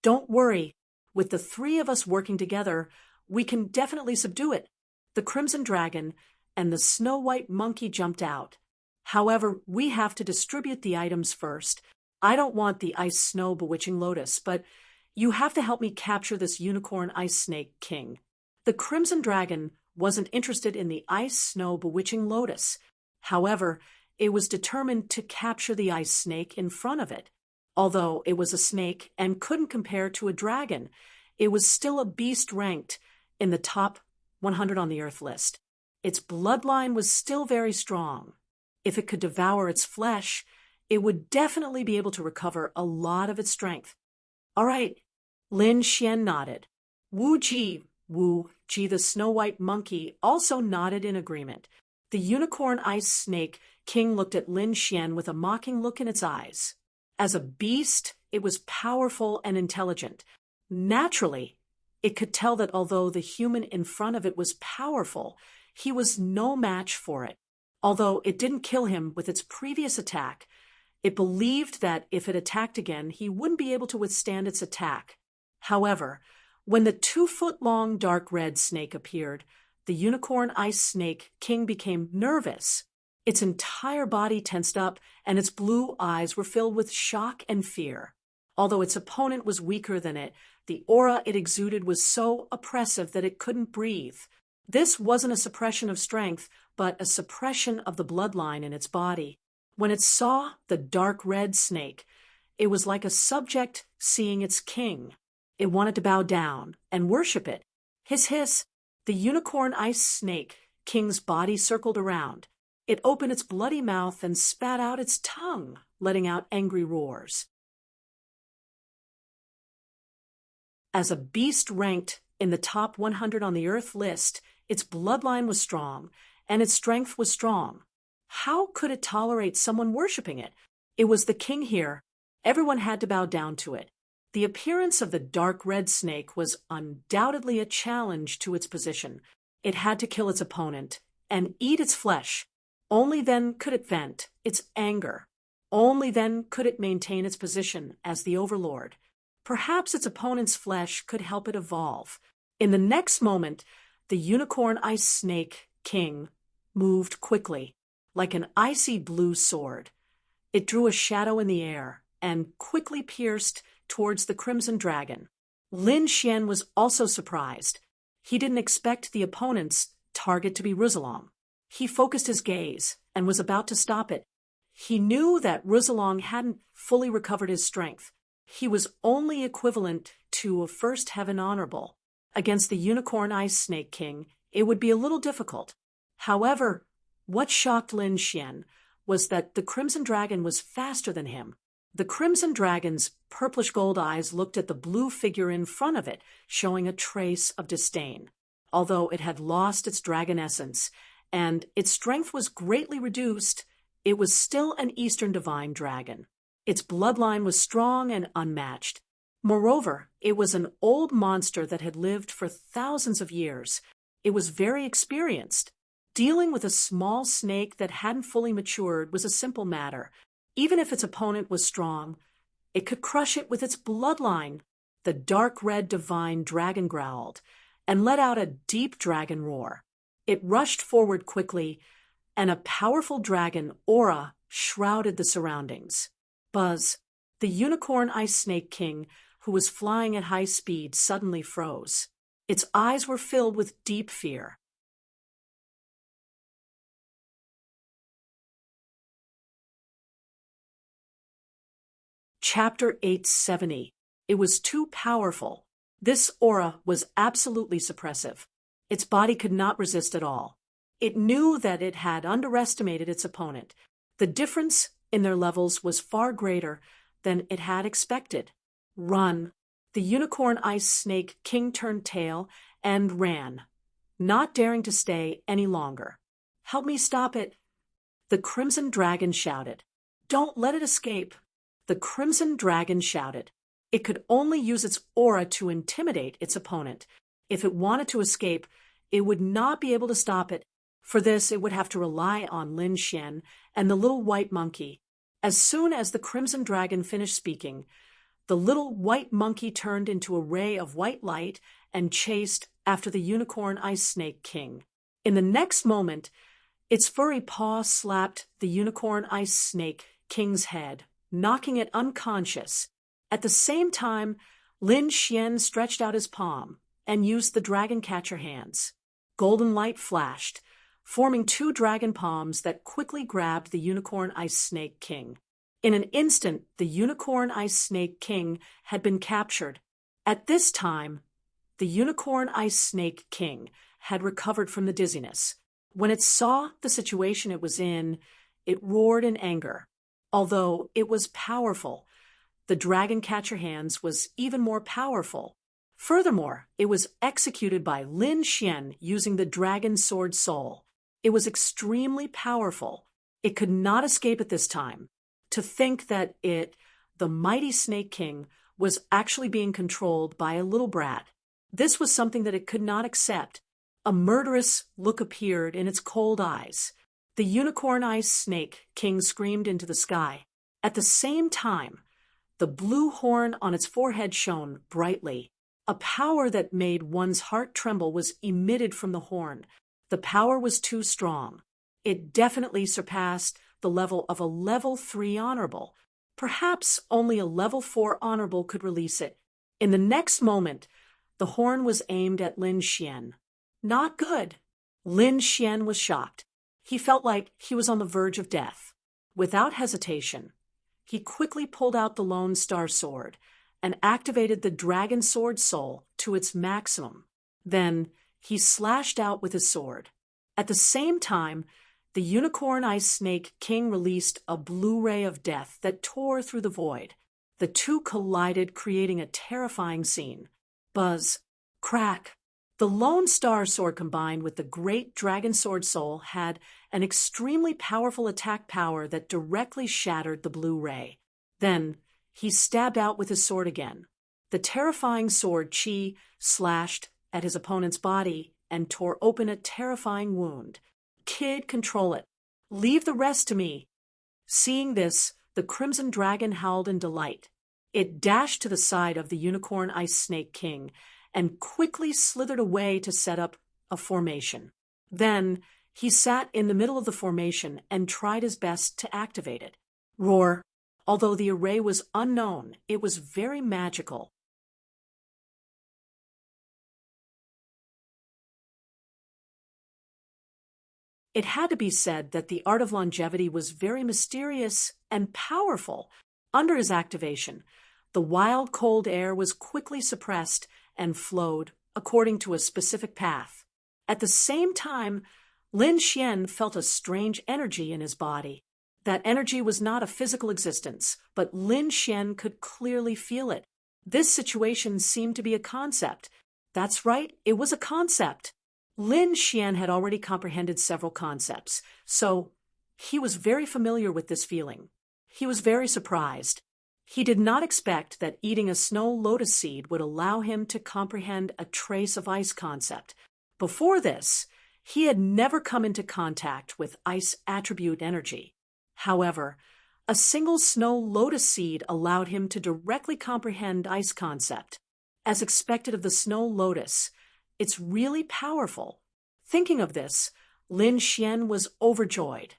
Don't worry, with the three of us working together, we can definitely subdue it. The crimson dragon and the snow white monkey jumped out. However, we have to distribute the items first. I don't want the ice snow bewitching lotus, but you have to help me capture this unicorn ice snake king. The crimson dragon wasn't interested in the ice snow bewitching lotus. However, it was determined to capture the ice snake in front of it. Although it was a snake and couldn't compare to a dragon, it was still a beast ranked in the top 100 on the Earth list. Its bloodline was still very strong. If it could devour its flesh, it would definitely be able to recover a lot of its strength. All right, Lin Xian nodded. Wu Ji the Snow White monkey, also nodded in agreement. The unicorn ice snake king looked at Lin Xian with a mocking look in its eyes. As a beast, it was powerful and intelligent. Naturally, it could tell that although the human in front of it was powerful, he was no match for it. Although it didn't kill him with its previous attack, it believed that if it attacked again, he wouldn't be able to withstand its attack. However, when the 2-foot-long dark red snake appeared, the unicorn ice snake king became nervous. Its entire body tensed up, and its blue eyes were filled with shock and fear. Although its opponent was weaker than it, the aura it exuded was so oppressive that it couldn't breathe. This wasn't a suppression of strength, but a suppression of the bloodline in its body. When it saw the dark red snake, it was like a subject seeing its king. It wanted to bow down and worship it. Hiss, hiss, the unicorn ice snake king's body circled around. It opened its bloody mouth and spat out its tongue, letting out angry roars. As a beast ranked in the top 100 on the Earth list, its bloodline was strong, and its strength was strong. How could it tolerate someone worshipping it? It was the king here. Everyone had to bow down to it. The appearance of the dark red snake was undoubtedly a challenge to its position. It had to kill its opponent and eat its flesh. Only then could it vent its anger. Only then could it maintain its position as the overlord. Perhaps its opponent's flesh could help it evolve. In the next moment, the unicorn ice snake king moved quickly, like an icy blue sword. It drew a shadow in the air and quickly pierced towards the crimson dragon. Lin Xian was also surprised. He didn't expect the opponent's target to be Rizalong. He focused his gaze and was about to stop it. He knew that Rizalong hadn't fully recovered his strength. He was only equivalent to a first heaven honorable. Against the unicorn ice snake king, it would be a little difficult. However, what shocked Lin Xian was that the crimson dragon was faster than him. The crimson dragon's purplish gold eyes looked at the blue figure in front of it, showing a trace of disdain. Although it had lost its dragon essence, and its strength was greatly reduced, it was still an Eastern divine dragon. Its bloodline was strong and unmatched. Moreover, it was an old monster that had lived for thousands of years. It was very experienced. Dealing with a small snake that hadn't fully matured was a simple matter. Even if its opponent was strong, it could crush it with its bloodline. The dark red divine dragon growled and let out a deep dragon roar. It rushed forward quickly, and a powerful dragon aura shrouded the surroundings. Buzz, the unicorn ice snake king, who was flying at high speed, suddenly froze. Its eyes were filled with deep fear. Chapter 870. It was too powerful. This aura was absolutely suppressive. Its body could not resist at all. It knew that it had underestimated its opponent. The difference in their levels was far greater than it had expected. Run. The unicorn ice snake king turned tail and ran, not daring to stay any longer. Help me stop it. The crimson dragon shouted. Don't let it escape. The crimson dragon shouted. It could only use its aura to intimidate its opponent. If it wanted to escape, it would not be able to stop it. For this, it would have to rely on Lin Xian and the little white monkey. As soon as the Crimson Dragon finished speaking, the little white monkey turned into a ray of white light and chased after the Unicorn Ice Snake King. In the next moment, its furry paw slapped the Unicorn Ice Snake King's head, knocking it unconscious. At the same time, Lin Xian stretched out his palm and used the dragon catcher hands. Golden light flashed, forming two dragon palms that quickly grabbed the Unicorn Ice Snake King. In an instant, the Unicorn Ice Snake King had been captured. At this time, the Unicorn Ice Snake King had recovered from the dizziness. When it saw the situation it was in, it roared in anger. Although it was powerful, the dragon catcher hands was even more powerful. Furthermore, it was executed by Lin Xian using the dragon sword soul. It was extremely powerful. It could not escape at this time. To think that the mighty Snake King, was actually being controlled by a little brat. This was something that it could not accept. A murderous look appeared in its cold eyes. The Unicorn Ice Snake King screamed into the sky. At the same time, the blue horn on its forehead shone brightly. A power that made one's heart tremble was emitted from the horn. The power was too strong. It definitely surpassed the level of a level 3 honorable. Perhaps only a level 4 honorable could release it. In the next moment, the horn was aimed at Lin Xian. Not good. Lin Xian was shocked. He felt like he was on the verge of death. Without hesitation, he quickly pulled out the Lone Star Sword and activated the Dragon Sword Soul to its maximum. Then he slashed out with his sword. At the same time, the Unicorn Ice Snake King released a blue ray of death that tore through the void. The two collided, creating a terrifying scene. Buzz. Crack. The Lone Star Sword combined with the Great Dragon Sword Soul had an extremely powerful attack power that directly shattered the blue ray. Then he stabbed out with his sword again. The terrifying sword Qi slashed at his opponent's body and tore open a terrifying wound. Kid, control it. Leave the rest to me. Seeing this, the Crimson Dragon howled in delight. It dashed to the side of the Unicorn Ice Snake King and quickly slithered away to set up a formation. Then he sat in the middle of the formation and tried his best to activate it. Roar. Although the array was unknown, it was very magical. It had to be said that the art of longevity was very mysterious and powerful. Under his activation, the wild cold air was quickly suppressed and flowed according to a specific path. At the same time, Lin Xian felt a strange energy in his body. That energy was not a physical existence, but Lin Xian could clearly feel it. This situation seemed to be a concept. That's right, it was a concept. Lin Xian had already comprehended several concepts, so he was very familiar with this feeling. He was very surprised. He did not expect that eating a snow lotus seed would allow him to comprehend a trace of ice concept. Before this, he had never come into contact with ice attribute energy. However, a single snow lotus seed allowed him to directly comprehend ice concept. As expected of the snow lotus, it's really powerful. Thinking of this, Lin Xian was overjoyed.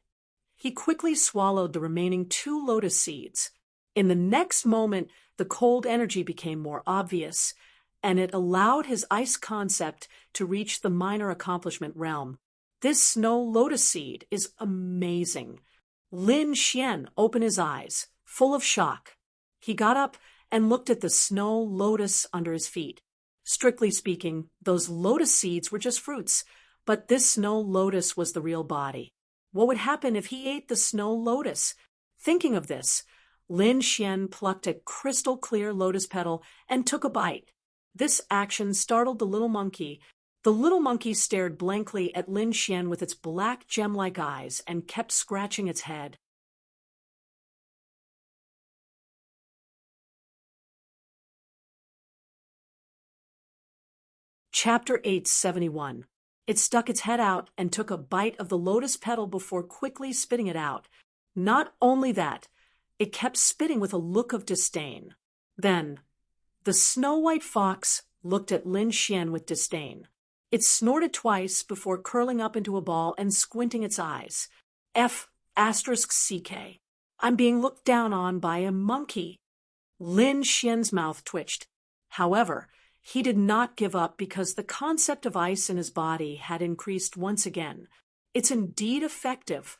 He quickly swallowed the remaining 2 lotus seeds. In the next moment, the cold energy became more obvious, and it allowed his ice concept to reach the minor accomplishment realm. This snow lotus seed is amazing. Lin Xian opened his eyes, full of shock. He got up and looked at the snow lotus under his feet. Strictly speaking, those lotus seeds were just fruits, but this snow lotus was the real body. What would happen if he ate the snow lotus? Thinking of this, Lin Xian plucked a crystal-clear lotus petal and took a bite. This action startled the little monkey. The little monkey stared blankly at Lin Xian with its black gem-like eyes and kept scratching its head. Chapter 871. It stuck its head out and took a bite of the lotus petal before quickly spitting it out. Not only that, it kept spitting with a look of disdain. Then, the snow-white fox looked at Lin Xian with disdain. It snorted twice before curling up into a ball and squinting its eyes. F***CK. I'm being looked down on by a monkey. Lin Xian's mouth twitched. However, he did not give up because the concept of ice in his body had increased once again. It's indeed effective.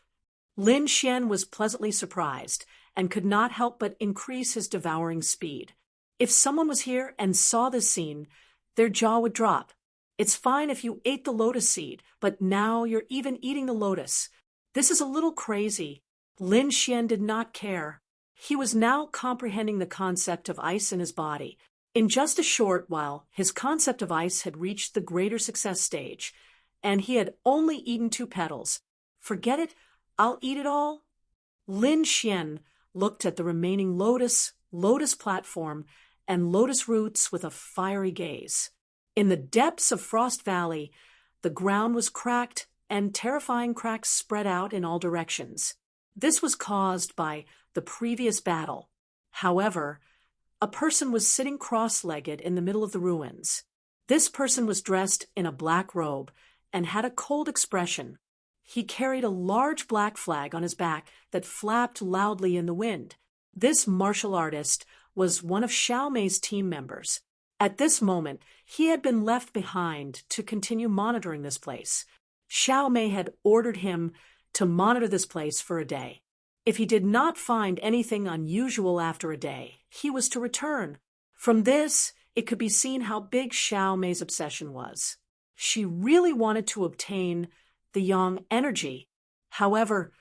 Lin Xian was pleasantly surprised and could not help but increase his devouring speed. If someone was here and saw this scene, their jaw would drop. It's fine if you ate the lotus seed, but now you're even eating the lotus. This is a little crazy. Lin Xian did not care. He was now comprehending the concept of ice in his body. In just a short while, his concept of ice had reached the greater success stage, and he had only eaten 2 petals. Forget it, I'll eat it all. Lin Xian looked at the remaining lotus platform, and lotus roots with a fiery gaze. In the depths of Frost Valley, the ground was cracked and terrifying cracks spread out in all directions. This was caused by the previous battle. However, a person was sitting cross-legged in the middle of the ruins. This person was dressed in a black robe and had a cold expression. He carried a large black flag on his back that flapped loudly in the wind. This martial artist was one of Xiao Mei's team members. At this moment, he had been left behind to continue monitoring this place. Xiao Mei had ordered him to monitor this place for a day. If he did not find anything unusual after a day, he was to return. From this, it could be seen how big Xiao Mei's obsession was. She really wanted to obtain the yang energy. However,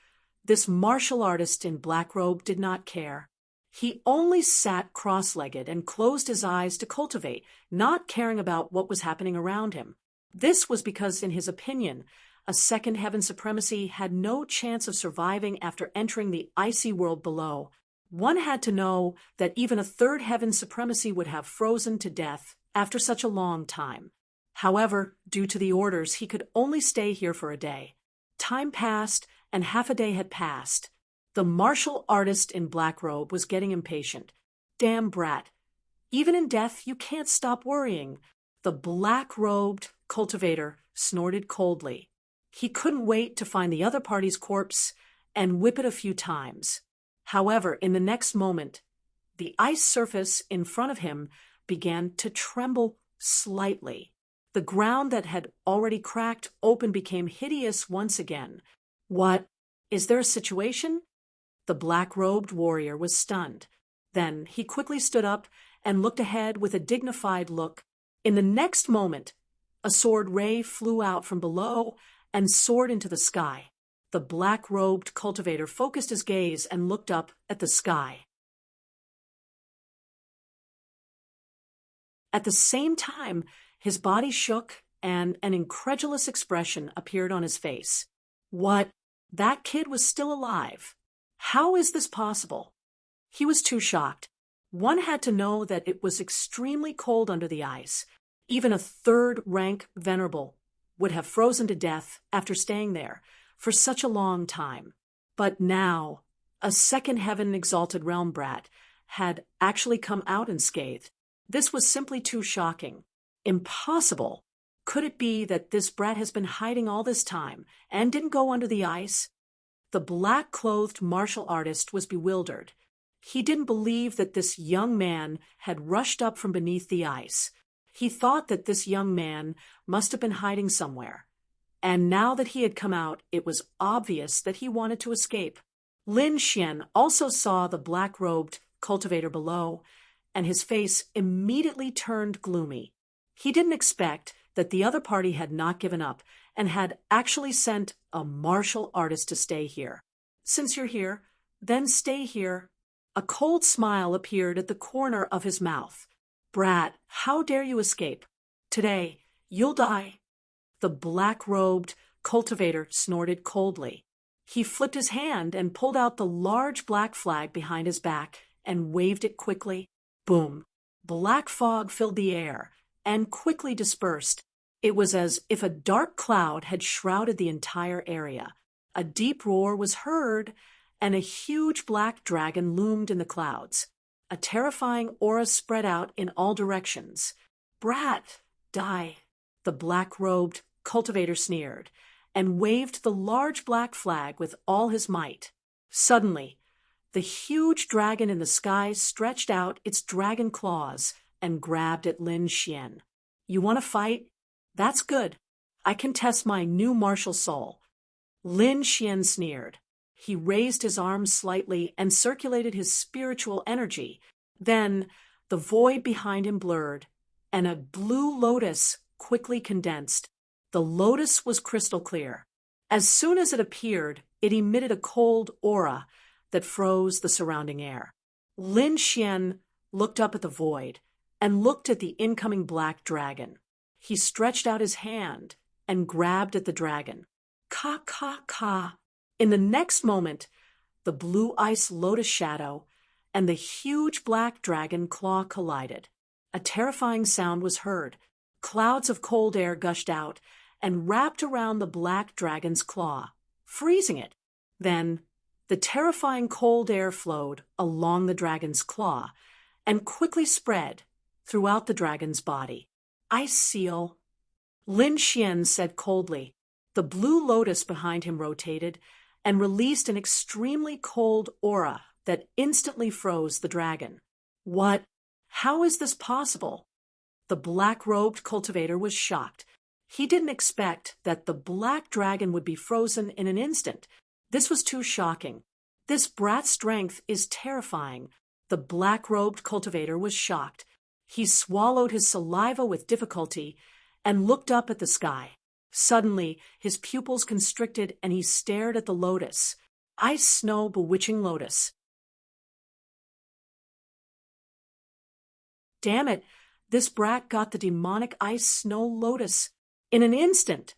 this martial artist in black robe did not care. He only sat cross-legged and closed his eyes to cultivate, not caring about what was happening around him. This was because, in his opinion, a second heaven supremacy had no chance of surviving after entering the icy world below. One had to know that even a third heaven supremacy would have frozen to death after such a long time. However, due to the orders, he could only stay here for a day. Time passed, and half a day had passed. The martial artist in black robe was getting impatient. Damn brat. Even in death, you can't stop worrying. The black-robed cultivator snorted coldly. He couldn't wait to find the other party's corpse and whip it a few times. However, in the next moment, the ice surface in front of him began to tremble slightly. The ground that had already cracked open became hideous once again. What? Is there a situation? The black-robed warrior was stunned. Then he quickly stood up and looked ahead with a dignified look. In the next moment, a sword ray flew out from below and soared into the sky. The black-robed cultivator focused his gaze and looked up at the sky. At the same time, his body shook and an incredulous expression appeared on his face. What? That kid was still alive. How is this possible? He was too shocked. One had to know that it was extremely cold under the ice. Even a third-rank venerable would have frozen to death after staying there for such a long time. But now, a second heaven exalted realm brat had actually come out unscathed. This was simply too shocking. Impossible. Could it be that this brat has been hiding all this time and didn't go under the ice? The black-clothed martial artist was bewildered. He didn't believe that this young man had rushed up from beneath the ice. He thought that this young man must have been hiding somewhere. And now that he had come out, it was obvious that he wanted to escape. Lin Xian also saw the black-robed cultivator below, and his face immediately turned gloomy. He didn't expect that the other party had not given up and had actually sent a martial artist to stay here. Since you're here, then stay here. A cold smile appeared at the corner of his mouth. Brat, how dare you escape? Today, you'll die. The black-robed cultivator snorted coldly. He flipped his hand and pulled out the large black flag behind his back and waved it quickly. Boom. Black fog filled the air and quickly dispersed. It was as if a dark cloud had shrouded the entire area. A deep roar was heard, and a huge black dragon loomed in the clouds. A terrifying aura spread out in all directions. "Brat, die," the black-robed cultivator sneered, and waved the large black flag with all his might. Suddenly, the huge dragon in the sky stretched out its dragon claws and grabbed at Lin Xian. "You want to fight? That's good. I can test my new martial soul." Lin Xian sneered. He raised his arms slightly and circulated his spiritual energy. Then, the void behind him blurred, and a blue lotus quickly condensed. The lotus was crystal clear. As soon as it appeared, it emitted a cold aura that froze the surrounding air. Lin Xian looked up at the void and looked at the incoming black dragon. He stretched out his hand and grabbed at the dragon. Ka, ka, ka. In the next moment, the blue ice lotus shadow and the huge black dragon claw collided. A terrifying sound was heard. Clouds of cold air gushed out and wrapped around the black dragon's claw, freezing it. Then, the terrifying cold air flowed along the dragon's claw and quickly spread throughout the dragon's body. "Ice seal," Lin Xian said coldly. The blue lotus behind him rotated and released an extremely cold aura that instantly froze the dragon. "What? How is this possible?" The black-robed cultivator was shocked. He didn't expect that the black dragon would be frozen in an instant. This was too shocking. "This brat's strength is terrifying." The black-robed cultivator was shocked. He swallowed his saliva with difficulty and looked up at the sky. Suddenly, his pupils constricted and he stared at the lotus. Ice snow bewitching lotus. Damn it, this brat got the demonic ice snow lotus. In an instant,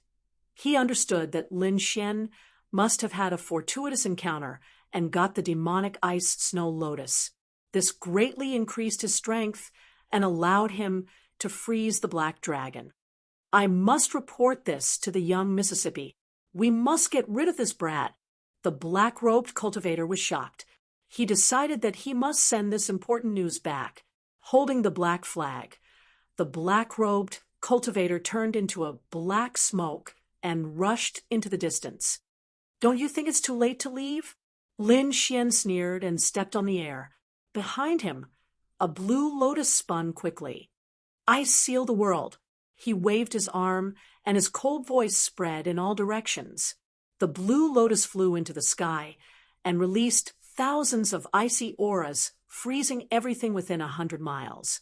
he understood that Lin Xian must have had a fortuitous encounter and got the demonic ice snow lotus. This greatly increased his strength and allowed him to freeze the black dragon. "I must report this to the young Mississippi. We must get rid of this brat." The black-robed cultivator was shocked. He decided that he must send this important news back. Holding the black flag, the black-robed cultivator turned into a black smoke and rushed into the distance. "Don't you think it's too late to leave?" Lin Xian sneered and stepped on the air. Behind him, a blue lotus spun quickly. "Ice seal the world." He waved his arm, and his cold voice spread in all directions. The blue lotus flew into the sky and released thousands of icy auras, freezing everything within 100 miles.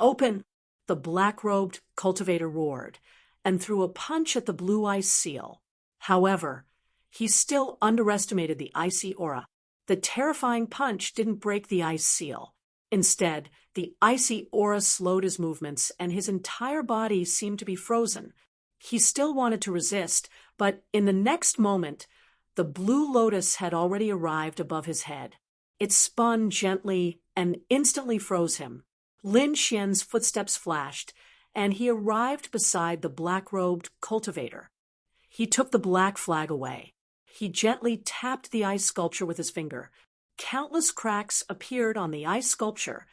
"Open!" the black-robed cultivator roared, and threw a punch at the blue ice seal. However, he still underestimated the icy aura. The terrifying punch didn't break the ice seal. Instead, the icy aura slowed his movements, and his entire body seemed to be frozen. He still wanted to resist, but in the next moment, the blue lotus had already arrived above his head. It spun gently and instantly froze him. Lin Xian's footsteps flashed, and he arrived beside the black-robed cultivator. He took the black flag away. He gently tapped the ice sculpture with his finger. Countless cracks appeared on the ice sculpture,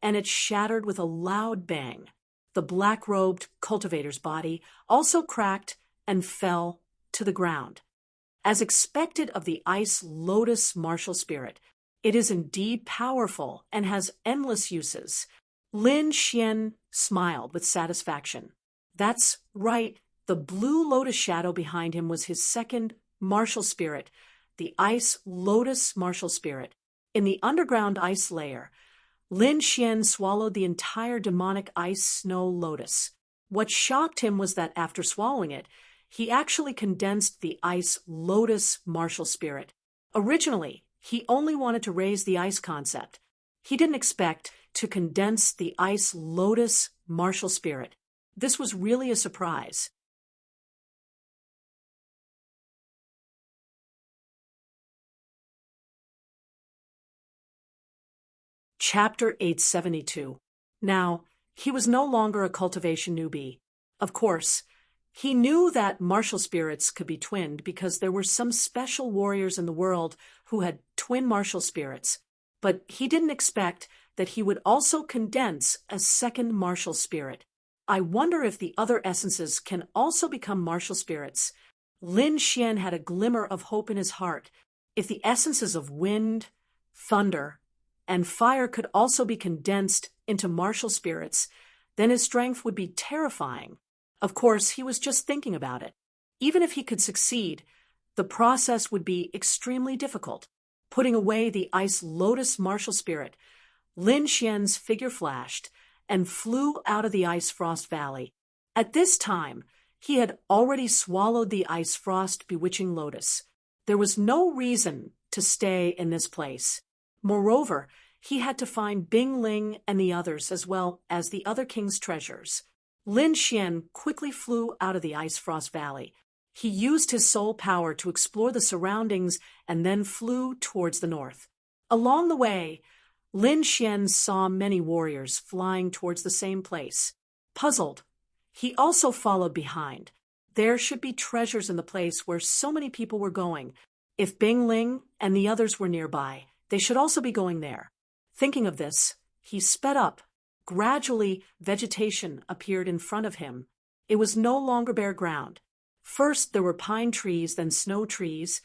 and it shattered with a loud bang. The black-robed cultivator's body also cracked and fell to the ground. As expected of the ice lotus martial spirit, it is indeed powerful and has endless uses. Lin Xian smiled with satisfaction. That's right, the blue lotus shadow behind him was his second martial spirit, the ice lotus martial spirit. In the underground ice layer, Lin Xian swallowed the entire demonic ice snow lotus. What shocked him was that after swallowing it, he actually condensed the ice lotus martial spirit. Originally, he only wanted to raise the ice concept. He didn't expect to condense the ice lotus martial spirit. This was really a surprise. Chapter 872. Now, he was no longer a cultivation newbie. Of course, He knew that martial spirits could be twinned because there were some special warriors in the world who had twin martial spirits, but he didn't expect that he would also condense a second martial spirit. I wonder if the other essences can also become martial spirits. Lin Xian had a glimmer of hope in his heart. If the essences of wind, thunder, and fire could also be condensed into martial spirits, then his strength would be terrifying. Of course, he was just thinking about it. Even if he could succeed, the process would be extremely difficult. Putting away the ice lotus martial spirit, Lin Xian's figure flashed and flew out of the ice frost valley. At this time, he had already swallowed the ice frost bewitching lotus. There was no reason to stay in this place. Moreover, he had to find Bing Ling and the others as well as the other king's treasures. Lin Xian quickly flew out of the ice frost valley. He used his soul power to explore the surroundings and then flew towards the north. Along the way, Lin Xian saw many warriors flying towards the same place. Puzzled, he also followed behind. There should be treasures in the place where so many people were going. If Bing Ling and the others were nearby, they should also be going there. Thinking of this, he sped up. Gradually, vegetation appeared in front of him. It was no longer bare ground. First, there were pine trees, then snow trees,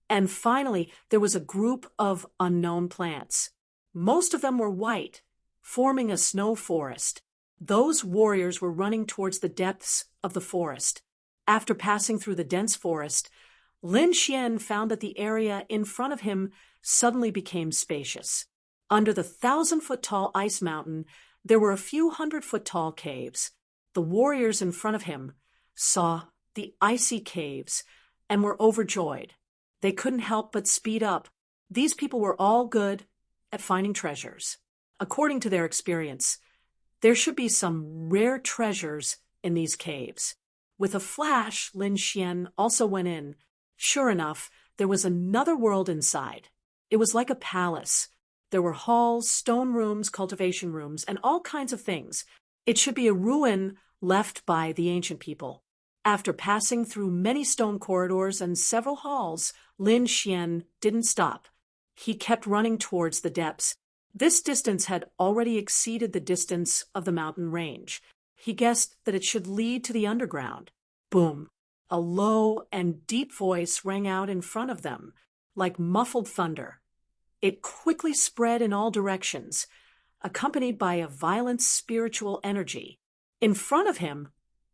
and finally, there was a group of unknown plants. Most of them were white, forming a snow forest. Those warriors were running towards the depths of the forest. After passing through the dense forest, Lin Xian found that the area in front of him suddenly became spacious. Under the 1,000-foot-tall ice mountain, there were a few 100-foot-tall caves. The warriors in front of him saw the icy caves and were overjoyed. They couldn't help but speed up. These people were all good at finding treasures. According to their experience, there should be some rare treasures in these caves. With a flash, Lin Xian also went in. Sure enough, there was another world inside. It was like a palace. There were halls, stone rooms, cultivation rooms, and all kinds of things. It should be a ruin left by the ancient people. After passing through many stone corridors and several halls, Lin Xian didn't stop. He kept running towards the depths. This distance had already exceeded the distance of the mountain range. He guessed that it should lead to the underground. Boom! A low and deep voice rang out in front of them, like muffled thunder. It quickly spread in all directions, accompanied by a violent spiritual energy. In front of him,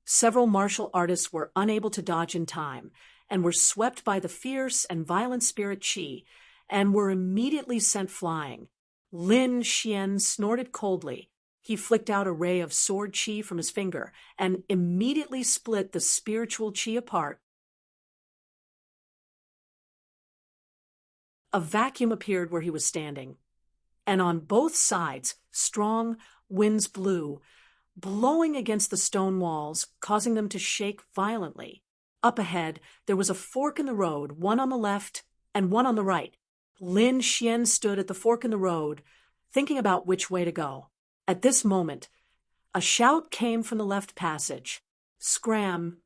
several martial artists were unable to dodge in time and were swept by the fierce and violent spirit qi and were immediately sent flying. Lin Xian snorted coldly. He flicked out a ray of sword qi from his finger and immediately split the spiritual qi apart. A vacuum appeared where he was standing, and on both sides, strong winds blew, blowing against the stone walls, causing them to shake violently. Up ahead, there was a fork in the road, one on the left and one on the right. Lin Xian stood at the fork in the road, thinking about which way to go. At this moment, a shout came from the left passage. Scram!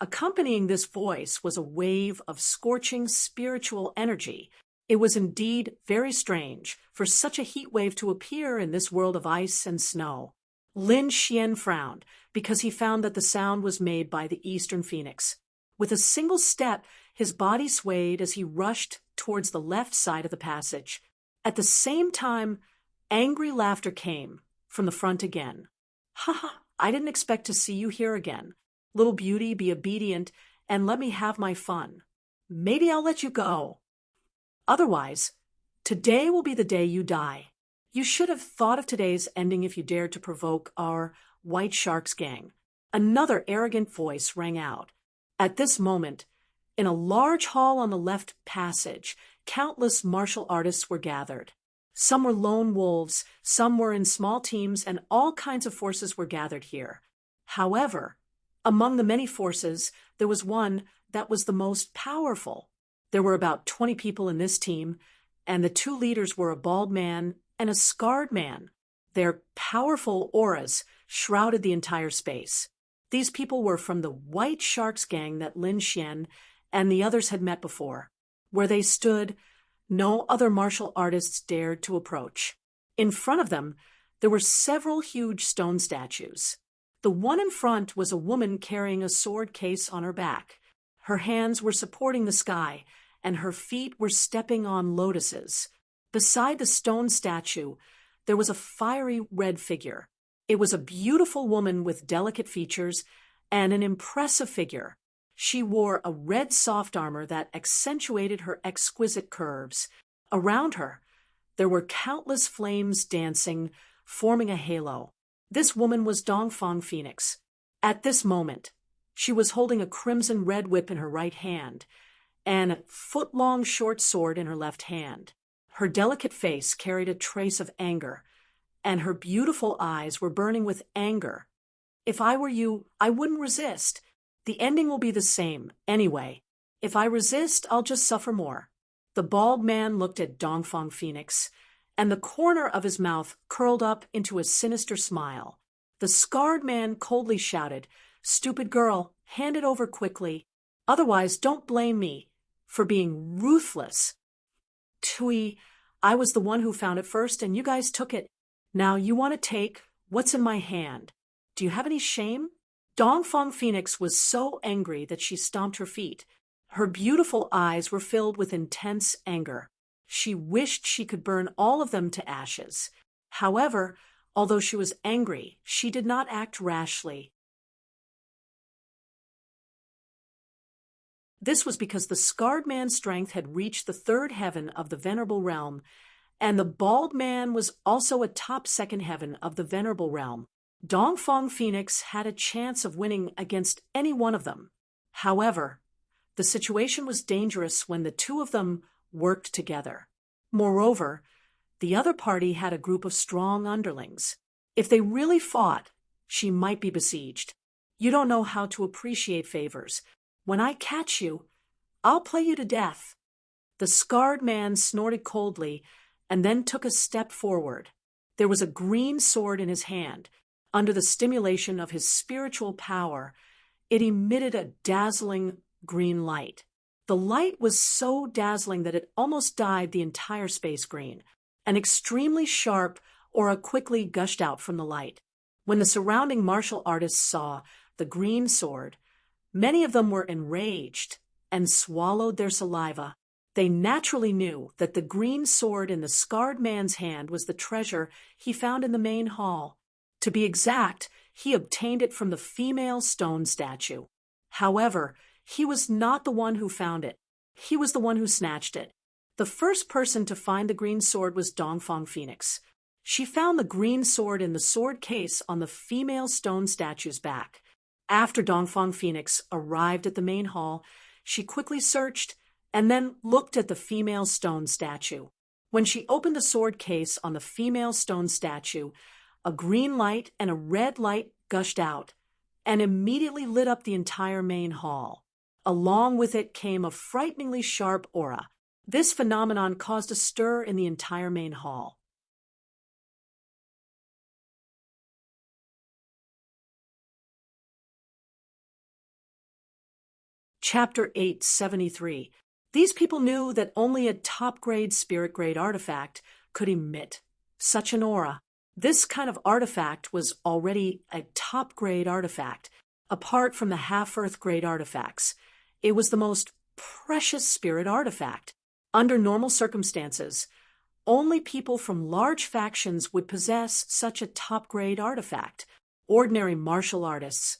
Accompanying this voice was a wave of scorching spiritual energy. It was indeed very strange for such a heat wave to appear in this world of ice and snow. Lin Xian frowned because he found that the sound was made by the eastern phoenix. With a single step, his body swayed as he rushed towards the left side of the passage. At the same time, angry laughter came from the front again. "Ha ha, I didn't expect to see you here again. Little beauty, be obedient and let me have my fun. Maybe I'll let you go. Otherwise, today will be the day you die. You should have thought of today's ending if you dared to provoke our White Sharks gang." Another arrogant voice rang out. At this moment, in a large hall on the left passage, countless martial artists were gathered. Some were lone wolves, some were in small teams, and all kinds of forces were gathered here. However, among the many forces, there was one that was the most powerful. There were about 20 people in this team, and the two leaders were a bald man and a scarred man. Their powerful auras shrouded the entire space. These people were from the White Sharks gang that Lin Xian and the others had met before. Where they stood, no other martial artists dared to approach. In front of them, there were several huge stone statues. The one in front was a woman carrying a sword case on her back. Her hands were supporting the sky, and her feet were stepping on lotuses. Beside the stone statue, there was a fiery red figure. It was a beautiful woman with delicate features and an impressive figure. She wore a red soft armor that accentuated her exquisite curves. Around her, there were countless flames dancing, forming a halo. This woman was Dongfang Phoenix. At this moment, she was holding a crimson red whip in her right hand and a foot-long short sword in her left hand. Her delicate face carried a trace of anger, and her beautiful eyes were burning with anger. If I were you, I wouldn't resist. The ending will be the same, anyway. If I resist, I'll just suffer more. The bald man looked at Dongfang Phoenix, and the corner of his mouth curled up into a sinister smile. The scarred man coldly shouted, "Stupid girl, hand it over quickly. Otherwise, don't blame me for being ruthless. Tui, I was the one who found it first, and you guys took it. Now you want to take what's in my hand. Do you have any shame?" Dongfang Phoenix was so angry that she stomped her feet. Her beautiful eyes were filled with intense anger. She wished she could burn all of them to ashes. However, although she was angry, she did not act rashly. This was because the scarred man's strength had reached the third heaven of the Venerable Realm, and the bald man was also a top second heaven of the Venerable Realm. Dongfang Phoenix had a chance of winning against any one of them. However, the situation was dangerous when the two of them worked together. Moreover, the other party had a group of strong underlings. If they really fought, she might be besieged. You don't know how to appreciate favors. When I catch you, I'll play you to death. The scarred man snorted coldly and then took a step forward. There was a green sword in his hand. Under the stimulation of his spiritual power, it emitted a dazzling green light. The light was so dazzling that it almost dyed the entire space green. An extremely sharp aura quickly gushed out from the light. When the surrounding martial artists saw the green sword, many of them were enraged and swallowed their saliva. They naturally knew that the green sword in the scarred man's hand was the treasure he found in the main hall. To be exact, he obtained it from the female stone statue. However, he was not the one who found it. He was the one who snatched it. The first person to find the green sword was Dongfang Phoenix. She found the green sword in the sword case on the female stone statue's back. After Dongfang Phoenix arrived at the main hall, she quickly searched and then looked at the female stone statue. When she opened the sword case on the female stone statue, a green light and a red light gushed out and immediately lit up the entire main hall. Along with it came a frighteningly sharp aura. This phenomenon caused a stir in the entire main hall. Chapter 873. These people knew that only a top-grade spirit-grade artifact could emit such an aura. This kind of artifact was already a top-grade artifact. Apart from the half-Earth grade artifacts, it was the most precious spirit artifact. Under normal circumstances, only people from large factions would possess such a top-grade artifact. Ordinary martial artists,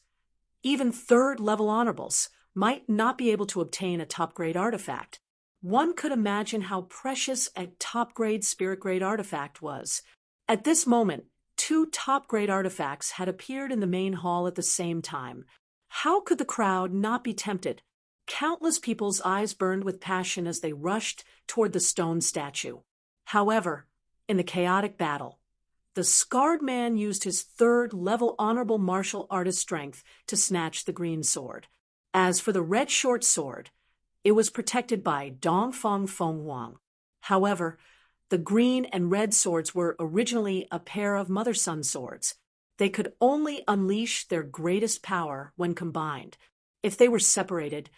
even third-level honorables, might not be able to obtain a top-grade artifact. One could imagine how precious a top-grade spirit-grade artifact was. At this moment, two top-grade artifacts had appeared in the main hall at the same time. How could the crowd not be tempted? Countless people's eyes burned with passion as they rushed toward the stone statue. However, in the chaotic battle, the scarred man used his third-level honorable martial artist strength to snatch the green sword. As for the red short sword, it was protected by Dongfang Fenghuang. However, the green and red swords were originally a pair of mother-son swords. They could only unleash their greatest power when combined. If they were separated,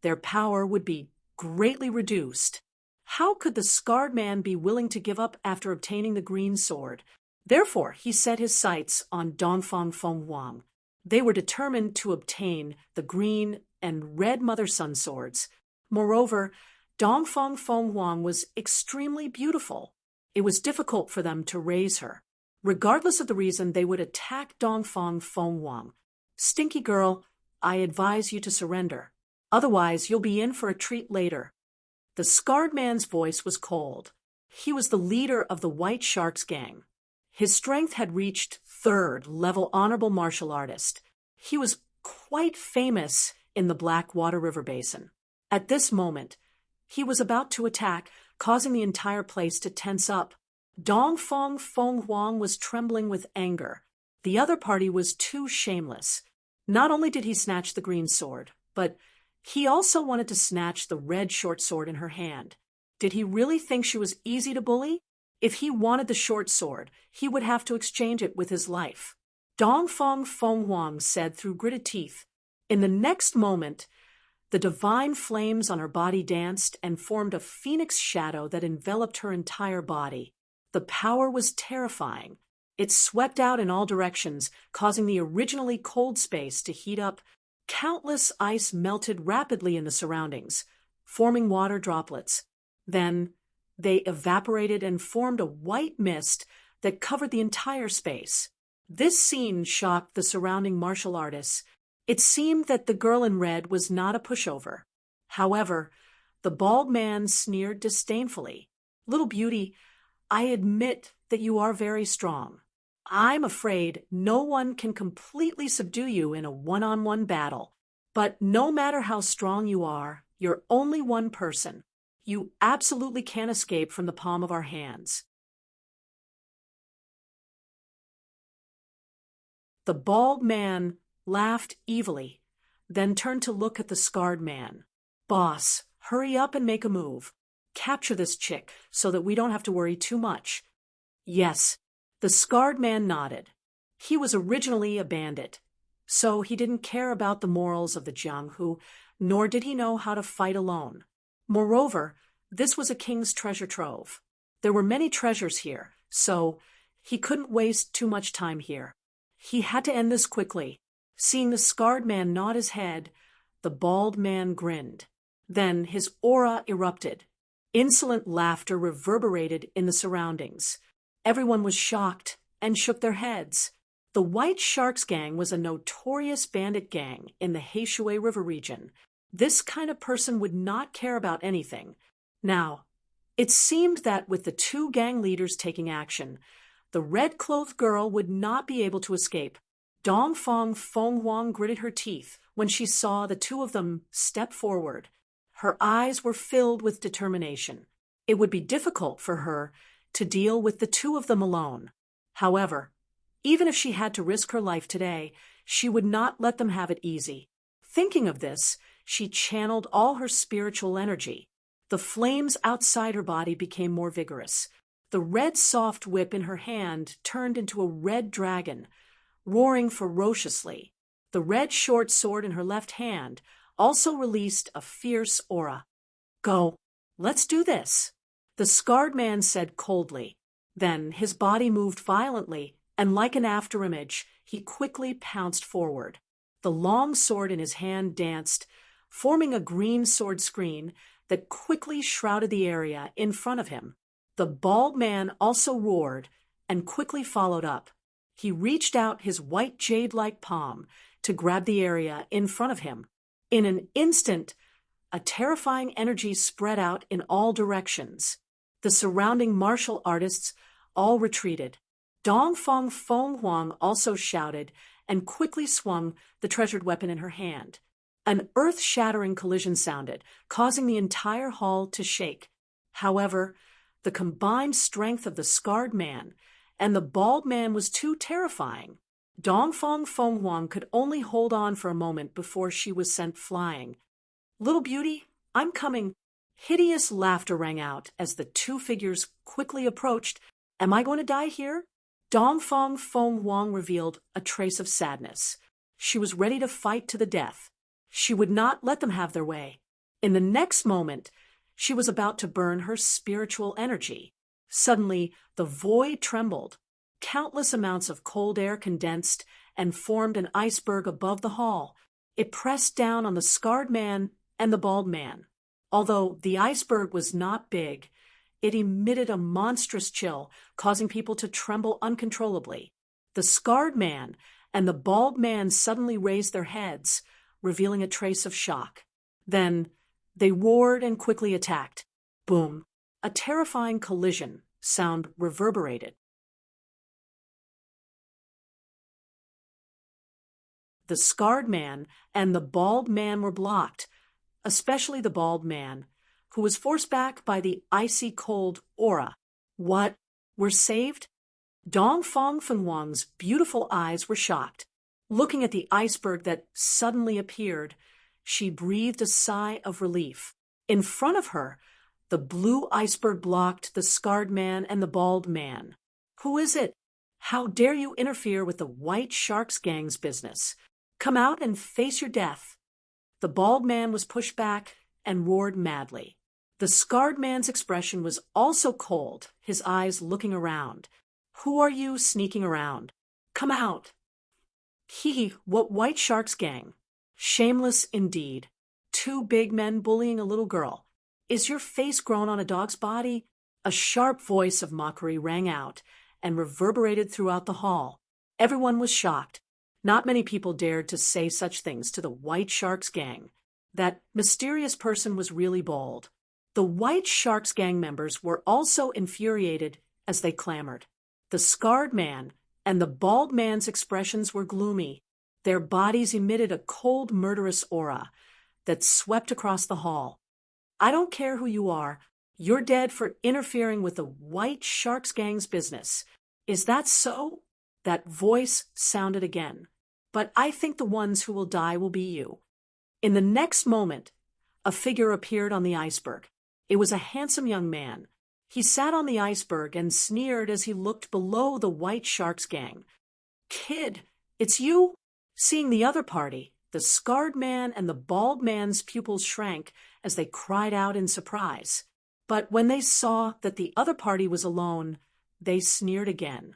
their power would be greatly reduced. How could the scarred man be willing to give up after obtaining the green sword? Therefore, he set his sights on Dongfang Fenghuang. They were determined to obtain the green and red mother-son swords. Moreover, Dongfang Fenghuang was extremely beautiful. It was difficult for them to raise her. Regardless of the reason, they would attack Dongfang Fenghuang. Stinky girl, I advise you to surrender. Otherwise, you'll be in for a treat later. The scarred man's voice was cold. He was the leader of the White Sharks gang. His strength had reached third-level honorable martial artist. He was quite famous in the Blackwater River Basin. At this moment, he was about to attack, causing the entire place to tense up. Dongfang Fenghuang was trembling with anger. The other party was too shameless. Not only did he snatch the green sword, but he also wanted to snatch the red short sword in her hand. Did he really think she was easy to bully? If he wanted the short sword, he would have to exchange it with his life. Dongfang Fenghuang said through gritted teeth. In the next moment, the divine flames on her body danced and formed a phoenix shadow that enveloped her entire body. The power was terrifying. It swept out in all directions, causing the originally cold space to heat up. Countless ice melted rapidly in the surroundings, forming water droplets. Then they evaporated and formed a white mist that covered the entire space. This scene shocked the surrounding martial artists. It seemed that the girl in red was not a pushover. However, the bald man sneered disdainfully. Little beauty, I admit that you are very strong. I'm afraid no one can completely subdue you in a one-on-one battle. But no matter how strong you are, you're only one person. You absolutely can't escape from the palm of our hands. The bald man laughed evilly, then turned to look at the scarred man. Boss, hurry up and make a move. Capture this chick so that we don't have to worry too much. Yes, the scarred man nodded. He was originally a bandit, so he didn't care about the morals of the Jianghu, nor did he know how to fight alone. Moreover, this was a king's treasure trove. There were many treasures here, so he couldn't waste too much time here. He had to end this quickly. Seeing the scarred man nod his head, the bald man grinned. Then his aura erupted. Insolent laughter reverberated in the surroundings. Everyone was shocked and shook their heads. The White Sharks gang was a notorious bandit gang in the Heishui River region. This kind of person would not care about anything. Now, it seemed that with the two gang leaders taking action, the red-clothed girl would not be able to escape. Dongfang Fenghuang gritted her teeth when she saw the two of them step forward. Her eyes were filled with determination. It would be difficult for her to deal with the two of them alone. However, even if she had to risk her life today, she would not let them have it easy. Thinking of this, she channeled all her spiritual energy. The flames outside her body became more vigorous. The red soft whip in her hand turned into a red dragon, roaring ferociously. The red short sword in her left hand also released a fierce aura. Go, let's do this, the scarred man said coldly. Then his body moved violently, and like an afterimage, he quickly pounced forward. The long sword in his hand danced, forming a green sword screen that quickly shrouded the area in front of him. The bald man also roared and quickly followed up. He reached out his white jade-like palm to grab the area in front of him. In an instant, a terrifying energy spread out in all directions. The surrounding martial artists all retreated. Dongfang Fenghuang also shouted and quickly swung the treasured weapon in her hand. An earth-shattering collision sounded, causing the entire hall to shake. However, the combined strength of the scarred man and the bald man was too terrifying. Dongfang Fenghuang could only hold on for a moment before she was sent flying. Little beauty, I'm coming. Hideous laughter rang out as the two figures quickly approached. Am I going to die here? Dongfang Feng Huang revealed a trace of sadness. She was ready to fight to the death. She would not let them have their way. In the next moment, she was about to burn her spiritual energy. Suddenly, the void trembled. Countless amounts of cold air condensed and formed an iceberg above the hall. It pressed down on the scarred man and the bald man. Although the iceberg was not big, it emitted a monstrous chill, causing people to tremble uncontrollably. The scarred man and the bald man suddenly raised their heads, revealing a trace of shock. Then they roared and quickly attacked. Boom! A terrifying collision sound reverberated. The scarred man and the bald man were blocked, especially the bald man, who was forced back by the icy cold aura. What? We're saved? Dongfang Fenghuang's beautiful eyes were shocked. Looking at the iceberg that suddenly appeared, she breathed a sigh of relief. In front of her, the blue iceberg blocked the scarred man and the bald man. Who is it? How dare you interfere with the White Sharks gang's business? Come out and face your death. The bald man was pushed back and roared madly. The scarred man's expression was also cold, his eyes looking around. Who are you sneaking around? Come out. What White Sharks gang? Shameless indeed. Two big men bullying a little girl. Is your face grown on a dog's body? A sharp voice of mockery rang out and reverberated throughout the hall. Everyone was shocked. Not many people dared to say such things to the White Sharks gang. That mysterious person was really bold. The White Sharks gang members were also infuriated as they clamored. The scarred man and the bald man's expressions were gloomy. Their bodies emitted a cold, murderous aura that swept across the hall. I don't care who you are. You're dead for interfering with the White Sharks gang's business. Is that so? That voice sounded again. But I think the ones who will die will be you. In the next moment, a figure appeared on the iceberg. It was a handsome young man. He sat on the iceberg and sneered as he looked below the White Sharks gang. Kid, it's you? Seeing the other party, the scarred man and the bald man's pupils shrank as they cried out in surprise. But when they saw that the other party was alone, they sneered again.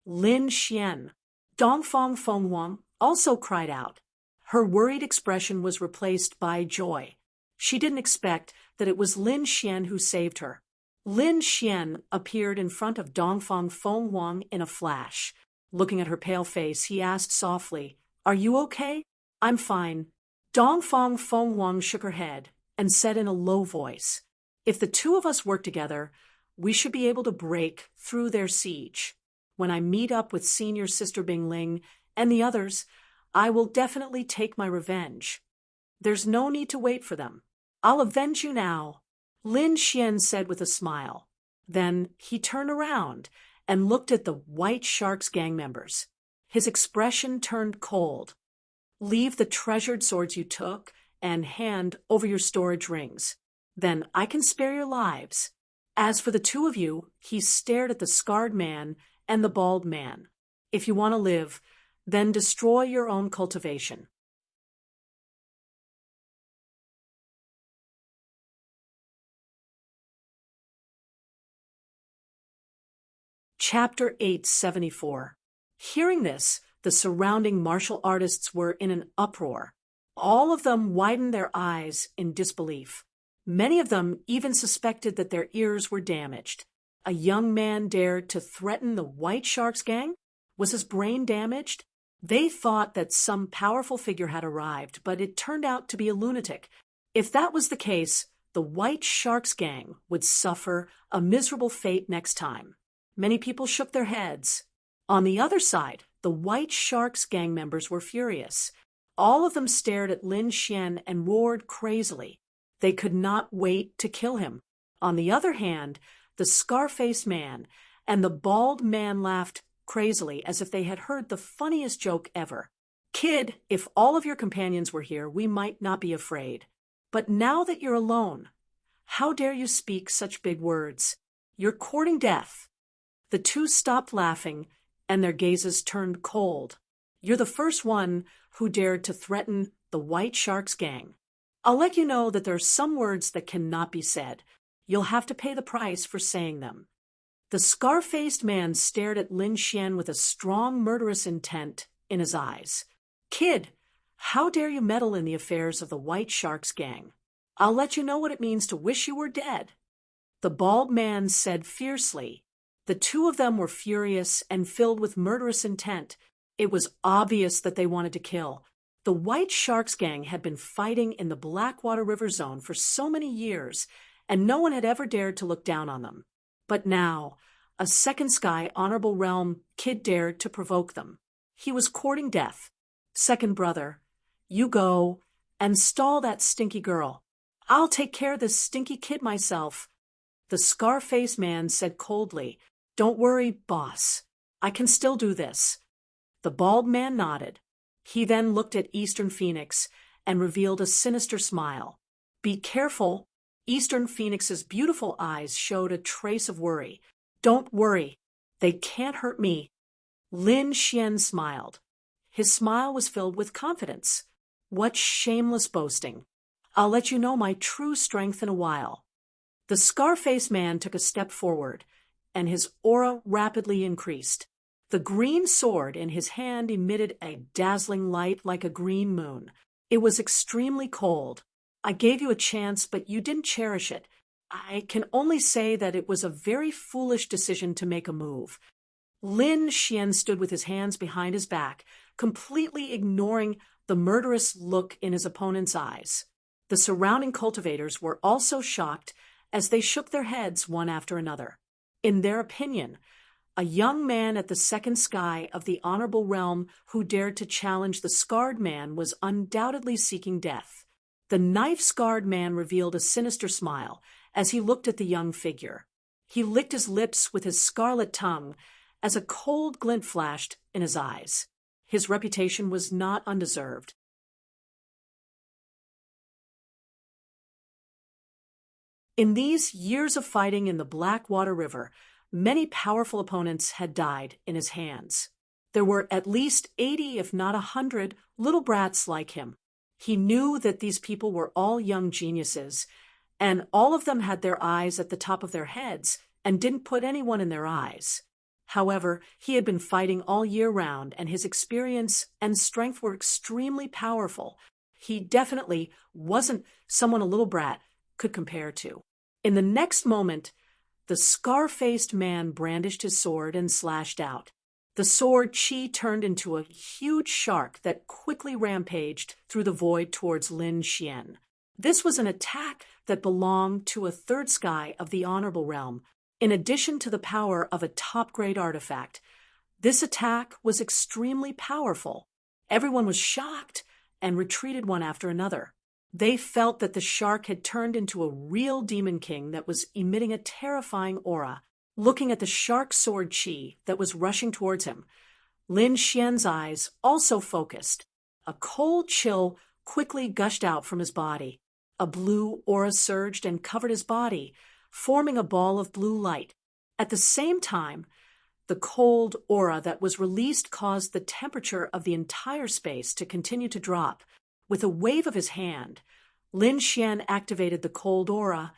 Lin Xian, Dongfang Fenghuang, also cried out. Her worried expression was replaced by joy. She didn't expect that it was Lin Xian who saved her. Lin Xian appeared in front of Dongfang Fenghuang in a flash. Looking at her pale face, he asked softly, "Are you okay?" "I'm fine." Dongfang Fenghuang shook her head and said in a low voice, "If the two of us work together, we should be able to break through their siege. When I meet up with Senior Sister Bingling and the others, I will definitely take my revenge. There's no need to wait for them. I'll avenge you now," Lin Xian said with a smile. Then he turned around and looked at the White Sharks gang members. His expression turned cold. "Leave the treasured swords you took and hand over your storage rings. Then I can spare your lives. As for the two of you," he stared at the scarred man and the bald man. "If you want to live, then destroy your own cultivation." Chapter 874. Hearing this, the surrounding martial artists were in an uproar. All of them widened their eyes in disbelief. Many of them even suspected that their ears were damaged. A young man dared to threaten the White Sharks gang? Was his brain damaged? They thought that some powerful figure had arrived, but it turned out to be a lunatic. If that was the case, the White Sharks gang would suffer a miserable fate next time. Many people shook their heads. On the other side, the White Sharks gang members were furious. All of them stared at Lin Xian and roared crazily. They could not wait to kill him. On the other hand, the scar-faced man and the bald man laughed crazily as if they had heard the funniest joke ever. "Kid, if all of your companions were here, we might not be afraid. But now that you're alone, how dare you speak such big words? You're courting death." The two stopped laughing and their gazes turned cold. "You're the first one who dared to threaten the White Sharks gang. I'll let you know that there are some words that cannot be said. You'll have to pay the price for saying them." The scar-faced man stared at Lin Xian with a strong murderous intent in his eyes. "Kid, how dare you meddle in the affairs of the White Sharks gang? I'll let you know what it means to wish you were dead." The bald man said fiercely. The two of them were furious and filled with murderous intent. It was obvious that they wanted to kill. The White Sharks gang had been fighting in the Blackwater River Zone for so many years, and no one had ever dared to look down on them. But now, a Second Sky Honorable Realm kid dared to provoke them. He was courting death. "Second brother, you go and stall that stinky girl. I'll take care of this stinky kid myself." The scar-faced man said coldly, "Don't worry, boss. I can still do this." The bald man nodded. He then looked at Eastern Phoenix and revealed a sinister smile. "Be careful." Eastern Phoenix's beautiful eyes showed a trace of worry. "Don't worry. They can't hurt me." Lin Xian smiled. His smile was filled with confidence. "What shameless boasting. I'll let you know my true strength in a while." The scar-faced man took a step forward, and his aura rapidly increased. The green sword in his hand emitted a dazzling light like a green moon. It was extremely cold. "I gave you a chance, but you didn't cherish it. I can only say that it was a very foolish decision to make a move." Lin Xian stood with his hands behind his back, completely ignoring the murderous look in his opponent's eyes. The surrounding cultivators were also shocked as they shook their heads one after another. In their opinion, a young man at the second sky of the Honorable Realm who dared to challenge the scarred man was undoubtedly seeking death. The knife-scarred man revealed a sinister smile as he looked at the young figure. He licked his lips with his scarlet tongue as a cold glint flashed in his eyes. His reputation was not undeserved. In these years of fighting in the Blackwater River, many powerful opponents had died in his hands. There were at least 80, if not 100, little brats like him. He knew that these people were all young geniuses, and all of them had their eyes at the top of their heads and didn't put anyone in their eyes. However, he had been fighting all year round, and his experience and strength were extremely powerful. He definitely wasn't someone a little brat could compare to. In the next moment, the scar-faced man brandished his sword and slashed out. The sword chi turned into a huge shark that quickly rampaged through the void towards Lin Xian. This was an attack that belonged to a third sky of the Honorable Realm. In addition to the power of a top-grade artifact, this attack was extremely powerful. Everyone was shocked and retreated one after another. They felt that the shark had turned into a real demon king that was emitting a terrifying aura. Looking at the shark sword chi that was rushing towards him, Lin Xian's eyes also focused. A cold chill quickly gushed out from his body. A blue aura surged and covered his body, forming a ball of blue light. At the same time, the cold aura that was released caused the temperature of the entire space to continue to drop. With a wave of his hand, Lin Xian activated the cold aura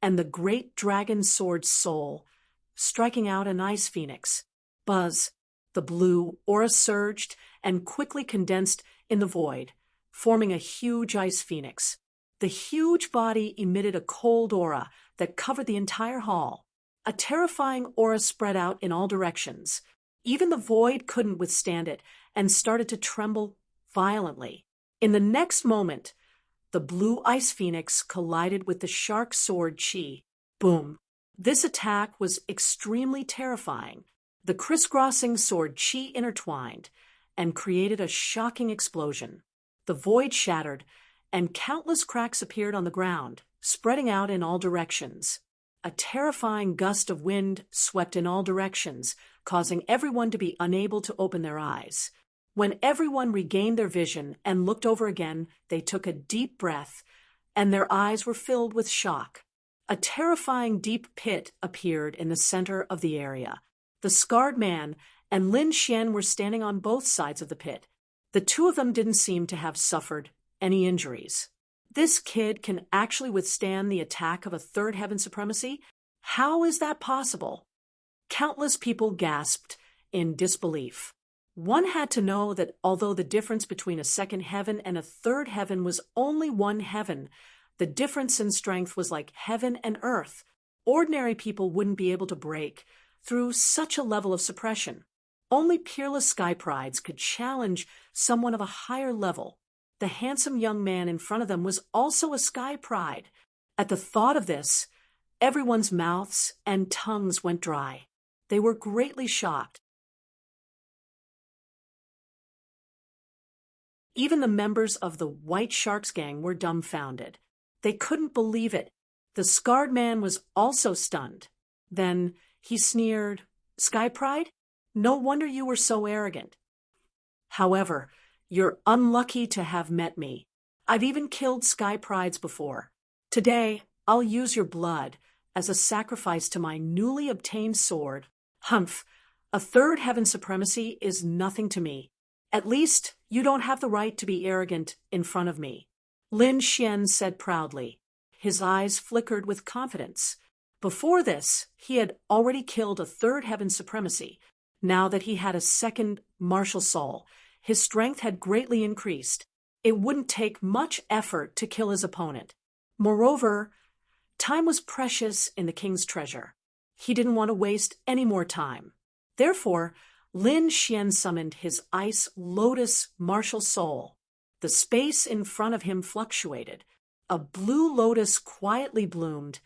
and the great dragon sword soul, striking out an ice phoenix. Buzz! The blue aura surged and quickly condensed in the void, forming a huge ice phoenix. The huge body emitted a cold aura that covered the entire hall. A terrifying aura spread out in all directions. Even the void couldn't withstand it and started to tremble violently. In the next moment, the blue ice phoenix collided with the shark sword chi. Boom! This attack was extremely terrifying. The crisscrossing sword chi intertwined and created a shocking explosion. The void shattered, and countless cracks appeared on the ground, spreading out in all directions. A terrifying gust of wind swept in all directions, causing everyone to be unable to open their eyes. When everyone regained their vision and looked over again, they took a deep breath, and their eyes were filled with shock. A terrifying deep pit appeared in the center of the area. The scarred man and Lin Xian were standing on both sides of the pit. The two of them didn't seem to have suffered any injuries. This kid can actually withstand the attack of a third heaven supremacy? How is that possible? Countless people gasped in disbelief. One had to know that although the difference between a second heaven and a third heaven was only one heaven, the difference in strength was like heaven and earth. Ordinary people wouldn't be able to break through such a level of suppression. Only peerless sky prides could challenge someone of a higher level. The handsome young man in front of them was also a sky pride. At the thought of this, everyone's mouths and tongues went dry. They were greatly shocked. Even the members of the White Sharks gang were dumbfounded. They couldn't believe it. The scarred man was also stunned. Then he sneered, "Sky pride? No wonder you were so arrogant. However, you're unlucky to have met me. I've even killed sky prides before. Today, I'll use your blood as a sacrifice to my newly obtained sword. Humph, a third heaven supremacy is nothing to me. At least, you don't have the right to be arrogant in front of me," Lin Xian said proudly. His eyes flickered with confidence. Before this, he had already killed a third heaven supremacy. Now that he had a second martial soul, his strength had greatly increased. It wouldn't take much effort to kill his opponent. Moreover, time was precious in the king's treasure. He didn't want to waste any more time. Therefore, Lin Xian summoned his Ice Lotus martial soul. The space in front of him fluctuated. A blue lotus quietly bloomed,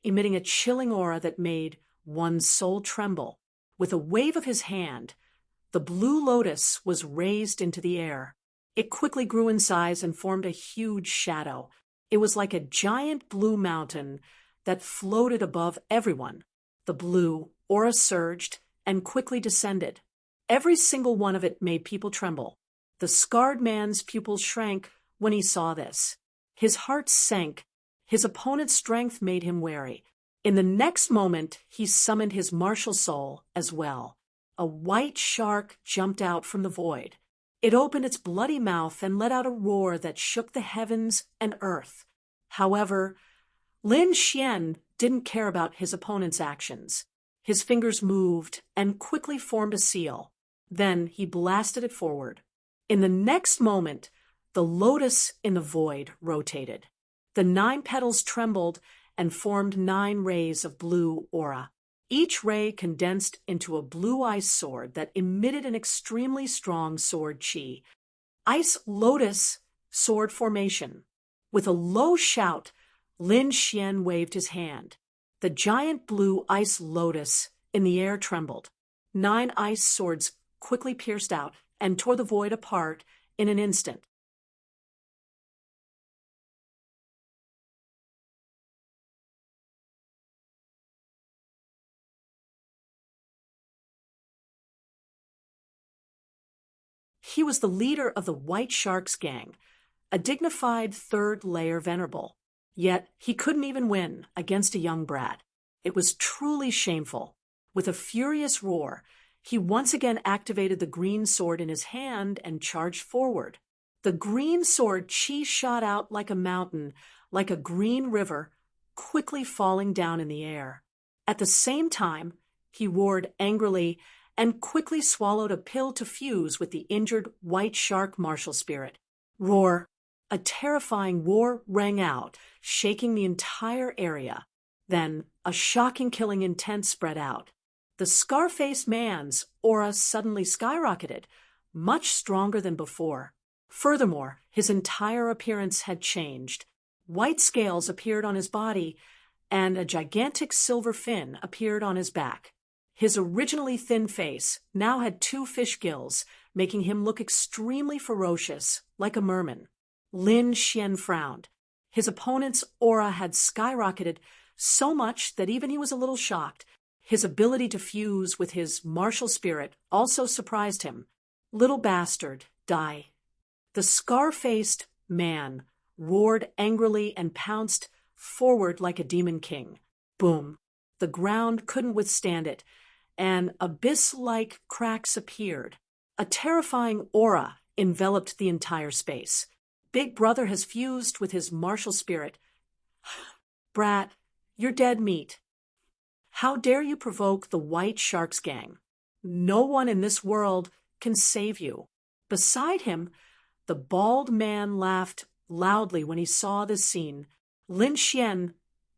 emitting a chilling aura that made one's soul tremble. With a wave of his hand, the blue lotus was raised into the air. It quickly grew in size and formed a huge shadow. It was like a giant blue mountain that floated above everyone. The blue aura surged and quickly descended. Every single one of it made people tremble. The scarred man's pupils shrank when he saw this. His heart sank. His opponent's strength made him wary. In the next moment, he summoned his martial soul as well. A white shark jumped out from the void. It opened its bloody mouth and let out a roar that shook the heavens and earth. However, Lin Xian didn't care about his opponent's actions. His fingers moved and quickly formed a seal. Then he blasted it forward. In the next moment, the lotus in the void rotated. The 9 petals trembled and formed 9 rays of blue aura. Each ray condensed into a blue ice sword that emitted an extremely strong sword chi. Ice Lotus sword formation. With a low shout, Lin Xian waved his hand. The giant blue Ice Lotus in the air trembled. 9 ice swords quickly pierced out and tore the void apart in an instant. He was the leader of the White Sharks gang, a dignified third-layer venerable. Yet he couldn't even win against a young brat. It was truly shameful. With a furious roar, he once again activated the green sword in his hand and charged forward. The green sword chi shot out like a mountain, like a green river, quickly falling down in the air. At the same time, he roared angrily and quickly swallowed a pill to fuse with the injured white shark martial spirit. Roar! A terrifying roar rang out, shaking the entire area. Then a shocking killing intent spread out. The scar-faced man's aura suddenly skyrocketed, much stronger than before. Furthermore, his entire appearance had changed. White scales appeared on his body, and a gigantic silver fin appeared on his back. His originally thin face now had 2 fish gills, making him look extremely ferocious, like a merman. Lin Xian frowned. His opponent's aura had skyrocketed so much that even he was a little shocked. His ability to fuse with his martial spirit also surprised him. Little bastard, die. The scar-faced man roared angrily and pounced forward like a demon king. Boom. The ground couldn't withstand it, and abyss-like cracks appeared. A terrifying aura enveloped the entire space. Big Brother has fused with his martial spirit. Brat, you're dead meat. How dare you provoke the White Sharks gang? No one in this world can save you. Beside him, the bald man laughed loudly when he saw this scene. Lin Xian,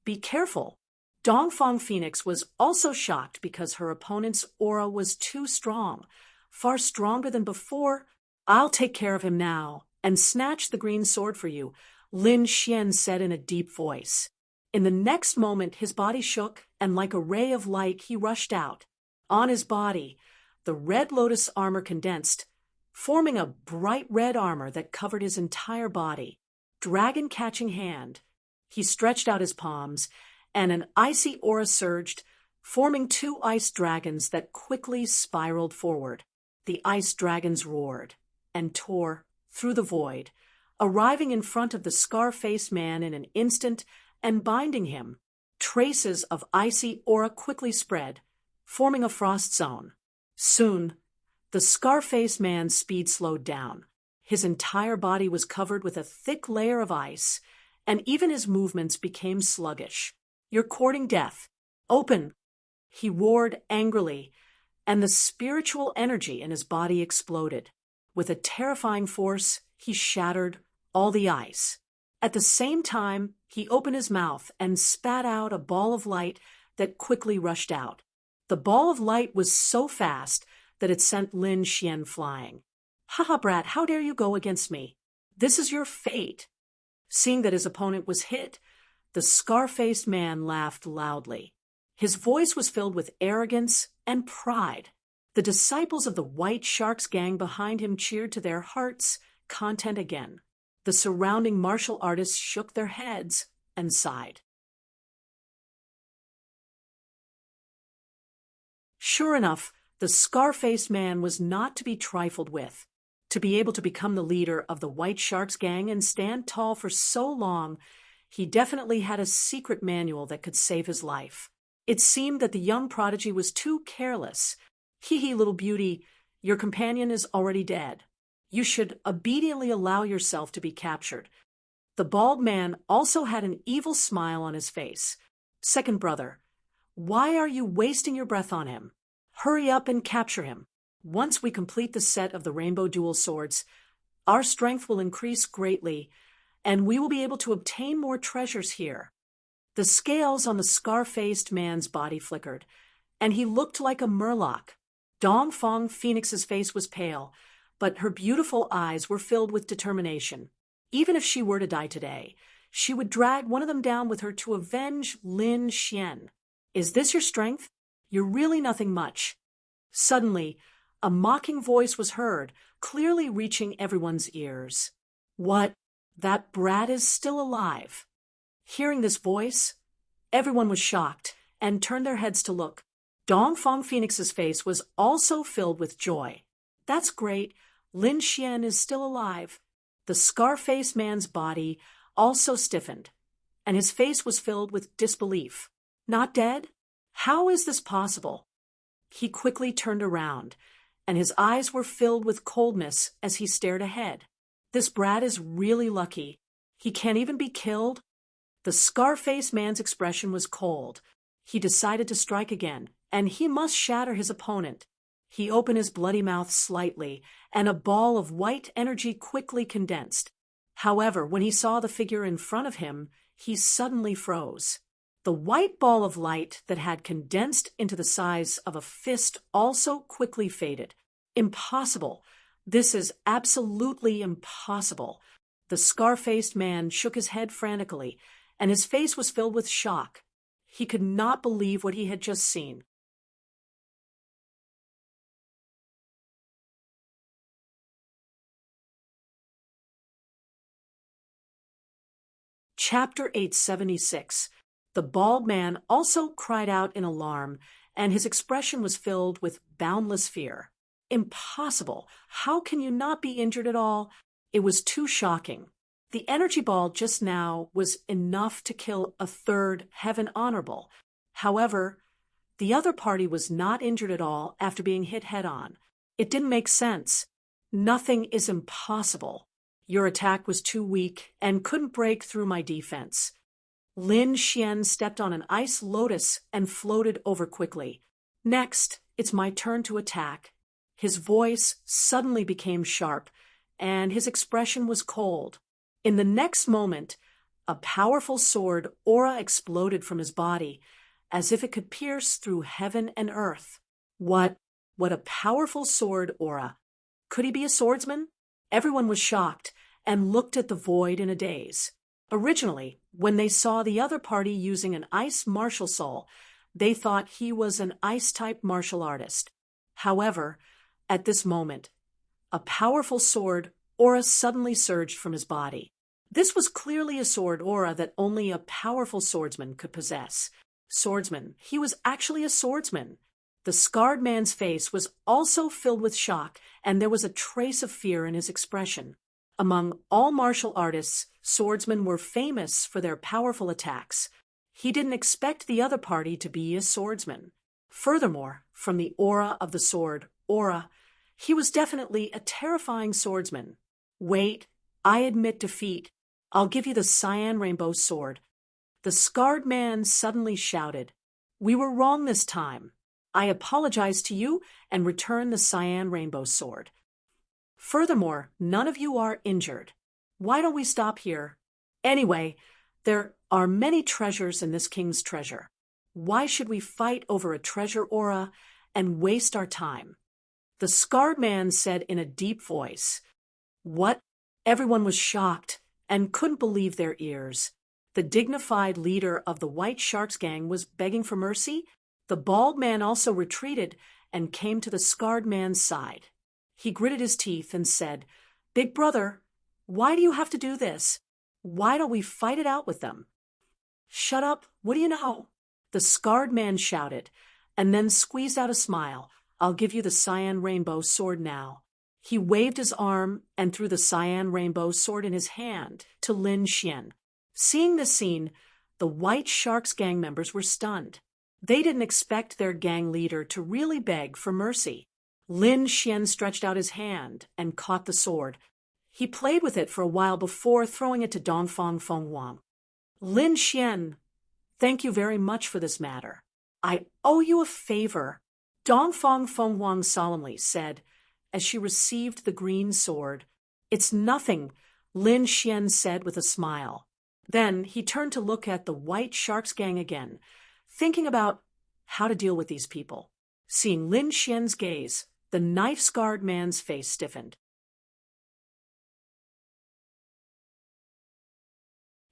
be careful. Dongfang Phoenix was also shocked because her opponent's aura was too strong, far stronger than before. I'll take care of him now and snatch the green sword for you, Lin Xian said in a deep voice. In the next moment, his body shook, and like a ray of light, he rushed out. On his body, the red lotus armor condensed, forming a bright red armor that covered his entire body. Dragon-catching hand, he stretched out his palms, and an icy aura surged, forming two ice dragons that quickly spiraled forward. The ice dragons roared and tore through the void, arriving in front of the scar-faced man in an instant and binding him. Traces of icy aura quickly spread, forming a frost zone. Soon, the scar-faced man's speed slowed down. His entire body was covered with a thick layer of ice, and even his movements became sluggish. You're courting death. Open! He roared angrily, and the spiritual energy in his body exploded. With a terrifying force, he shattered all the ice. At the same time, he opened his mouth and spat out a ball of light that quickly rushed out. The ball of light was so fast that it sent Lin Xian flying. "Haha, brat, how dare you go against me? This is your fate." Seeing that his opponent was hit, the scar-faced man laughed loudly. His voice was filled with arrogance and pride. The disciples of the White Sharks gang behind him cheered to their hearts' content again. The surrounding martial artists shook their heads and sighed. Sure enough, the scar-faced man was not to be trifled with. To be able to become the leader of the White Sharks gang and stand tall for so long, he definitely had a secret manual that could save his life. It seemed that the young prodigy was too careless. Hee, little beauty, your companion is already dead. You should obediently allow yourself to be captured. The bald man also had an evil smile on his face. Second brother, why are you wasting your breath on him? Hurry up and capture him. Once we complete the set of the rainbow dual swords, our strength will increase greatly, and we will be able to obtain more treasures here. The scales on the scar-faced man's body flickered, and he looked like a murloc. Dongfang Phoenix's face was pale, but her beautiful eyes were filled with determination. Even if she were to die today, she would drag one of them down with her to avenge Lin Xian. Is this your strength? You're really nothing much. Suddenly, a mocking voice was heard, clearly reaching everyone's ears. What? That brat is still alive. Hearing this voice, everyone was shocked and turned their heads to look. Dongfang Phoenix's face was also filled with joy. That's great. Lin Xian is still alive. The scar-faced man's body also stiffened, and his face was filled with disbelief. Not dead? How is this possible? He quickly turned around, and his eyes were filled with coldness as he stared ahead. This brat is really lucky. He can't even be killed. The scar-faced man's expression was cold. He decided to strike again, and he must shatter his opponent. He opened his bloody mouth slightly, and a ball of white energy quickly condensed. However, when he saw the figure in front of him, he suddenly froze. The white ball of light that had condensed into the size of a fist also quickly faded. Impossible. This is absolutely impossible. The scar-faced man shook his head frantically, and his face was filled with shock. He could not believe what he had just seen. Chapter 876. The bald man also cried out in alarm, and his expression was filled with boundless fear. Impossible! How can you not be injured at all? It was too shocking. The energy ball just now was enough to kill a third heaven honorable. However, The other party was not injured at all after being hit head-on. It didn't make sense. Nothing is impossible. Your attack was too weak and couldn't break through my defense. Lin Xian stepped on an ice lotus and floated over quickly. Next, it's my turn to attack. His voice suddenly became sharp, and his expression was cold. In the next moment, a powerful sword aura exploded from his body, as if it could pierce through heaven and earth. What a powerful sword aura! Could he be a swordsman? Everyone was shocked and looked at the void in a daze. Originally, when they saw the other party using an ice martial soul, they thought he was an ice-type martial artist. However, at this moment, a powerful sword aura suddenly surged from his body. This was clearly a sword aura that only a powerful swordsman could possess. Swordsman. He was actually a swordsman. The scarred man's face was also filled with shock, and there was a trace of fear in his expression. Among all martial artists, swordsmen were famous for their powerful attacks. He didn't expect the other party to be a swordsman. Furthermore, from the aura of the sword aura, he was definitely a terrifying swordsman. Wait, I admit defeat. I'll give you the cyan rainbow sword. The scarred man suddenly shouted. We were wrong this time. I apologize to you and return the cyan rainbow sword. Furthermore, none of you are injured. Why don't we stop here? Anyway, there are many treasures in this king's treasure. Why should we fight over a treasure aura and waste our time? The scarred man said in a deep voice. What? Everyone was shocked and couldn't believe their ears. The dignified leader of the White Sharks gang was begging for mercy. The bald man also retreated and came to the scarred man's side. He gritted his teeth and said, Big brother, why do you have to do this? Why don't we fight it out with them? Shut up, what do you know? The scarred man shouted, and then squeezed out a smile. I'll give you the cyan rainbow sword now. He waved his arm and threw the cyan rainbow sword in his hand to Lin Xian. Seeing this scene, the White Sharks gang members were stunned. They didn't expect their gang leader to really beg for mercy. Lin Xian stretched out his hand and caught the sword. He played with it for a while before throwing it to Dongfang Fenghuang. Lin Xian, thank you very much for this matter. I owe you a favor, Dongfang Fenghuang solemnly said as she received the green sword. It's nothing, Lin Xian said with a smile. Then he turned to look at the White Sharks gang again, thinking about how to deal with these people. Seeing Lin Xian's gaze, the knife-scarred man's face stiffened.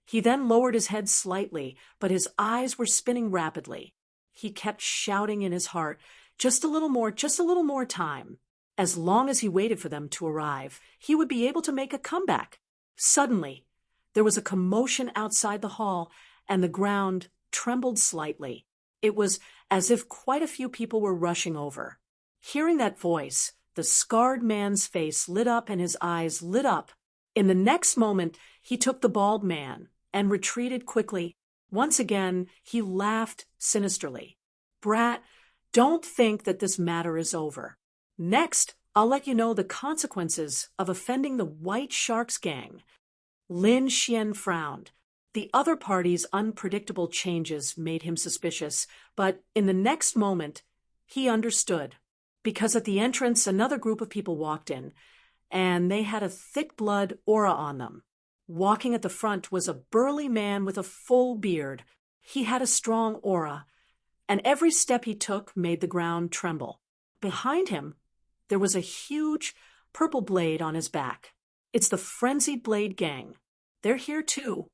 He then lowered his head slightly, but his eyes were spinning rapidly. He kept shouting in his heart, just a little more time. As long as he waited for them to arrive, he would be able to make a comeback. Suddenly, there was a commotion outside the hall, and the ground trembled slightly. It was as if quite a few people were rushing over. Hearing that voice, the scarred man's face lit up and his eyes lit up. In the next moment, he took the bald man and retreated quickly. Once again, he laughed sinisterly. Brat, don't think that this matter is over. Next, I'll let you know the consequences of offending the White Sharks gang. Lin Xian frowned. The other party's unpredictable changes made him suspicious, but in the next moment, he understood. Because at the entrance, another group of people walked in, and they had a thick blood aura on them. Walking at the front was a burly man with a full beard. He had a strong aura, and every step he took made the ground tremble. Behind him, there was a huge purple blade on his back. It's the Frenzied Blade Gang. They're here too.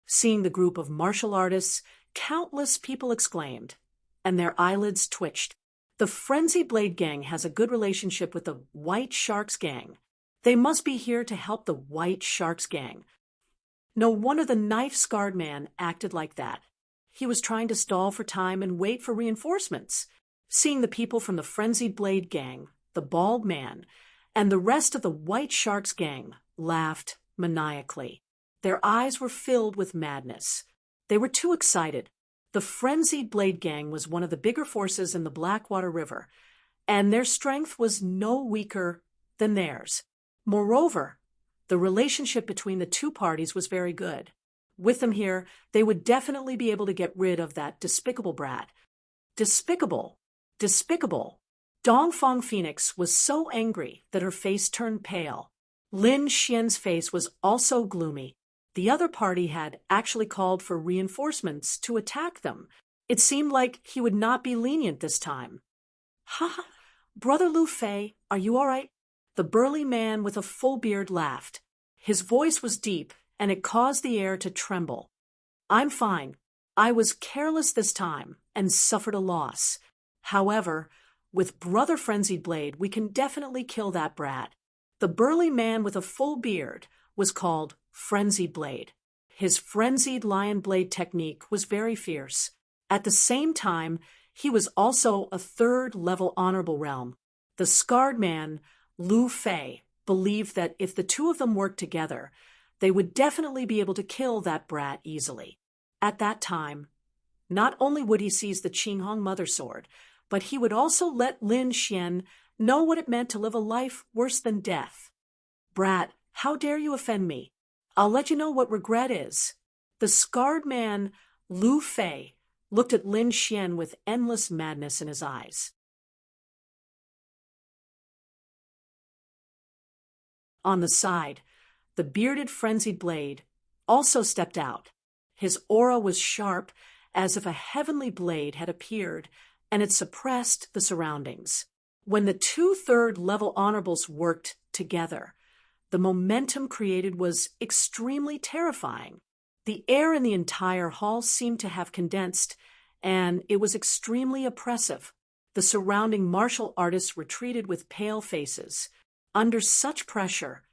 Seeing the group of martial artists, countless people exclaimed, and their eyelids twitched. The Frenzied Blade Gang has a good relationship with the White Sharks Gang. They must be here to help the White Sharks Gang. No wonder the knife-scarred man acted like that. He was trying to stall for time and wait for reinforcements. Seeing the people from the Frenzied Blade Gang, the bald man, and the rest of the White Sharks Gang laughed maniacally. Their eyes were filled with madness. They were too excited. The Frenzied Blade Gang was one of the bigger forces in the Blackwater River, and their strength was no weaker than theirs. Moreover, the relationship between the two parties was very good. With them here, they would definitely be able to get rid of that despicable brat. Despicable! Despicable! Dongfang Phoenix was so angry that her face turned pale. Lin Xian's face was also gloomy. The other party had actually called for reinforcements to attack them. It seemed like he would not be lenient this time. "Ha! Brother Lu Fei, are you all right?" The burly man with a full beard laughed. His voice was deep, and it caused the air to tremble. "I'm fine. I was careless this time and suffered a loss. However, with Brother Frenzied Blade, we can definitely kill that brat." The burly man with a full beard was called Frenzied Blade. His frenzied lion blade technique was very fierce. At the same time, he was also a third-level honorable realm. The scarred man, Lu Fei, believed that if the two of them worked together, they would definitely be able to kill that brat easily. At that time, not only would he seize the Qinghong Mother Sword, but he would also let Lin Xian know what it meant to live a life worse than death. "Brat, how dare you offend me? I'll let you know what regret is." The scarred man, Lu Fei, looked at Lin Xian with endless madness in his eyes. On the side, the bearded Frenzied Blade also stepped out. His aura was sharp, as if a heavenly blade had appeared, and it suppressed the surroundings. When the two third-level honorables worked together, the momentum created was extremely terrifying. The air in the entire hall seemed to have condensed, and it was extremely oppressive. The surrounding martial artists retreated with pale faces. Under such pressure,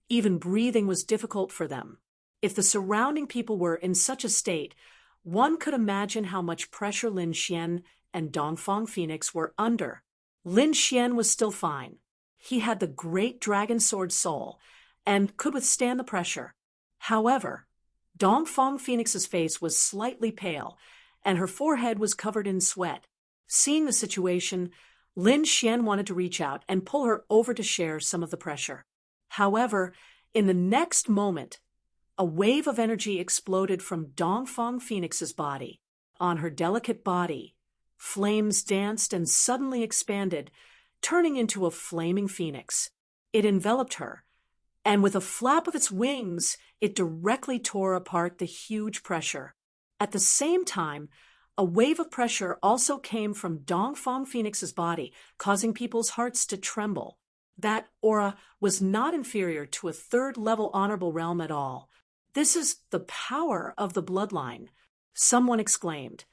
even breathing was difficult for them. If the surrounding people were in such a state, one could imagine how much pressure Lin Xian and Dongfang Phoenix were under. Lin Xian was still fine. He had the great dragon sword soul and could withstand the pressure. However, Dongfang Phoenix's face was slightly pale, and her forehead was covered in sweat. Seeing the situation, Lin Xian wanted to reach out and pull her over to share some of the pressure. However, in the next moment, a wave of energy exploded from Dongfang Phoenix's body. On her delicate body, flames danced and suddenly expanded, turning into a flaming phoenix. It enveloped her, and with a flap of its wings, it directly tore apart the huge pressure. At the same time, a wave of pressure also came from Dongfang Phoenix's body, causing people's hearts to tremble. That aura was not inferior to a third-level honorable realm at all. "This is the power of the bloodline," someone exclaimed,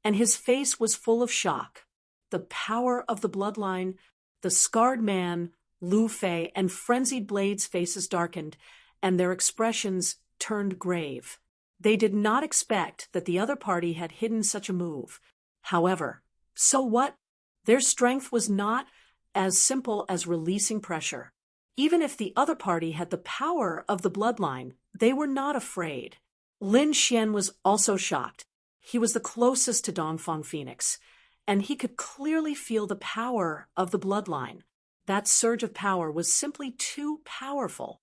and his face was full of shock. The power of the bloodline. The scarred man, Lu Fei, and Frenzied Blade's faces darkened, and their expressions turned grave. They did not expect that the other party had hidden such a move. However, so what? Their strength was not as simple as releasing pressure. Even if the other party had the power of the bloodline, they were not afraid. Lin Xian was also shocked. He was the closest to Dongfang Phoenix, and he could clearly feel the power of the bloodline. That surge of power was simply too powerful.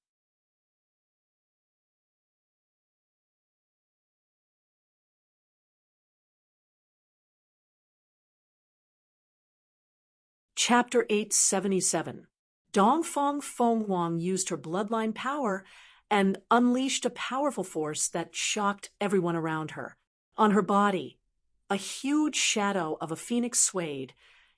Chapter 877. Dongfang Fenghuang used her bloodline power and unleashed a powerful force that shocked everyone around her. On her body, a huge shadow of a phoenix swayed,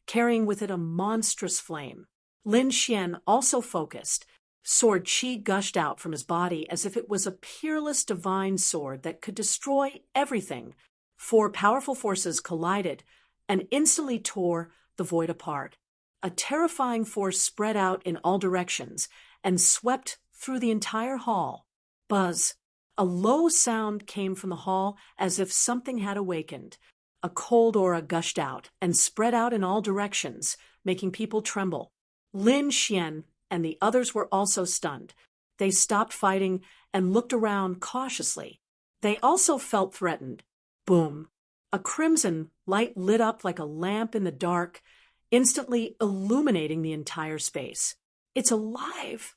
carrying with it a monstrous flame. Lin Xian also focused. Sword qi gushed out from his body as if it was a peerless divine sword that could destroy everything. Four powerful forces collided and instantly tore the void apart. A terrifying force spread out in all directions and swept through the entire hall. Buzz. A low sound came from the hall as if something had awakened. A cold aura gushed out and spread out in all directions, making people tremble. Lin Xian and the others were also stunned. They stopped fighting and looked around cautiously. They also felt threatened. Boom. A crimson light lit up like a lamp in the dark, instantly illuminating the entire space. "It's alive!"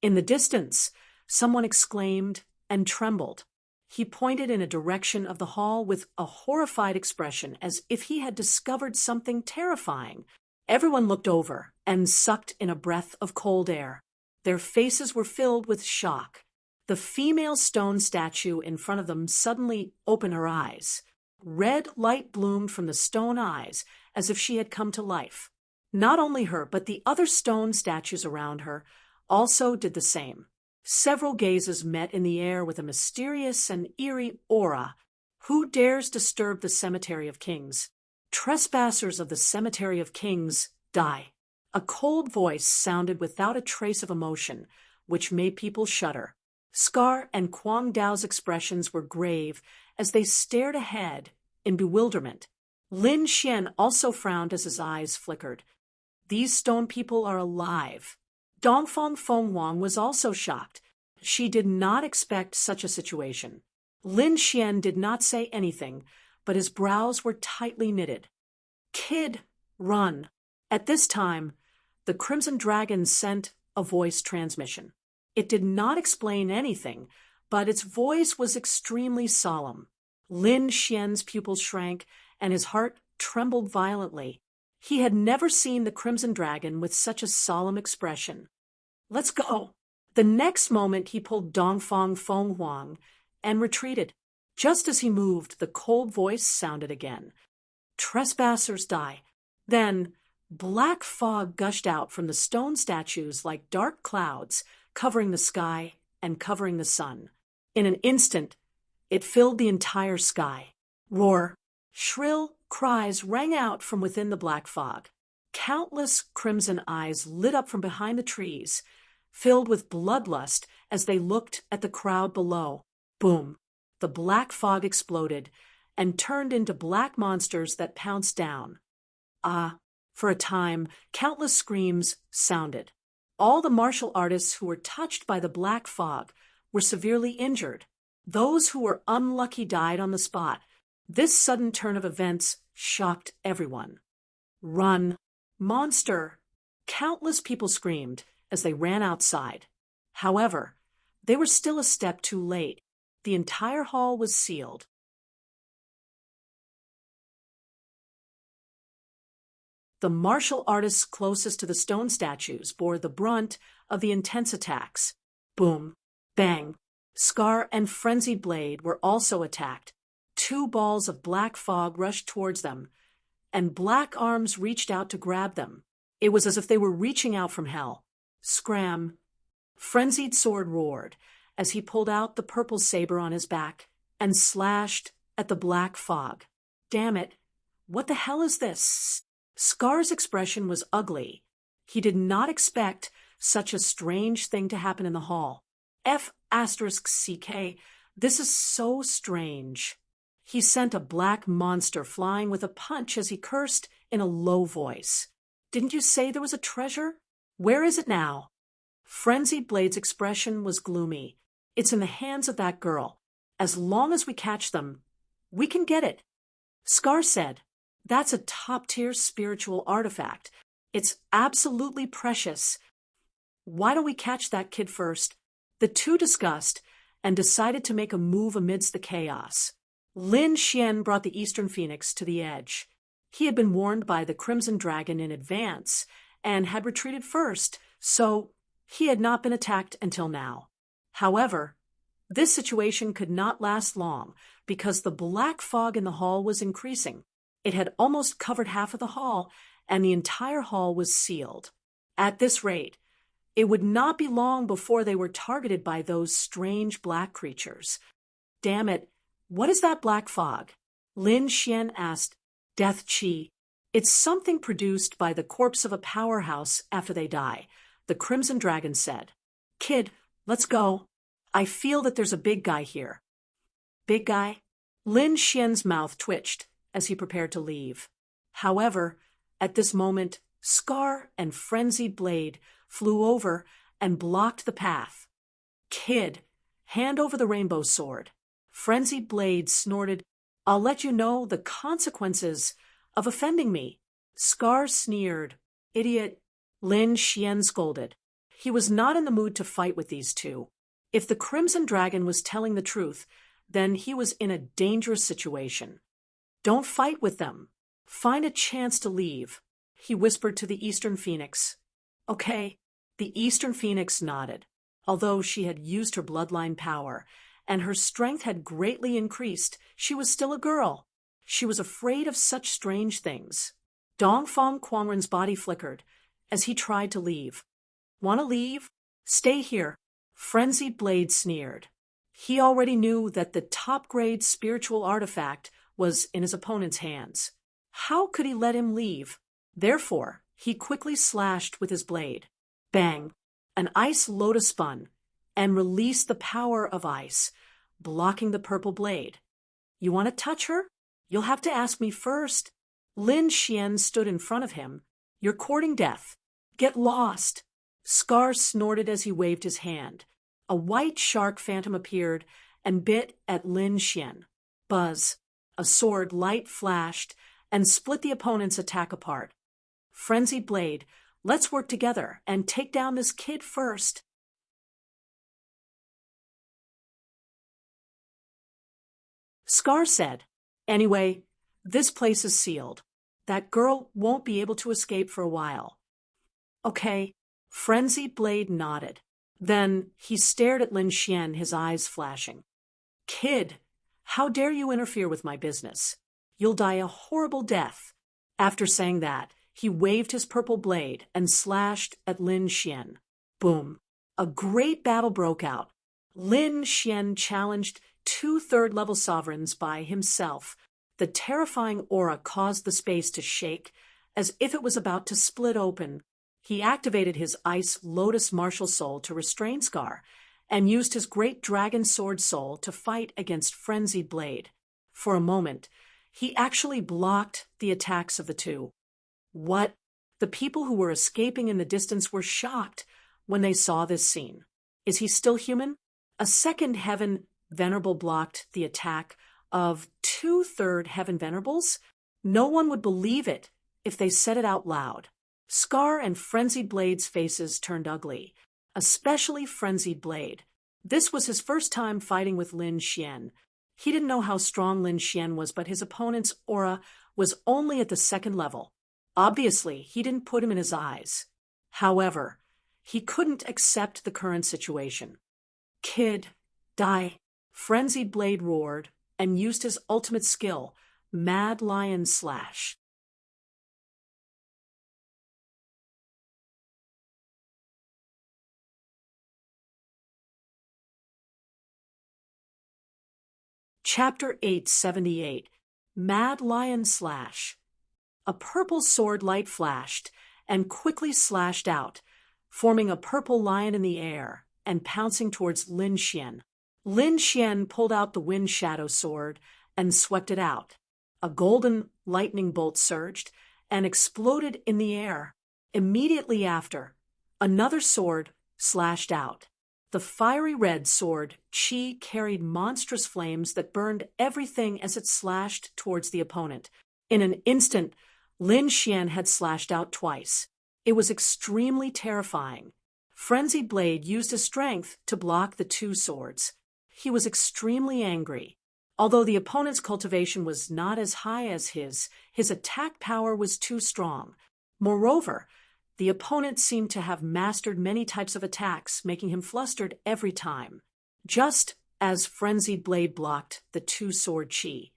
In the distance, someone exclaimed and trembled. He pointed in a direction of the hall with a horrified expression, as if he had discovered something terrifying. Everyone looked over and sucked in a breath of cold air. Their faces were filled with shock. The female stone statue in front of them suddenly opened her eyes. Red light bloomed from the stone eyes as if she had come to life. Not only her, but the other stone statues around her also did the same. Several gazes met in the air with a mysterious and eerie aura. "Who dares disturb the Cemetery of Kings? Trespassers of the Cemetery of Kings, die." A cold voice sounded without a trace of emotion, which made people shudder. Scar and Kwang Dao's expressions were grave as they stared ahead in bewilderment. Lin Xian also frowned as his eyes flickered. These stone people are alive. Dongfang Fenghuang was also shocked. She did not expect such a situation. Lin Xian did not say anything, but his brows were tightly knitted. "Kid, run." At this time, the Crimson Dragon sent a voice transmission. It did not explain anything, but its voice was extremely solemn. Lin Xian's pupils shrank, and his heart trembled violently. He had never seen the Crimson Dragon with such a solemn expression. "Let's go." The next moment he pulled Dongfang Fenghuang and retreated. Just as he moved, the cold voice sounded again. "Trespassers die." Then black fog gushed out from the stone statues like dark clouds, covering the sky and covering the sun. In an instant, it filled the entire sky. Roar! Shrill cries rang out from within the black fog. Countless crimson eyes lit up from behind the trees, filled with bloodlust as they looked at the crowd below. Boom! The black fog exploded and turned into black monsters that pounced down. For a time, countless screams sounded. All the martial artists who were touched by the black fog were severely injured. Those who were unlucky died on the spot. This sudden turn of events shocked everyone. "Run! Monster!" Countless people screamed as they ran outside. However, they were still a step too late. The entire hall was sealed. The martial artists closest to the stone statues bore the brunt of the intense attacks. Boom! Bang! Scar and Frenzied Blade were also attacked. Two balls of black fog rushed towards them, and black arms reached out to grab them. It was as if they were reaching out from hell. Scram! Frenzied Sword roared as he pulled out the purple saber on his back and slashed at the black fog. "Damn it! What the hell is this?" Scar's expression was ugly. He did not expect such a strange thing to happen in the hall. F***CK, this is so strange. He sent a black monster flying with a punch as he cursed in a low voice. "Didn't you say there was a treasure? Where is it now?" Frenzied Blade's expression was gloomy. "It's in the hands of that girl. As long as we catch them, we can get it." Scar said, "That's a top-tier spiritual artifact. It's absolutely precious. Why don't we catch that kid first?" The two discussed and decided to make a move amidst the chaos. Lin Xian brought the Eastern Phoenix to the edge. He had been warned by the Crimson Dragon in advance and had retreated first, so he had not been attacked until now. However, this situation could not last long because the black fog in the hall was increasing. It had almost covered half of the hall, and the entire hall was sealed. At this rate, it would not be long before they were targeted by those strange black creatures. "Damn it, what is that black fog?" Lin Xian asked. "Death Qi. It's something produced by the corpse of a powerhouse after they die," the Crimson Dragon said. "Kid, let's go. I feel that there's a big guy here." "Big guy?" Lin Xian's mouth twitched as he prepared to leave. However, at this moment, Scar and Frenzied Blade flew over and blocked the path. "Kid, hand over the rainbow sword." Frenzied Blade snorted. I'll let you know the consequences of offending me. Scar sneered. Idiot. Lin Xian scolded. He was not in the mood to fight with these two. If the Crimson Dragon was telling the truth, then he was in a dangerous situation. Don't fight with them. Find a chance to leave, he whispered to the Eastern Phoenix. Okay. The Eastern Phoenix nodded. Although she had used her bloodline power, and her strength had greatly increased, she was still a girl. She was afraid of such strange things. Dongfang Quanren's body flickered as he tried to leave. Want to leave? Stay here, Frenzied Blade sneered. He already knew that the top-grade spiritual artifact was in his opponent's hands. How could he let him leave? Therefore, he quickly slashed with his blade. Bang! An ice lotus spun and released the power of ice, blocking the purple blade. You want to touch her? You'll have to ask me first. Lin Xian stood in front of him. You're courting death. Get lost. Scar snorted as he waved his hand. A white shark phantom appeared and bit at Lin Xian. Buzz. A sword light flashed and split the opponent's attack apart. Frenzied Blade, let's work together and take down this kid first. Scar said, Anyway, this place is sealed. That girl won't be able to escape for a while. Okay. Frenzied Blade nodded. Then he stared at Lin Xian, his eyes flashing. Kid, how dare you interfere with my business? You'll die a horrible death. After saying that, he waved his purple blade and slashed at Lin Xian. Boom. A great battle broke out. Lin Xian challenged 2 third-level sovereigns by himself. The terrifying aura caused the space to shake as if it was about to split open. He activated his Ice Lotus Martial Soul to restrain Scar and used his Great Dragon Sword Soul to fight against Frenzied Blade. For a moment, he actually blocked the attacks of the two. What? The people who were escaping in the distance were shocked when they saw this scene. Is he still human? A second Heaven Venerable blocked the attack of 2/3 Heaven Venerables? No one would believe it if they said it out loud. Scar and Frenzied Blade's faces turned ugly, especially Frenzied Blade. This was his first time fighting with Lin Xian. He didn't know how strong Lin Xian was, but his opponent's aura was only at the 2nd level. Obviously, he didn't put him in his eyes. However, he couldn't accept the current situation. Kid, die. Frenzied Blade roared and used his ultimate skill, Mad Lion Slash. Chapter 878, Mad Lion Slash. A purple sword light flashed and quickly slashed out, forming a purple lion in the air and pouncing towards Lin Xian. Lin Xian pulled out the Wind Shadow sword and swept it out. A golden lightning bolt surged and exploded in the air. Immediately after, another sword slashed out. The fiery red sword, Qi, carried monstrous flames that burned everything as it slashed towards the opponent. In an instant, Lin Xian had slashed out twice. It was extremely terrifying. Frenzied Blade used his strength to block the 2 swords. He was extremely angry. Although the opponent's cultivation was not as high as his attack power was too strong. Moreover, the opponent seemed to have mastered many types of attacks, making him flustered every time. Just as Frenzied Blade blocked the 2-sword Qi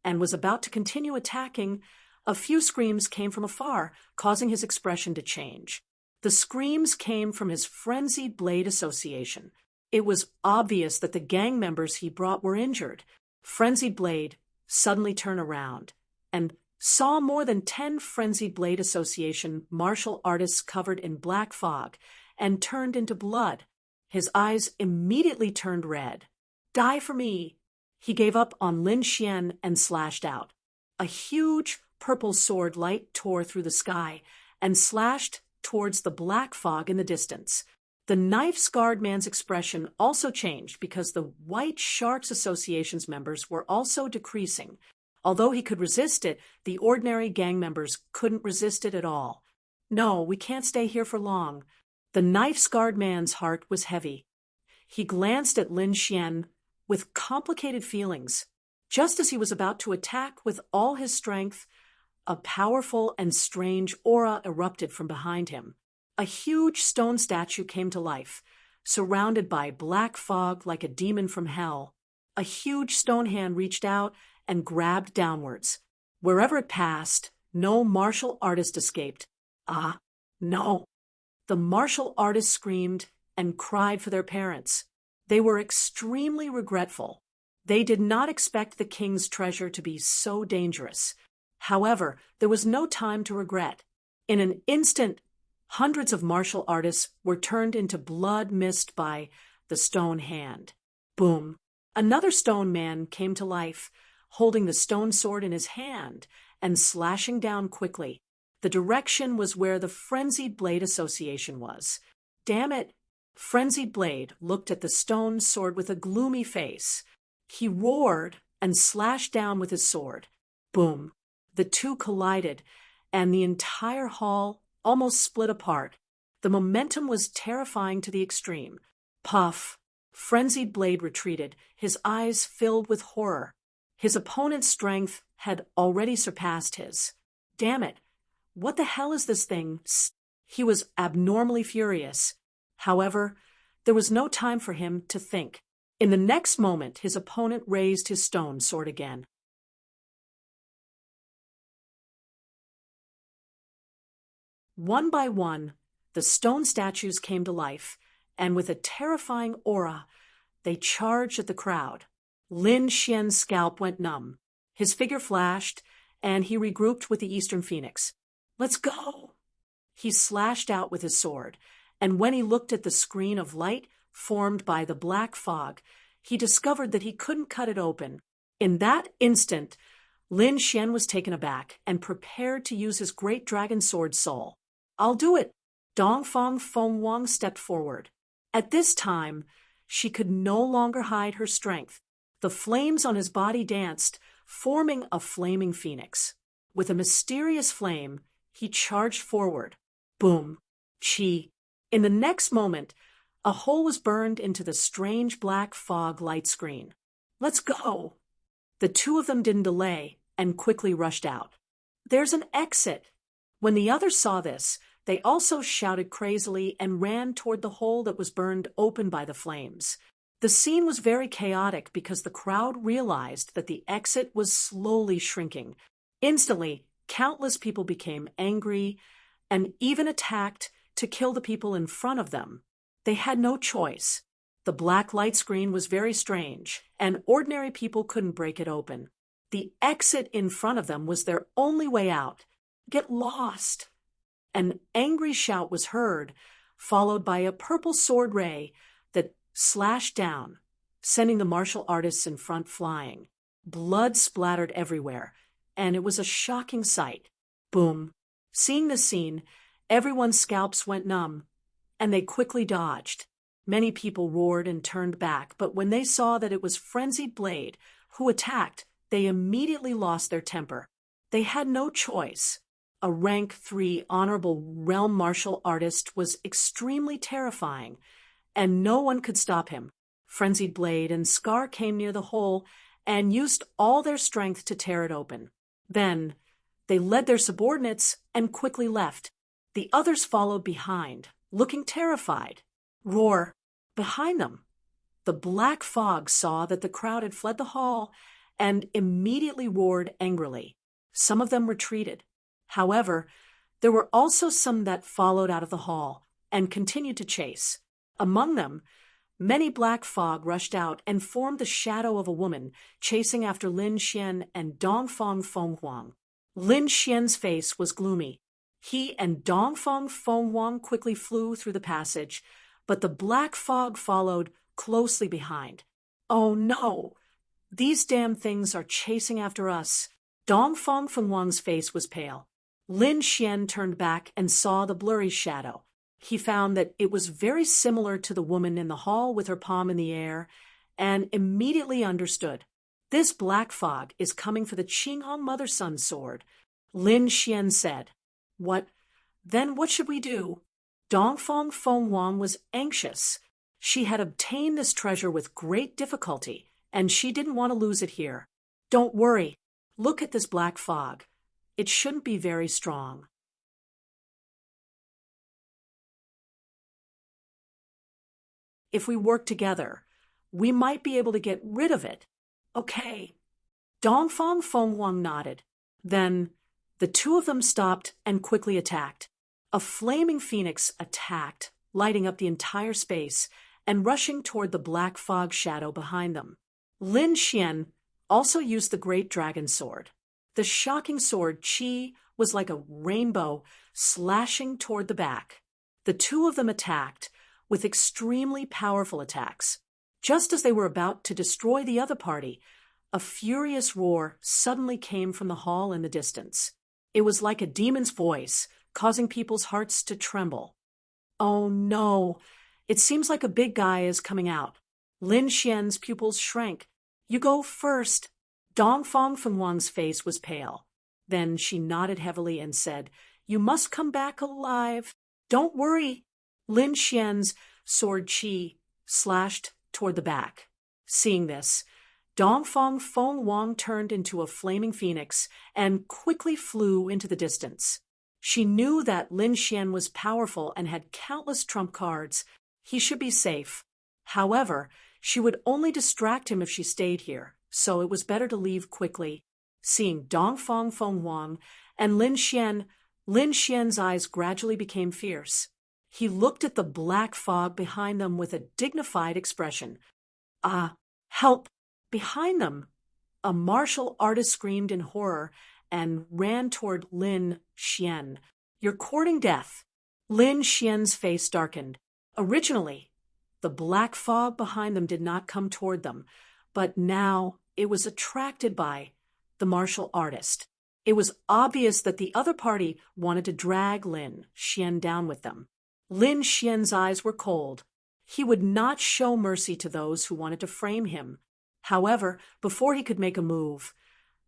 and was about to continue attacking, a few screams came from afar, causing his expression to change. The screams came from his Frenzied Blade Association. It was obvious that the gang members he brought were injured. Frenzied Blade suddenly turned around and saw more than 10 Frenzied Blade Association martial artists covered in black fog and turned into blood. His eyes immediately turned red. Die for me! He gave up on Lin Xian and slashed out. A huge purple sword light tore through the sky and slashed towards the black fog in the distance. The knife-scarred man's expression also changed because the White Sharks Association's members were also decreasing. Although he could resist it, the ordinary gang members couldn't resist it at all. No, we can't stay here for long. The knife-scarred man's heart was heavy. He glanced at Lin Xian with complicated feelings. Just as he was about to attack with all his strength, a powerful and strange aura erupted from behind him. A huge stone statue came to life, surrounded by black fog like a demon from hell. A huge stone hand reached out and grabbed downwards. Wherever it passed, no martial artist escaped. Ah, no. The martial artists screamed and cried for their parents. They were extremely regretful. They did not expect the king's treasure to be so dangerous. However, there was no time to regret. In an instant, hundreds of martial artists were turned into blood mist by the stone hand. Boom! Another stone man came to life, holding the stone sword in his hand and slashing down quickly. The direction was where the Frenzied Blade Association was. Damn it! Frenzied Blade looked at the stone sword with a gloomy face. He roared and slashed down with his sword. Boom! The two collided, and the entire hall almost split apart. The momentum was terrifying to the extreme. Puff! Frenzied Blade retreated, his eyes filled with horror. His opponent's strength had already surpassed his. Damn it! What the hell is this thing? He was abnormally furious. However, there was no time for him to think. In the next moment, his opponent raised his stone sword again. One by one, the stone statues came to life, and with a terrifying aura, they charged at the crowd. Lin Xian's scalp went numb. His figure flashed, and he regrouped with the Eastern Phoenix. Let's go! He slashed out with his sword, and when he looked at the screen of light formed by the black fog, he discovered that he couldn't cut it open. In that instant, Lin Xian was taken aback and prepared to use his great dragon sword soul. I'll do it! Dongfang Fenghuang stepped forward. At this time, she could no longer hide her strength. The flames on his body danced, forming a flaming phoenix. With a mysterious flame, he charged forward. Boom! Chi! In the next moment, a hole was burned into the strange black fog light screen. Let's go! The two of them didn't delay and quickly rushed out. There's an exit! When the others saw this, they also shouted crazily and ran toward the hole that was burned open by the flames. The scene was very chaotic because the crowd realized that the exit was slowly shrinking. Instantly, countless people became angry and even attacked to kill the people in front of them. They had no choice. The black light screen was very strange, and ordinary people couldn't break it open. The exit in front of them was their only way out. Get lost! An angry shout was heard, followed by a purple sword ray that slashed down, sending the martial artists in front flying. Blood splattered everywhere, and it was a shocking sight. Boom! Seeing the scene, everyone's scalps went numb, and they quickly dodged. Many people roared and turned back, but when they saw that it was Frenzied Blade who attacked, they immediately lost their temper. They had no choice. A rank 3 honorable realm martial artist was extremely terrifying, and no one could stop him. Frenzied Blade and Scar came near the hole and used all their strength to tear it open. Then, they led their subordinates and quickly left. The others followed behind, looking terrified. Roar! Behind them, the black fog saw that the crowd had fled the hall and immediately roared angrily. Some of them retreated. However, there were also some that followed out of the hall and continued to chase. Among them, many black fog rushed out and formed the shadow of a woman chasing after Lin Xian and Dongfang Fenghuang. Lin Xian's face was gloomy. He and Dongfang Fenghuang quickly flew through the passage, but the black fog followed closely behind. Oh no! These damn things are chasing after us. Dongfang Fenghuang's face was pale. Lin Xian turned back and saw the blurry shadow. He found that it was very similar to the woman in the hall with her palm in the air, and immediately understood. This black fog is coming for the Qinghong mother-son sword, Lin Xian said. Then what should we do? Dongfang Fenghuang was anxious. She had obtained this treasure with great difficulty, and she didn't want to lose it here. Don't worry. Look at this black fog. It shouldn't be very strong. If we work together, we might be able to get rid of it. Okay. Dongfang Fenghuang nodded. Then the two of them stopped and quickly attacked. A flaming phoenix attacked, lighting up the entire space and rushing toward the black fog shadow behind them. Lin Xian also used the great dragon sword. The shocking sword Qi was like a rainbow slashing toward the back. The two of them attacked with extremely powerful attacks. Just as they were about to destroy the other party, a furious roar suddenly came from the hall in the distance. It was like a demon's voice, causing people's hearts to tremble. Oh no, it seems like a big guy is coming out. Lin Xian's pupils shrank. You go first. Dongfang Fenghuang's face was pale. Then she nodded heavily and said, You must come back alive. Don't worry. Lin Xian's sword Qi slashed toward the back. Seeing this, Dongfang Fenghuang turned into a flaming phoenix and quickly flew into the distance. She knew that Lin Xian was powerful and had countless trump cards. He should be safe. However, she would only distract him if she stayed here, so it was better to leave quickly. Seeing Dongfang Fenghuang and Lin Xian's eyes gradually became fierce. He looked at the black fog behind them with a dignified expression. Help! Behind them, a martial artist screamed in horror and ran toward Lin Xian. You're courting death. Lin Xian's face darkened. Originally, the black fog behind them did not come toward them, but now it was attracted by the martial artist. It was obvious that the other party wanted to drag Lin Xian down with them. Lin Xian's eyes were cold. He would not show mercy to those who wanted to frame him. However, before he could make a move,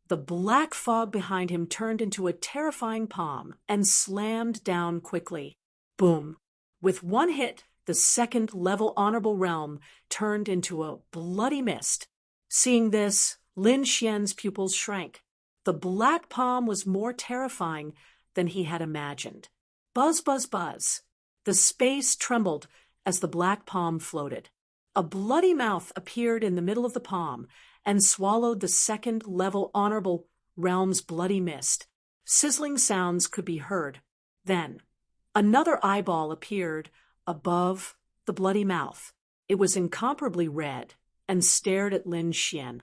the black fog behind him turned into a terrifying palm and slammed down quickly. Boom! With one hit, the second-level honorable realm turned into a bloody mist. Seeing this, Lin Xian's pupils shrank. The black palm was more terrifying than he had imagined. Buzz, buzz, buzz. The space trembled as the black palm floated. A bloody mouth appeared in the middle of the palm and swallowed the second-level honorable realm's bloody mist. Sizzling sounds could be heard. Then, another eyeball appeared above the bloody mouth. It was incomparably red and stared at Lin Xian.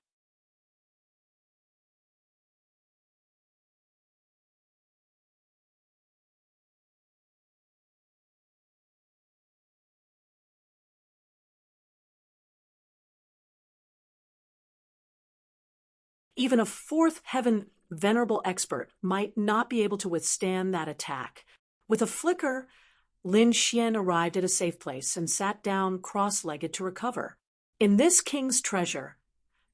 Even a fourth heaven venerable expert might not be able to withstand that attack. With a flicker, Lin Xian arrived at a safe place and sat down cross-legged to recover. In this king's treasure,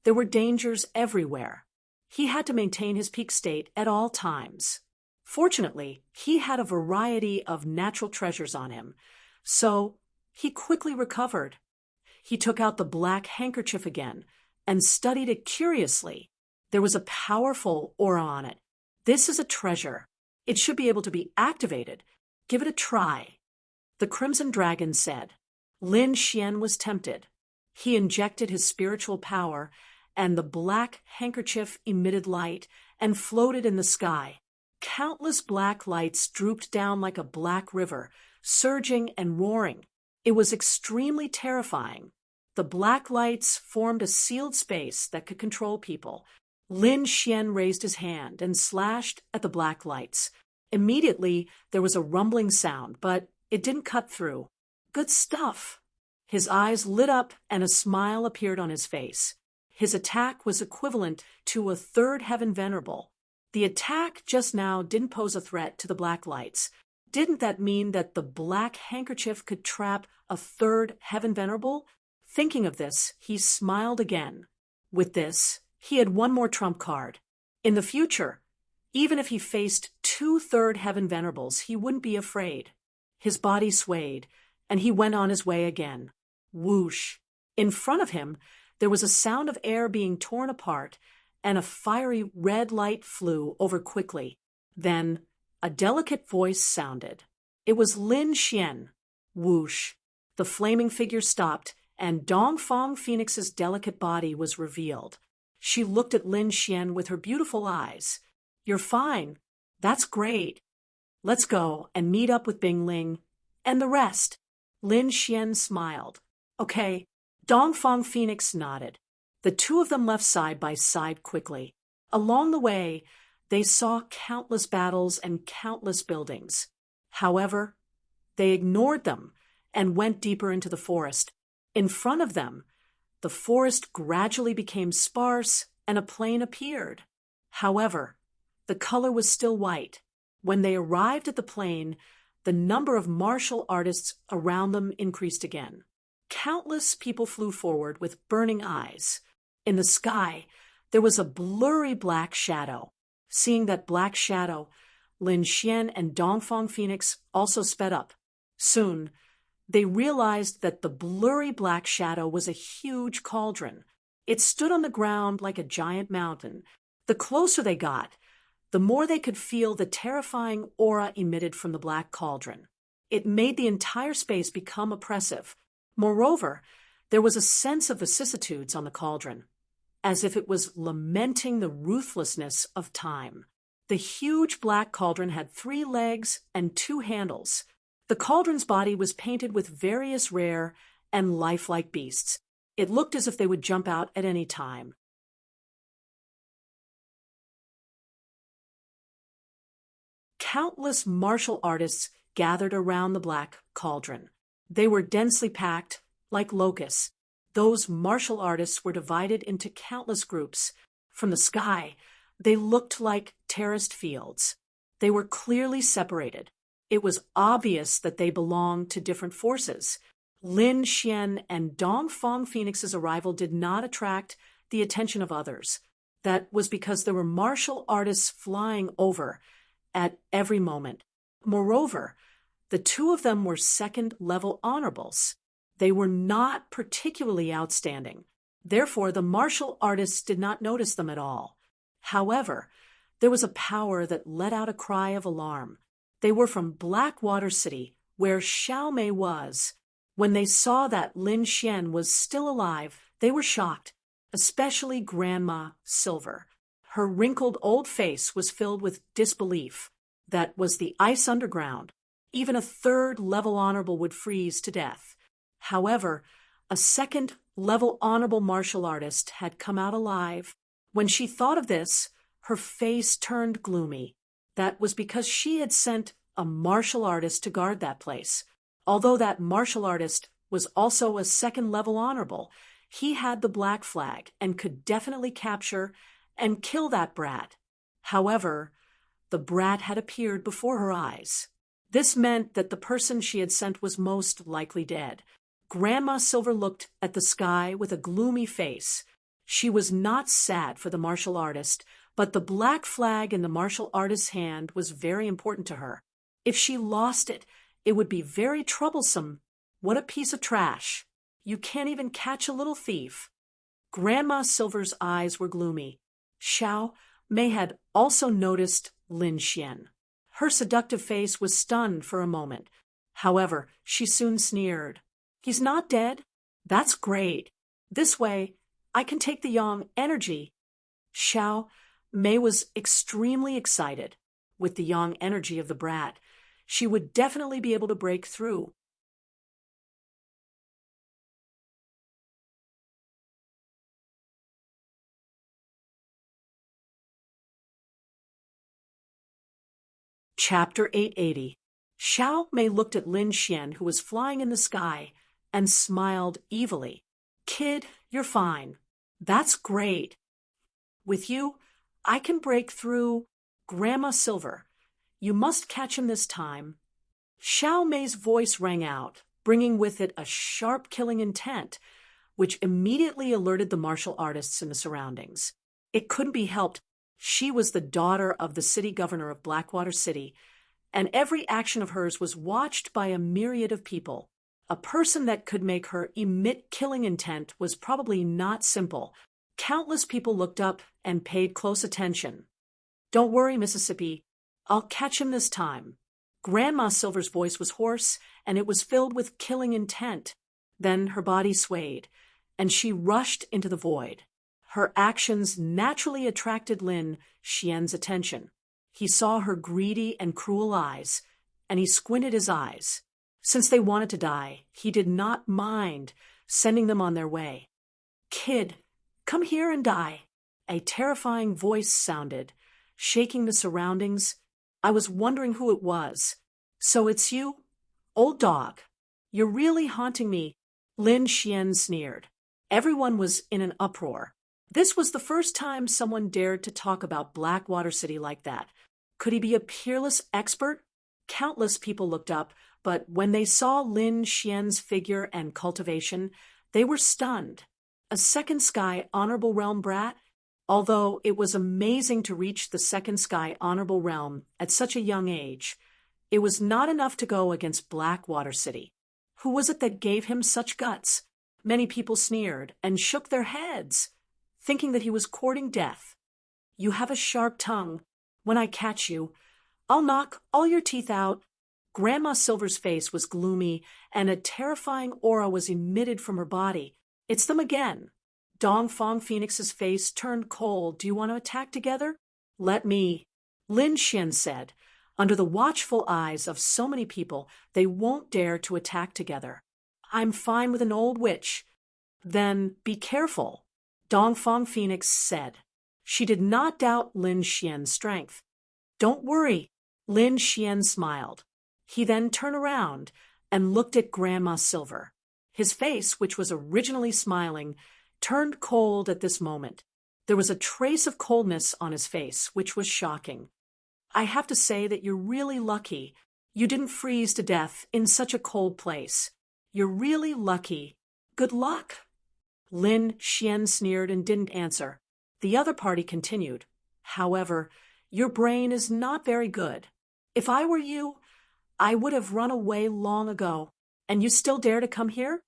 there were dangers everywhere. He had to maintain his peak state at all times. Fortunately, he had a variety of natural treasures on him, so he quickly recovered. He took out the black handkerchief again and studied it curiously. There was a powerful aura on it. This is a treasure. It should be able to be activated. Give it a try. The Crimson Dragon said. Lin Xian was tempted. He injected his spiritual power, and the black handkerchief emitted light and floated in the sky. Countless black lights drooped down like a black river, surging and roaring. It was extremely terrifying. The black lights formed a sealed space that could control people. Lin Xian raised his hand and slashed at the black lights. Immediately, there was a rumbling sound, but it didn't cut through. Good stuff. His eyes lit up and a smile appeared on his face. His attack was equivalent to a third heaven venerable. The attack just now didn't pose a threat to the black lights. Didn't that mean that the black handkerchief could trap a third heaven venerable? Thinking of this, he smiled again. With this, He had one more trump card. In the future, even if he faced 2/3 Heaven Venerables, he wouldn't be afraid. His body swayed, and he went on his way again. Whoosh! In front of him, there was a sound of air being torn apart, and a fiery red light flew over quickly. Then, a delicate voice sounded. It was Lin Xian. Whoosh! The flaming figure stopped, and Dongfang Phoenix's delicate body was revealed. She looked at Lin Xian with her beautiful eyes. "You're fine. That's great. Let's go and meet up with Bing Ling and the rest." Lin Xian smiled. "Okay." Dongfang Phoenix nodded. The two of them left side by side quickly. Along the way, they saw countless battles and countless buildings. However, they ignored them and went deeper into the forest. In front of them, the forest gradually became sparse and a plain appeared. However, the color was still white. When they arrived at the plain, the number of martial artists around them increased again. Countless people flew forward with burning eyes. In the sky, there was a blurry black shadow. Seeing that black shadow, Lin Xian and Dongfang Phoenix also sped up. Soon, they realized that the blurry black shadow was a huge cauldron. It stood on the ground like a giant mountain. The closer they got, the more they could feel the terrifying aura emitted from the black cauldron. It made the entire space become oppressive. Moreover, there was a sense of vicissitudes on the cauldron, as if it was lamenting the ruthlessness of time. The huge black cauldron had 3 legs and 2 handles. The cauldron's body was painted with various rare and lifelike beasts. It looked as if they would jump out at any time. Countless martial artists gathered around the black cauldron. They were densely packed, like locusts. Those martial artists were divided into countless groups. From the sky, they looked like terraced fields. They were clearly separated. It was obvious that they belonged to different forces. Lin Xian and Dongfang Phoenix's arrival did not attract the attention of others. That was because there were martial artists flying over at every moment. Moreover, the two of them were second-level honorables. They were not particularly outstanding. Therefore, the martial artists did not notice them at all. However, there was a power that let out a cry of alarm. They were from Blackwater City, where Xiao Mei was. When they saw that Lin Xian was still alive, they were shocked, especially Grandma Silver. Her wrinkled old face was filled with disbelief. That was the ice underground. Even a third-level honorable would freeze to death. However, a second-level honorable martial artist had come out alive. When she thought of this, her face turned gloomy. That was because she had sent a martial artist to guard that place. Although that martial artist was also a second-level honorable, he had the black flag and could definitely capture and kill that brat. However, the brat had appeared before her eyes. This meant that the person she had sent was most likely dead. Grandma Silver looked at the sky with a gloomy face. She was not sad for the martial artist, but the black flag in the martial artist's hand was very important to her. If she lost it, it would be very troublesome. What a piece of trash. You can't even catch a little thief. Grandma Silver's eyes were gloomy. Xiao Mei had also noticed Lin Xian. Her seductive face was stunned for a moment. However, she soon sneered. "He's not dead? That's great. This way, I can take the yang energy." Xiao Mei was extremely excited. With the yang energy of the brat, she would definitely be able to break through. Chapter 880. Xiao Mei looked at Lin Xian, who was flying in the sky, and smiled evilly. "Kid, you're fine. That's great. With you, I can break through Grandma Silver. You must catch him this time." Xiao Mei's voice rang out, bringing with it a sharp killing intent, which immediately alerted the martial artists in the surroundings. It couldn't be helped. She was the daughter of the city governor of Blackwater City, and every action of hers was watched by a myriad of people. A person that could make her emit killing intent was probably not simple. Countless people looked up and paid close attention. "Don't worry, Mississippi. I'll catch him this time." Grandma Silver's voice was hoarse, and it was filled with killing intent. Then her body swayed, and she rushed into the void. Her actions naturally attracted Lin Xian's attention. He saw her greedy and cruel eyes, and he squinted his eyes. Since they wanted to die, he did not mind sending them on their way. "Kid, come here and die," a terrifying voice sounded, shaking the surroundings. I was wondering who it was. "So it's you? Old dog. You're really haunting me," Lin Xian sneered. Everyone was in an uproar. This was the first time someone dared to talk about Blackwater City like that. Could he be a peerless expert? Countless people looked up, but when they saw Lin Xian's figure and cultivation, they were stunned. A second sky honorable realm brat? Although it was amazing to reach the second sky honorable realm at such a young age, it was not enough to go against Blackwater City. Who was it that gave him such guts? Many people sneered and shook their heads, thinking that he was courting death. "You have a sharp tongue. When I catch you, I'll knock all your teeth out." Grandma Silver's face was gloomy, and a terrifying aura was emitted from her body. "It's them again." Dong Fong Phoenix's face turned cold. "Do you want to attack together?" "Let me," Lin Xian said. Under the watchful eyes of so many people, they won't dare to attack together. "I'm fine with an old witch." "Then be careful," Dong Fong Phoenix said. She did not doubt Lin Xian's strength. "Don't worry," Lin Xian smiled. He then turned around and looked at Grandma Silver. His face, which was originally smiling, turned cold at this moment. There was a trace of coldness on his face, which was shocking. "I have to say that you're really lucky. You didn't freeze to death in such a cold place. You're really lucky. Good luck." Lin Xian sneered and didn't answer. The other party continued. "However, your brain is not very good. If I were you, I would have run away long ago. And you still dare to come here?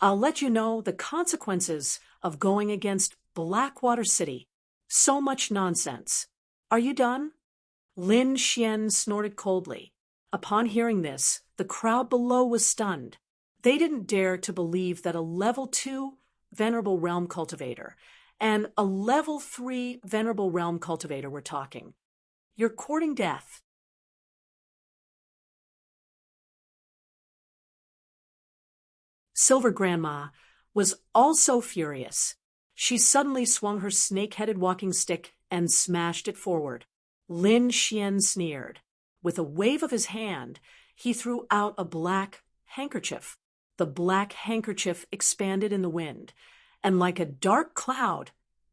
I'll let you know the consequences of going against Blackwater City. So much nonsense. Are you done?" Lin Xian snorted coldly. Upon hearing this, the crowd below was stunned. They didn't dare to believe that a level 2 Venerable Realm Cultivator and a level 3 Venerable Realm Cultivator were talking. "You're courting death." Silver Grandma was also furious. She suddenly swung her snake-headed walking stick and smashed it forward. Lin Xian sneered. With a wave of his hand, he threw out a black handkerchief. The black handkerchief expanded in the wind, and like a dark cloud,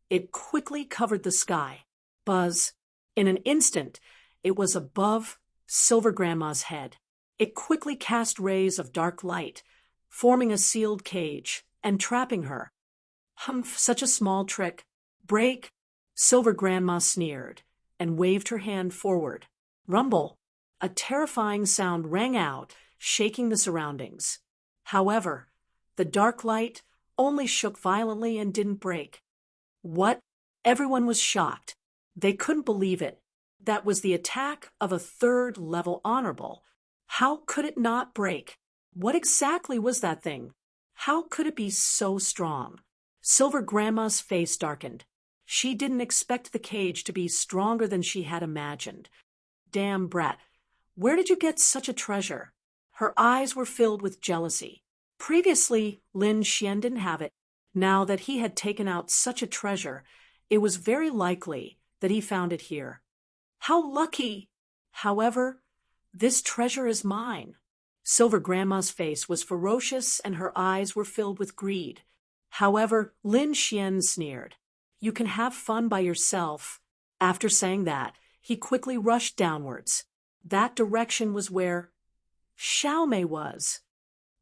it quickly covered the sky. Buzz! In an instant, it was above Silver Grandma's head. It quickly cast rays of dark light, forming a sealed cage and trapping her. "Humph, such a small trick. Break!" Silver Grandma sneered and waved her hand forward. Rumble! A terrifying sound rang out, shaking the surroundings. However, the dark light only shook violently and didn't break. What? Everyone was shocked. They couldn't believe it. That was the attack of a 3rd level honorable. How could it not break? What exactly was that thing? How could it be so strong? Silver Grandma's face darkened. She didn't expect the cage to be stronger than she had imagined. "Damn brat, where did you get such a treasure?" Her eyes were filled with jealousy. Previously, Lin Xian didn't have it. Now that he had taken out such a treasure, it was very likely that he found it here. "How lucky!" "However, this treasure is mine." Silver Grandma's face was ferocious and her eyes were filled with greed. However, Lin Xian sneered. "You can have fun by yourself." After saying that, he quickly rushed downwards. That direction was where Xiaomei was.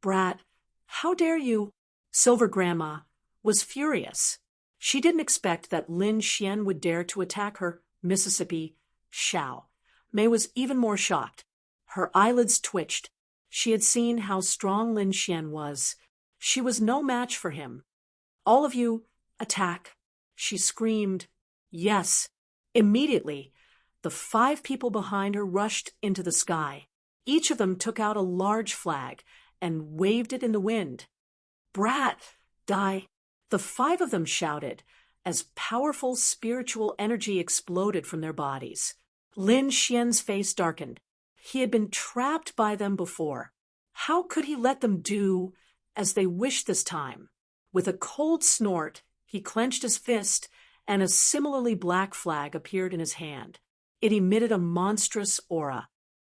"Brat, how dare you?" Silver Grandma was furious. She didn't expect that Lin Xian would dare to attack her. Mississippi Xiao Mei was even more shocked. Her eyelids twitched. She had seen how strong Lin Xian was. She was no match for him. All of you, attack, she screamed. Yes. Immediately, the 5 people behind her rushed into the sky. Each of them took out a large flag and waved it in the wind. Brat, die. The 5 of them shouted as powerful spiritual energy exploded from their bodies. Lin Xian's face darkened. He had been trapped by them before. How could he let them do as they wished this time? With a cold snort, he clenched his fist, and a similarly black flag appeared in his hand. It emitted a monstrous aura.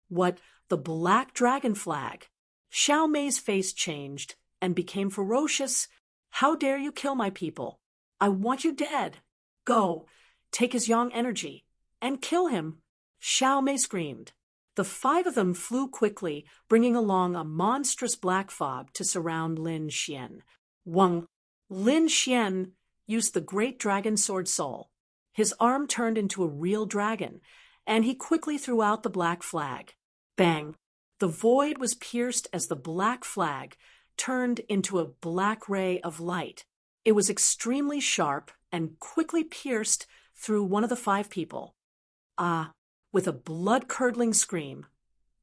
What? The black dragon flag? Xiao Mei's face changed and became ferocious. How dare you kill my people? I want you dead. Go, take his yang energy, and kill him. Xiao Mei screamed. The 5 of them flew quickly, bringing along a monstrous black fog to surround Lin Xian. Lin Xian used the great dragon sword soul. His arm turned into a real dragon, and he quickly threw out the black flag. Bang! The void was pierced as the black flag turned into a black ray of light. It was extremely sharp and quickly pierced through one of the 5 people. With a blood-curdling scream,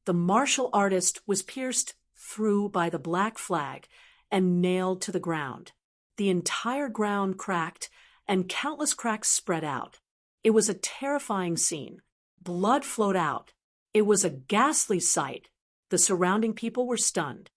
the martial artist was pierced through by the black flag and nailed to the ground. The entire ground cracked, and countless cracks spread out. It was a terrifying scene. Blood flowed out. It was a ghastly sight. The surrounding people were stunned.